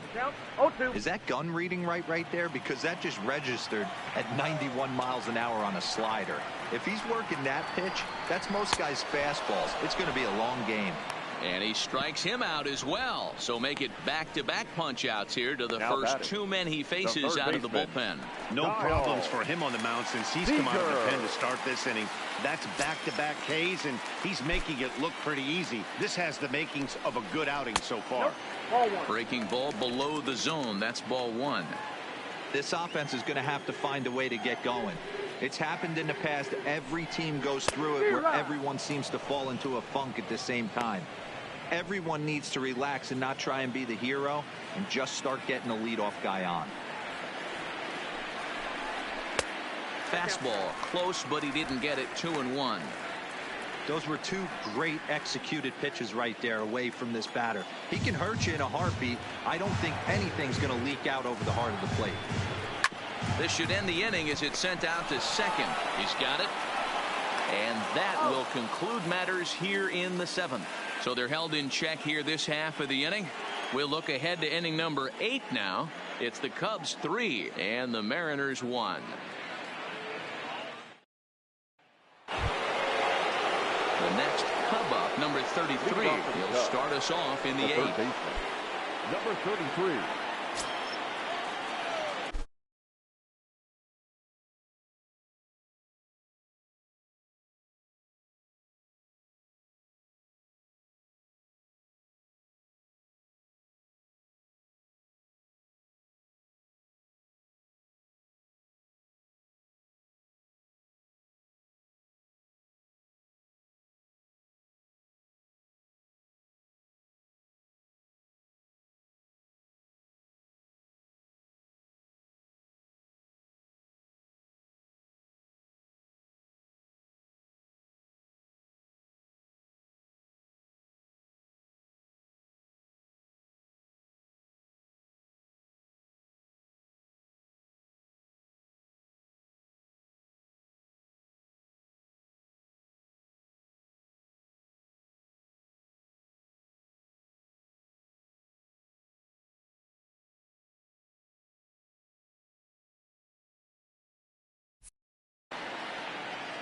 Speaker 4: Is that gun reading right there? Because that just registered at 91 miles an hour on a slider. If he's working that pitch, that's most guys' fastballs. It's going to be a long game.
Speaker 1: And he strikes him out as well. So make it back-to-back punch-outs here to the first 2 men he faces out of the bullpen.
Speaker 2: No problems for him on the mound since he's come out of the pen to start this inning. That's back-to-back Ks, and he's making it look pretty easy. This has the makings of a good outing so far.
Speaker 1: Breaking ball below the zone. That's ball 1.
Speaker 4: This offense is going to have to find a way to get going. It's happened in the past. Every team goes through it where everyone seems to fall into a funk at the same time. Everyone needs to relax and not try and be the hero and just start getting the leadoff guy on.
Speaker 1: Fastball close, but he didn't get it. 2-1.
Speaker 4: Those were 2 great executed pitches right there away from this batter. He can hurt you in a heartbeat. I don't think anything's going to leak out over the heart of the plate.
Speaker 1: This should end the inning as it's sent out to second. He's got it. And that will conclude matters here in the 7th. So they're held in check here this half of the inning. We'll look ahead to inning number 8 now. It's the Cubs 3 and the Mariners 1. The next Cub up, number 33. He'll start us off in the 8th.
Speaker 3: Number 33.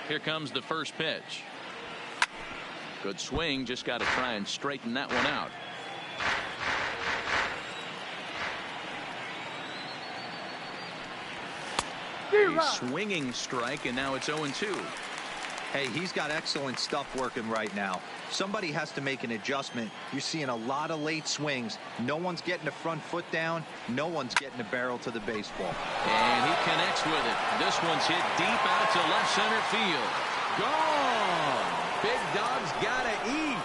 Speaker 1: Here comes the first pitch. Good swing. Just got to try and straighten that one out. A swinging strike, and now it's 0-2.
Speaker 4: Hey, he's got excellent stuff working right now. Somebody has to make an adjustment. You're seeing a lot of late swings. No one's getting the front foot down. No one's getting the barrel to the baseball.
Speaker 1: And he connects with it. This one's hit deep out to left center field.
Speaker 8: Gone. Big Dog's gotta eat.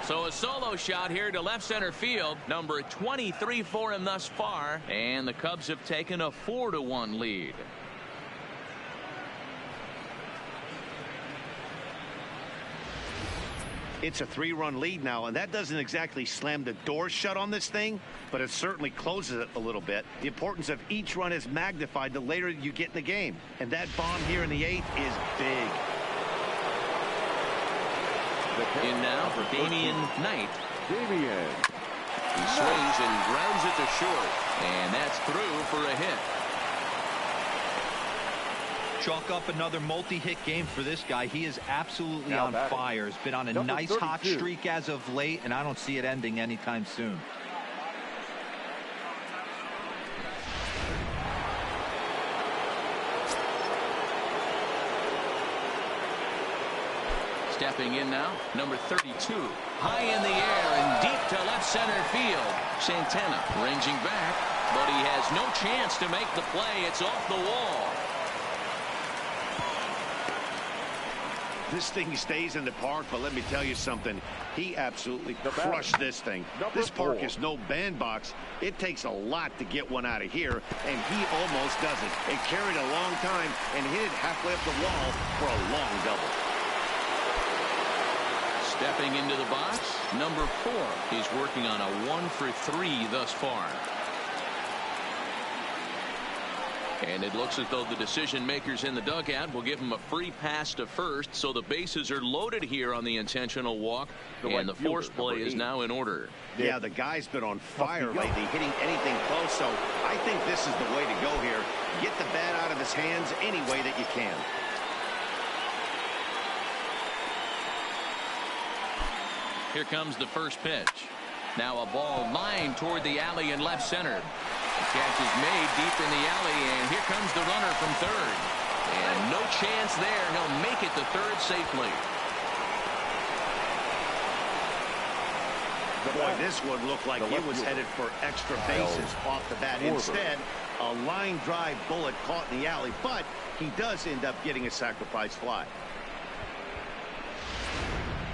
Speaker 1: So a solo shot here to left center field. Number 23 for him thus far. And the Cubs have taken a 4-1 lead.
Speaker 2: It's a 3-run lead now, and that doesn't exactly slam the door shut on this thing, but it certainly closes it a little bit. The importance of each run is magnified the later you get in the game. And that bomb here in the 8th is big.
Speaker 1: In now for Damian Knight.
Speaker 3: Damian.
Speaker 1: He swings and grounds it to short. And that's through for a hit.
Speaker 4: Chalk up another multi-hit game for this guy. He is absolutely
Speaker 3: Now
Speaker 4: on
Speaker 3: batting.
Speaker 4: fire. He's been on a
Speaker 3: Number
Speaker 4: nice hot
Speaker 3: 32.
Speaker 4: streak as of late, and I don't see it ending anytime soon.
Speaker 1: Stepping in now, number 32. High in the air and deep to left center field. Santana ranging back, but he has no chance to make the play. It's off the wall.
Speaker 2: This thing stays in the park, but let me tell you something. He absolutely crushed this thing. This park is no bandbox. It takes a lot to get one out of here, and he almost does it. It carried a long time and hit it halfway up the wall for a long double.
Speaker 1: Stepping into the box, number 4. He's working on a 1-for-3 thus far. And it looks as though the decision makers in the dugout will give him a free pass to first, so the bases are loaded here on the intentional walk, and the force play is now in order.
Speaker 2: Yeah, the guy's been on fire lately, hitting anything close, so I think this is the way to go here. Get the bat out of his hands any way that you can.
Speaker 1: Here comes the first pitch. Now a ball lined toward the alley in left center. The catch is made deep in the alley, and here comes the runner from third. And no chance there. He'll make it to third safely.
Speaker 2: Boy, this one looked like it was headed for extra bases off the bat. Instead, a line drive bullet caught in the alley, but he does end up getting a sacrifice fly.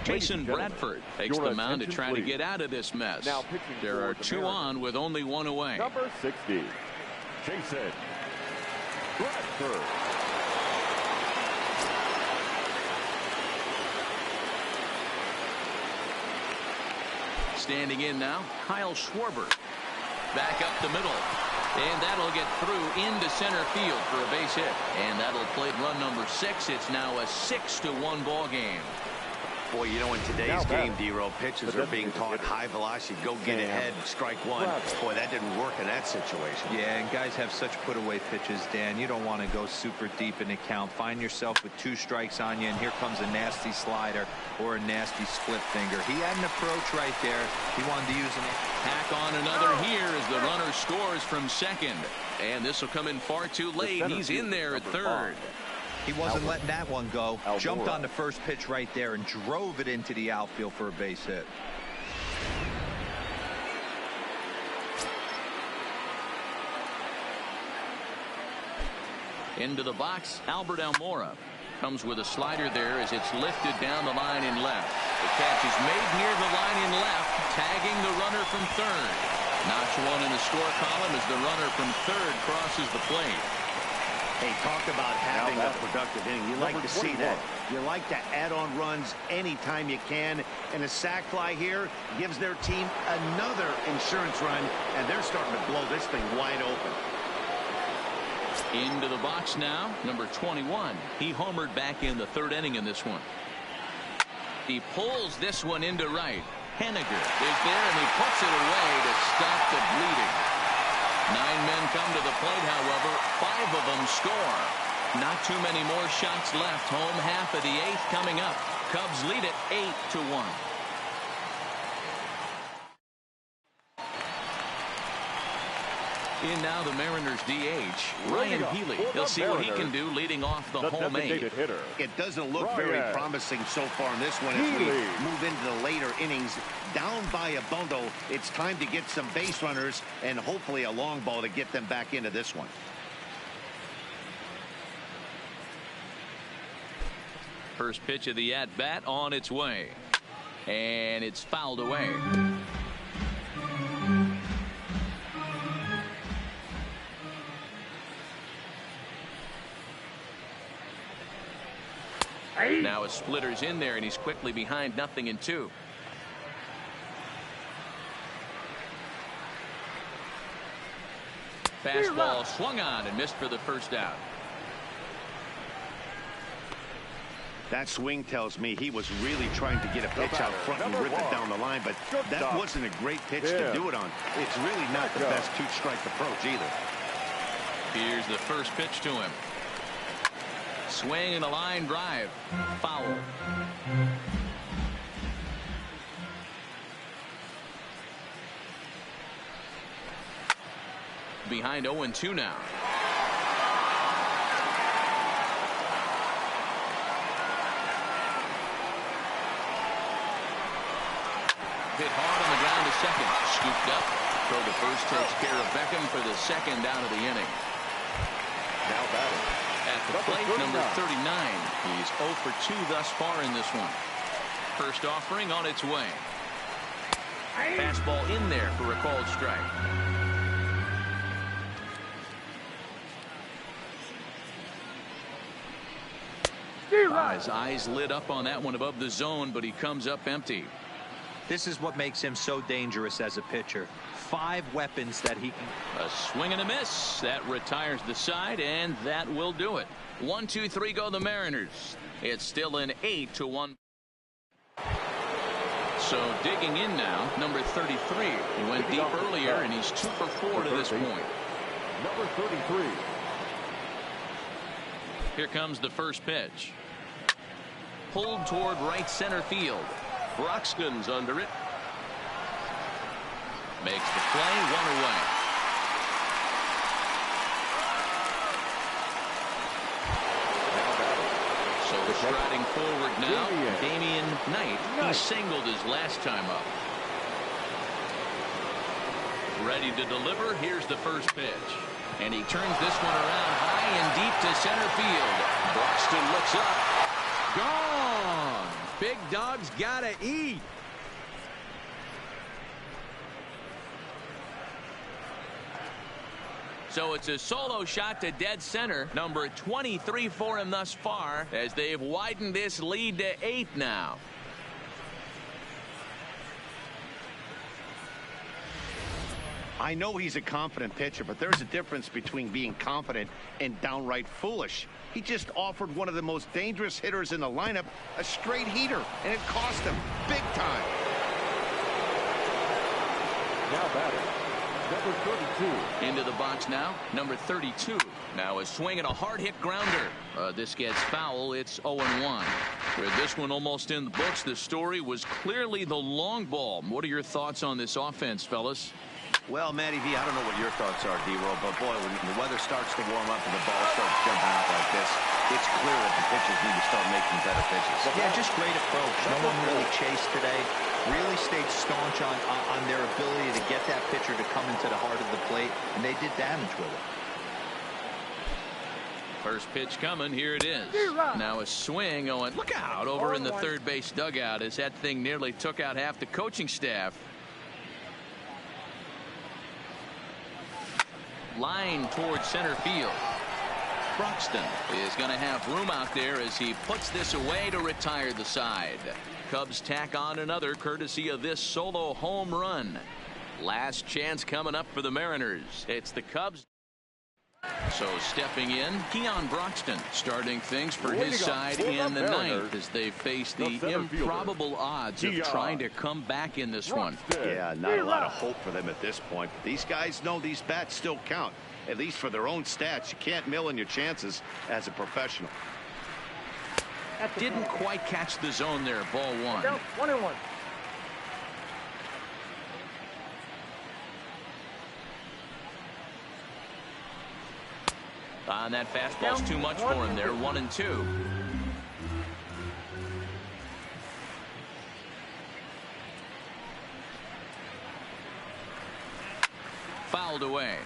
Speaker 1: Jason Bradford takes the mound to try to get out of this mess. There are 2 on with only 1 away.
Speaker 3: Number 60, Jason Bradford.
Speaker 1: Standing in now, Kyle Schwarber. Back up the middle. And that'll get through into center field for a base hit. And that'll play run number 6. It's now a 6-1 ball game.
Speaker 2: Boy, you know, in today's game, D-Row, pitches are being taught high velocity. Go get ahead, strike one. Boy, that didn't work in that situation.
Speaker 4: Yeah, and guys have such put-away pitches, Dan. You don't want to go super deep in the count. Find yourself with 2 strikes on you, and here comes a nasty slider or a nasty split finger. He had an approach right there. He wanted to use an...
Speaker 1: Tack on another here as the runner scores from second. And this will come in far too late. He's in there at third.
Speaker 4: He wasn't letting that one go. Jumped on the first pitch right there and drove it into the outfield for a base hit.
Speaker 1: Into the box, Albert Almora. Comes with a slider there as it's lifted down the line in left. The catch is made near the line in left, tagging the runner from third. Notch one in the score column as the runner from third crosses the plate.
Speaker 2: Hey, talk about having a productive inning. You like to see that. You like to add on runs anytime you can. And a sac fly here gives their team another insurance run, and they're starting to blow this thing wide open.
Speaker 1: Into the box now, number 21. He homered back in the 3rd inning in this one. He pulls this one into right. Henniger is there, and he puts it away to stop the bleeding. 9 men come to the plate, however. 5 of them score. Not too many more shots left. Home half of the 8th coming up. Cubs lead it 8-1. In now the Mariners DH, Ryan Healy. He'll see what he can do leading off the home eight.
Speaker 3: Hitter.
Speaker 2: It doesn't look very promising so far in this one as we move into the later innings. Down by a bundle, it's time to get some base runners and hopefully a long ball to get them back into this one.
Speaker 1: First pitch of the at-bat on its way. And it's fouled away. Now a splitter's in there, and he's quickly behind 0-2. Fastball swung on and missed for the first out.
Speaker 2: That swing tells me he was really trying to get a pitch out front and rip it down the line, but that wasn't a great pitch to do it on. It's really not the best two-strike approach either.
Speaker 1: Here's the first pitch to him. Swing and a line drive. Foul. Behind 0-2 now. Hit hard on the ground to second. Scooped up. Throw to first takes care of Beckham for the second down of the inning.
Speaker 3: Now batting.
Speaker 1: At the plate, number 39. He's 0 for 2 thus far in this one. First offering on its way. Fastball in there for a called strike. His eyes lit up on that one above the zone, but he comes up empty.
Speaker 4: This is what makes him so dangerous as a pitcher. 5 weapons that he can.
Speaker 1: A swing and a miss. That retires the side, and that will do it. 1, 2, 3 go the Mariners. It's still an 8-1. So digging in now, number 33. He went deep earlier, and he's 2 for 4 to this point.
Speaker 3: Number 33.
Speaker 1: Here comes the first pitch. Pulled toward right center field. Broxton's under it. Makes the play, 1 away. So striding forward now, Damian Knight. He singled his last time up. Ready to deliver. Here's the first pitch. And he turns this one around high and deep to center field. Broxton looks up.
Speaker 8: Gone. Big dog's gotta eat.
Speaker 1: So it's a solo shot to dead center. Number 23 for him thus far, as they've widened this lead to 8 now.
Speaker 2: I know he's a confident pitcher, but there's a difference between being confident and downright foolish. He just offered one of the most dangerous hitters in the lineup a straight heater, and it cost him big time.
Speaker 3: Now batting, number 32.
Speaker 1: Into the box now, number 32. Now a swing and a hard hit grounder. This gets foul. It's 0-1. With this one almost in the books, the story was clearly the long ball. What are your thoughts on this offense, fellas?
Speaker 2: Well, Matty V, I don't know what your thoughts are, D-Roll, but boy, when the weather starts to warm up and the ball starts jumping out like this, it's clear that the pitchers need to start making better pitches.
Speaker 4: Yeah, just great approach. No one really chased today. Really stayed staunch on their ability to get that pitcher to come into the heart of the plate, and they did damage with it.
Speaker 1: First pitch coming. Here it is. Now a swing going. Look out over in the third base dugout as that thing nearly took out half the coaching staff. Line towards center field. Broxton is going to have room out there as he puts this away to retire the side. Cubs tack on another courtesy of this solo home run. Last chance coming up for the Mariners. It's the Cubs. So stepping in, Keon Broxton starting things for his side in the ninth as they face the improbable odds of trying to come back in this one.
Speaker 2: Yeah, not a lot of hope for them at this point. These guys know these bats still count, at least for their own stats. You can't mill in your chances as a professional.
Speaker 1: Didn't quite catch the zone there. Ball 1.
Speaker 9: 1-1.
Speaker 1: And that fastball's too much for him there. 1-2. Fouled away.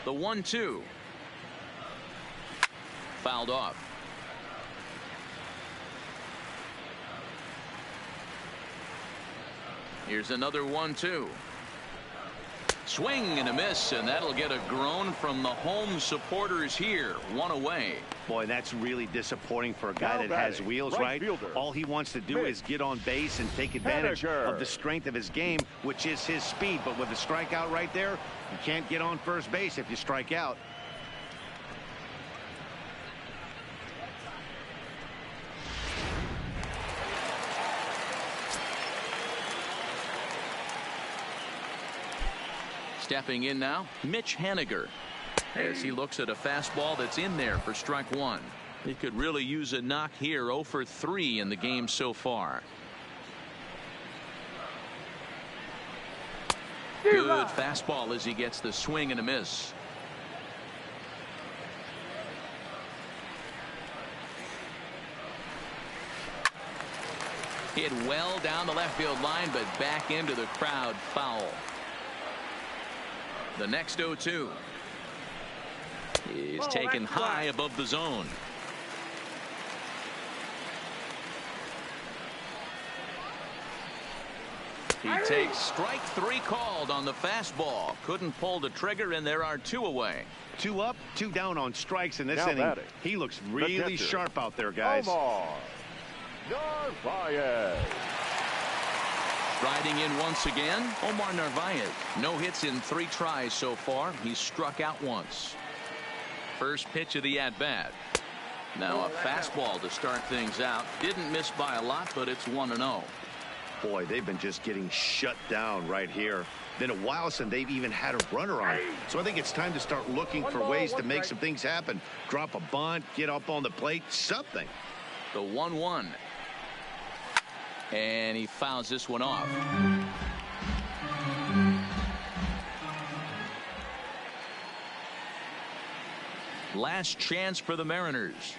Speaker 1: The 1-2. Fouled off. Here's another 1-2. Swing and a miss, and that'll get a groan from the home supporters here. One away.
Speaker 2: Boy, that's really disappointing for a guy that has wheels, right? All he wants to do is get on base and take advantage of the strength of his game, which is his speed. But with a strikeout right there, you can't get on first base if you strike out.
Speaker 1: Stepping in now, Mitch Haniger, as he looks at a fastball that's in there for strike one. He could really use a knock here. 0 for 3 in the game so far. Good fastball as he gets the swing and a miss. Hit well down the left field line, but back into the crowd. Foul. The next 0-2 is taken high above the zone. He takes strike 3 called on the fastball. Couldn't pull the trigger, and there are 2 away.
Speaker 2: 2 up, 2 down on strikes in this inning. He looks really sharp out there, guys.
Speaker 3: Narvaez.
Speaker 1: Riding in once again, Omar Narvaez. No hits in 3 tries so far. He's struck out once. First pitch of the at-bat. Now a fastball to start things out. Didn't miss by a lot, but it's 1-0.
Speaker 2: Boy, they've been just getting shut down right here. Been a while since they've even had a runner on. So I think it's time to start looking for ways to make some things happen. Drop a bunt, get up on the plate, something.
Speaker 1: The 1-1. And he fouls this one off. Last chance for the Mariners.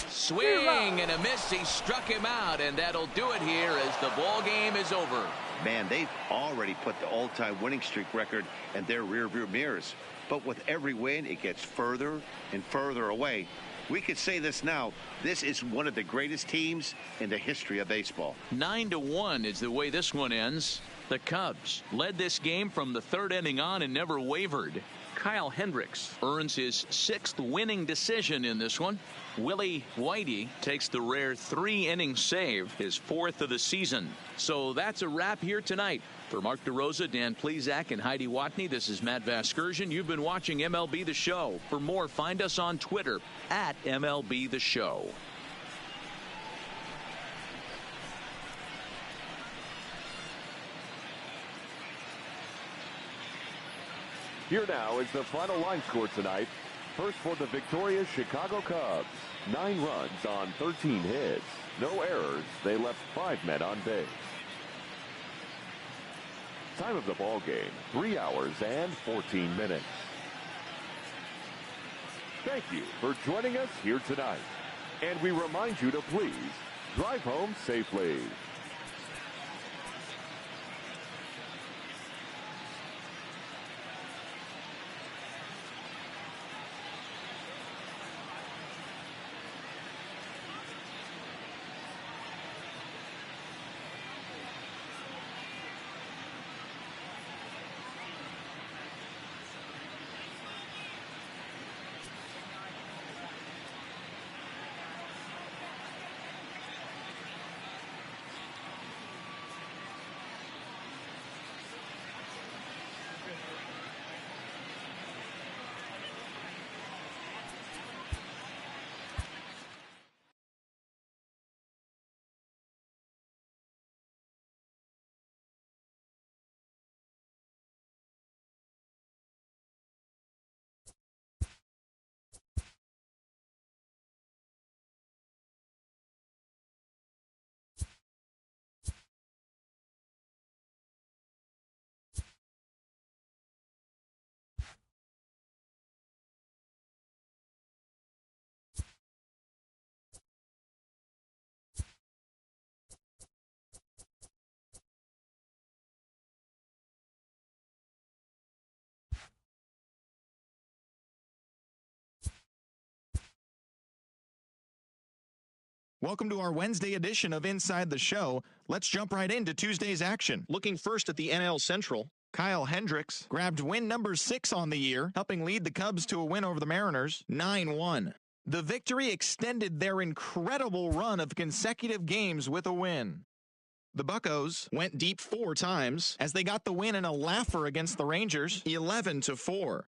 Speaker 1: Swing and a miss. He struck him out, and that'll do it here as the ball game is over.
Speaker 2: Man, they've already put the all-time winning streak record in their rearview mirrors. But with every win, it gets further and further away. We could say this now. This is one of the greatest teams in the history of baseball.
Speaker 1: 9-1 is the way this one ends. The Cubs led this game from the 3rd inning on and never wavered. Kyle Hendricks earns his 6th winning decision in this one. Willie Whitey takes the rare 3-inning save, his 4th of the season. So that's a wrap here tonight. For Mark DeRosa, Dan Plesac, and Heidi Watney, this is Matt Vasgersian. You've been watching MLB The Show. For more, find us on Twitter at MLB The Show.
Speaker 3: Here now is the final line score tonight. First for the victorious Chicago Cubs. 9 runs on 13 hits. No errors. They left 5 men on base. Time of the ball game, 3 hours and 14 minutes. Thank you for joining us here tonight. And we remind you to please drive home safely.
Speaker 7: Welcome to our Wednesday edition of Inside the Show. Let's jump right into Tuesday's action. Looking first at the NL Central, Kyle Hendricks grabbed win number 6 on the year, helping lead the Cubs to a win over the Mariners, 9-1. The victory extended their incredible run of consecutive games with a win. The Buccos went deep 4 times as they got the win in a laugher against the Rangers, 11-4.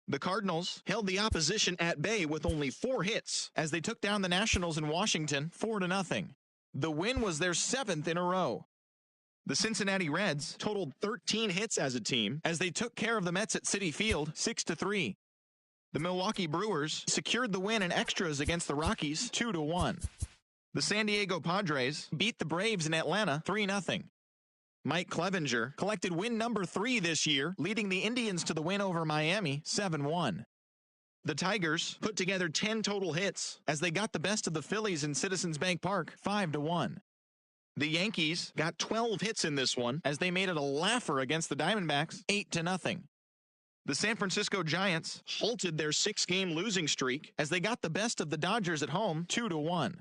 Speaker 7: The Cardinals held the opposition at bay with only 4 hits as they took down the Nationals in Washington 4-0. The win was their 7th in a row. The Cincinnati Reds totaled 13 hits as a team as they took care of the Mets at Citi Field 6-3. The Milwaukee Brewers secured the win in extras against the Rockies 2-1. The San Diego Padres beat the Braves in Atlanta 3-0. Mike Clevenger collected win number 3 this year, leading the Indians to the win over Miami 7-1. The Tigers put together 10 total hits as they got the best of the Phillies in Citizens Bank Park 5-1. The Yankees got 12 hits in this one as they made it a laugher against the Diamondbacks 8-0. The San Francisco Giants halted their 6-game losing streak as they got the best of the Dodgers at home 2-1.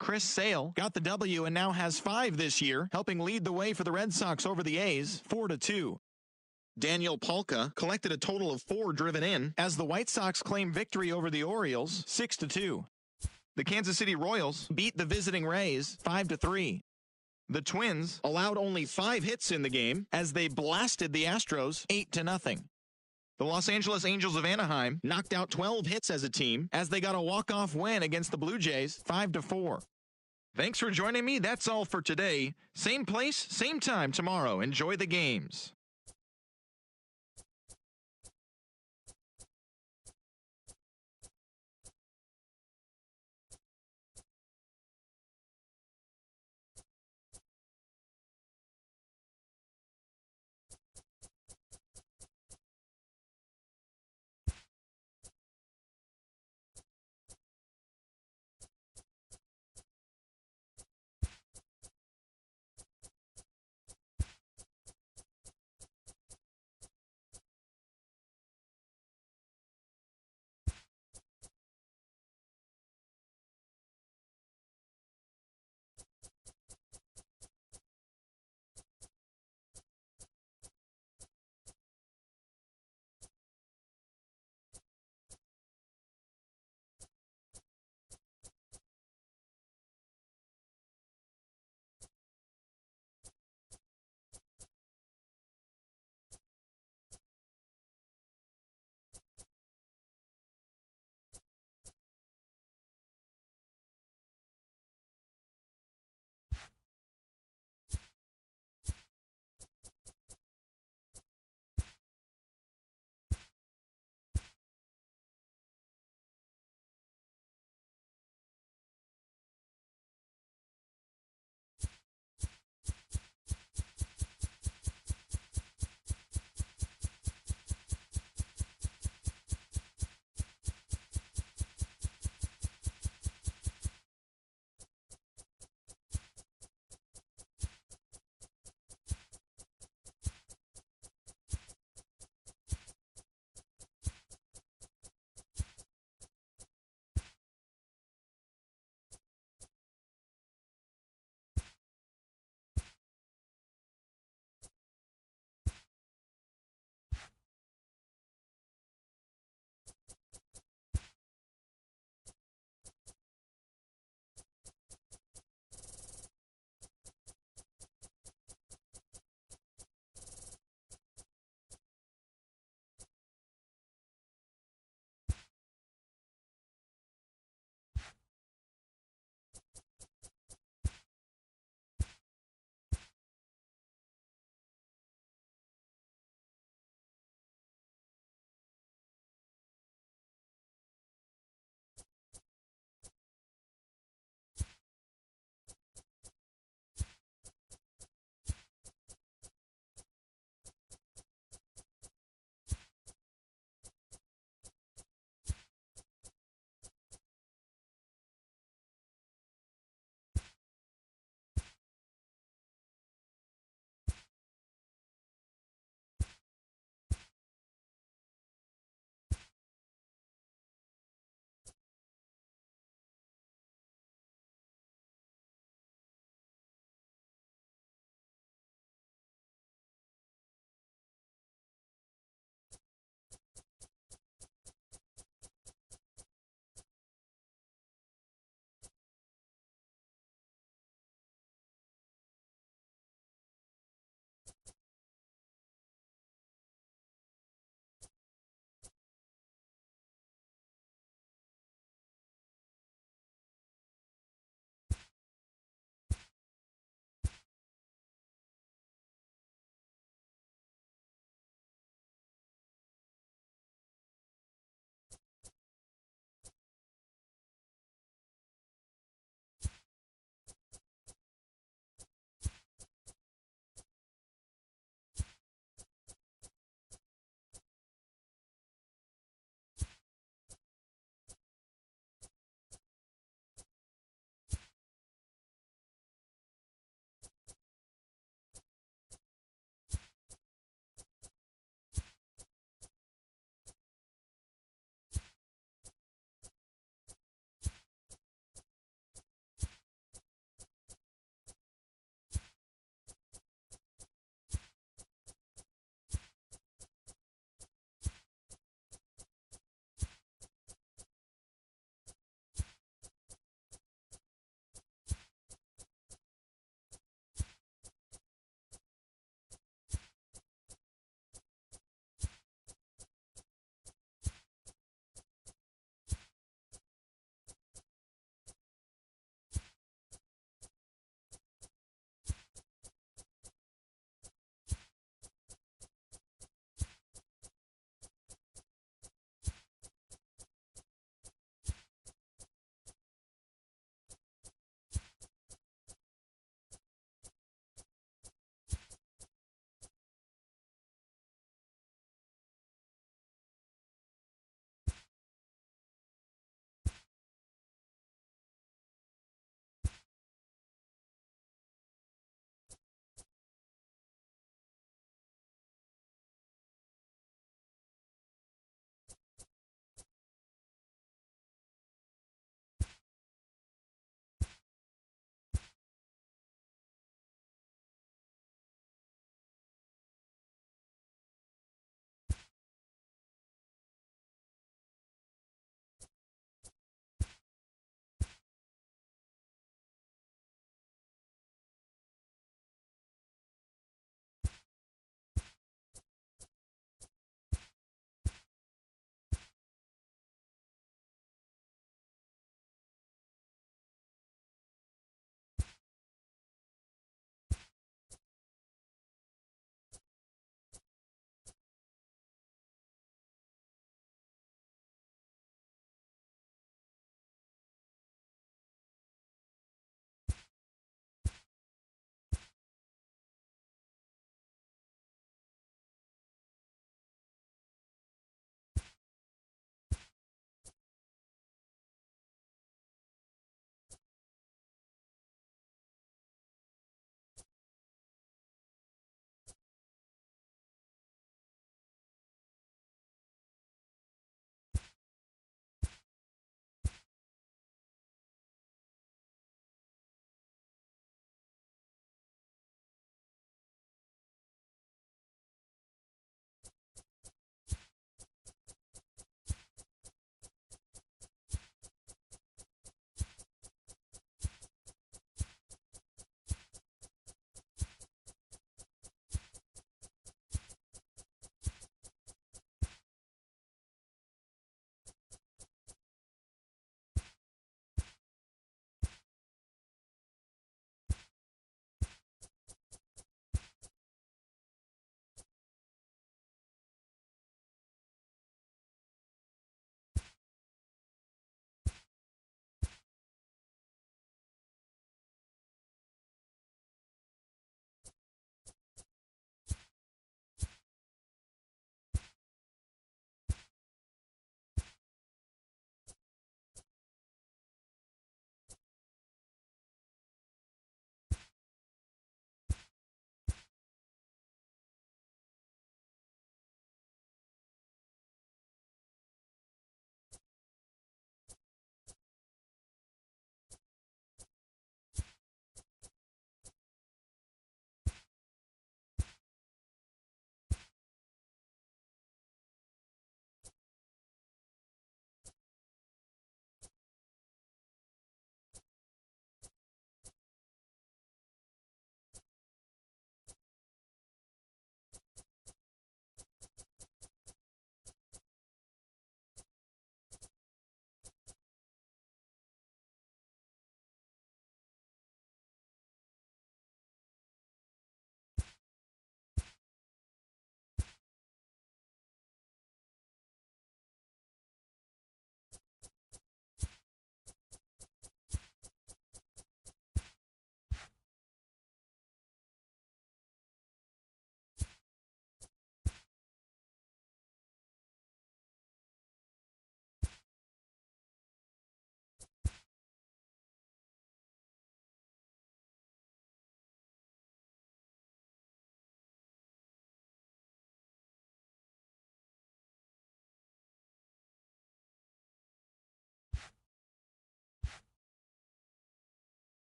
Speaker 7: Chris Sale got the W and now has 5 this year, helping lead the way for the Red Sox over the A's 4-2. Daniel Palka collected a total of 4 driven in as the White Sox claim victory over the Orioles 6-2. The Kansas City Royals beat the visiting Rays 5-3. The Twins allowed only 5 hits in the game as they blasted the Astros 8-0. The Los Angeles Angels of Anaheim knocked out 12 hits as a team as they got a walk-off win against the Blue Jays 5-4. Thanks for joining me. That's all for today. Same place, same time tomorrow. Enjoy the games.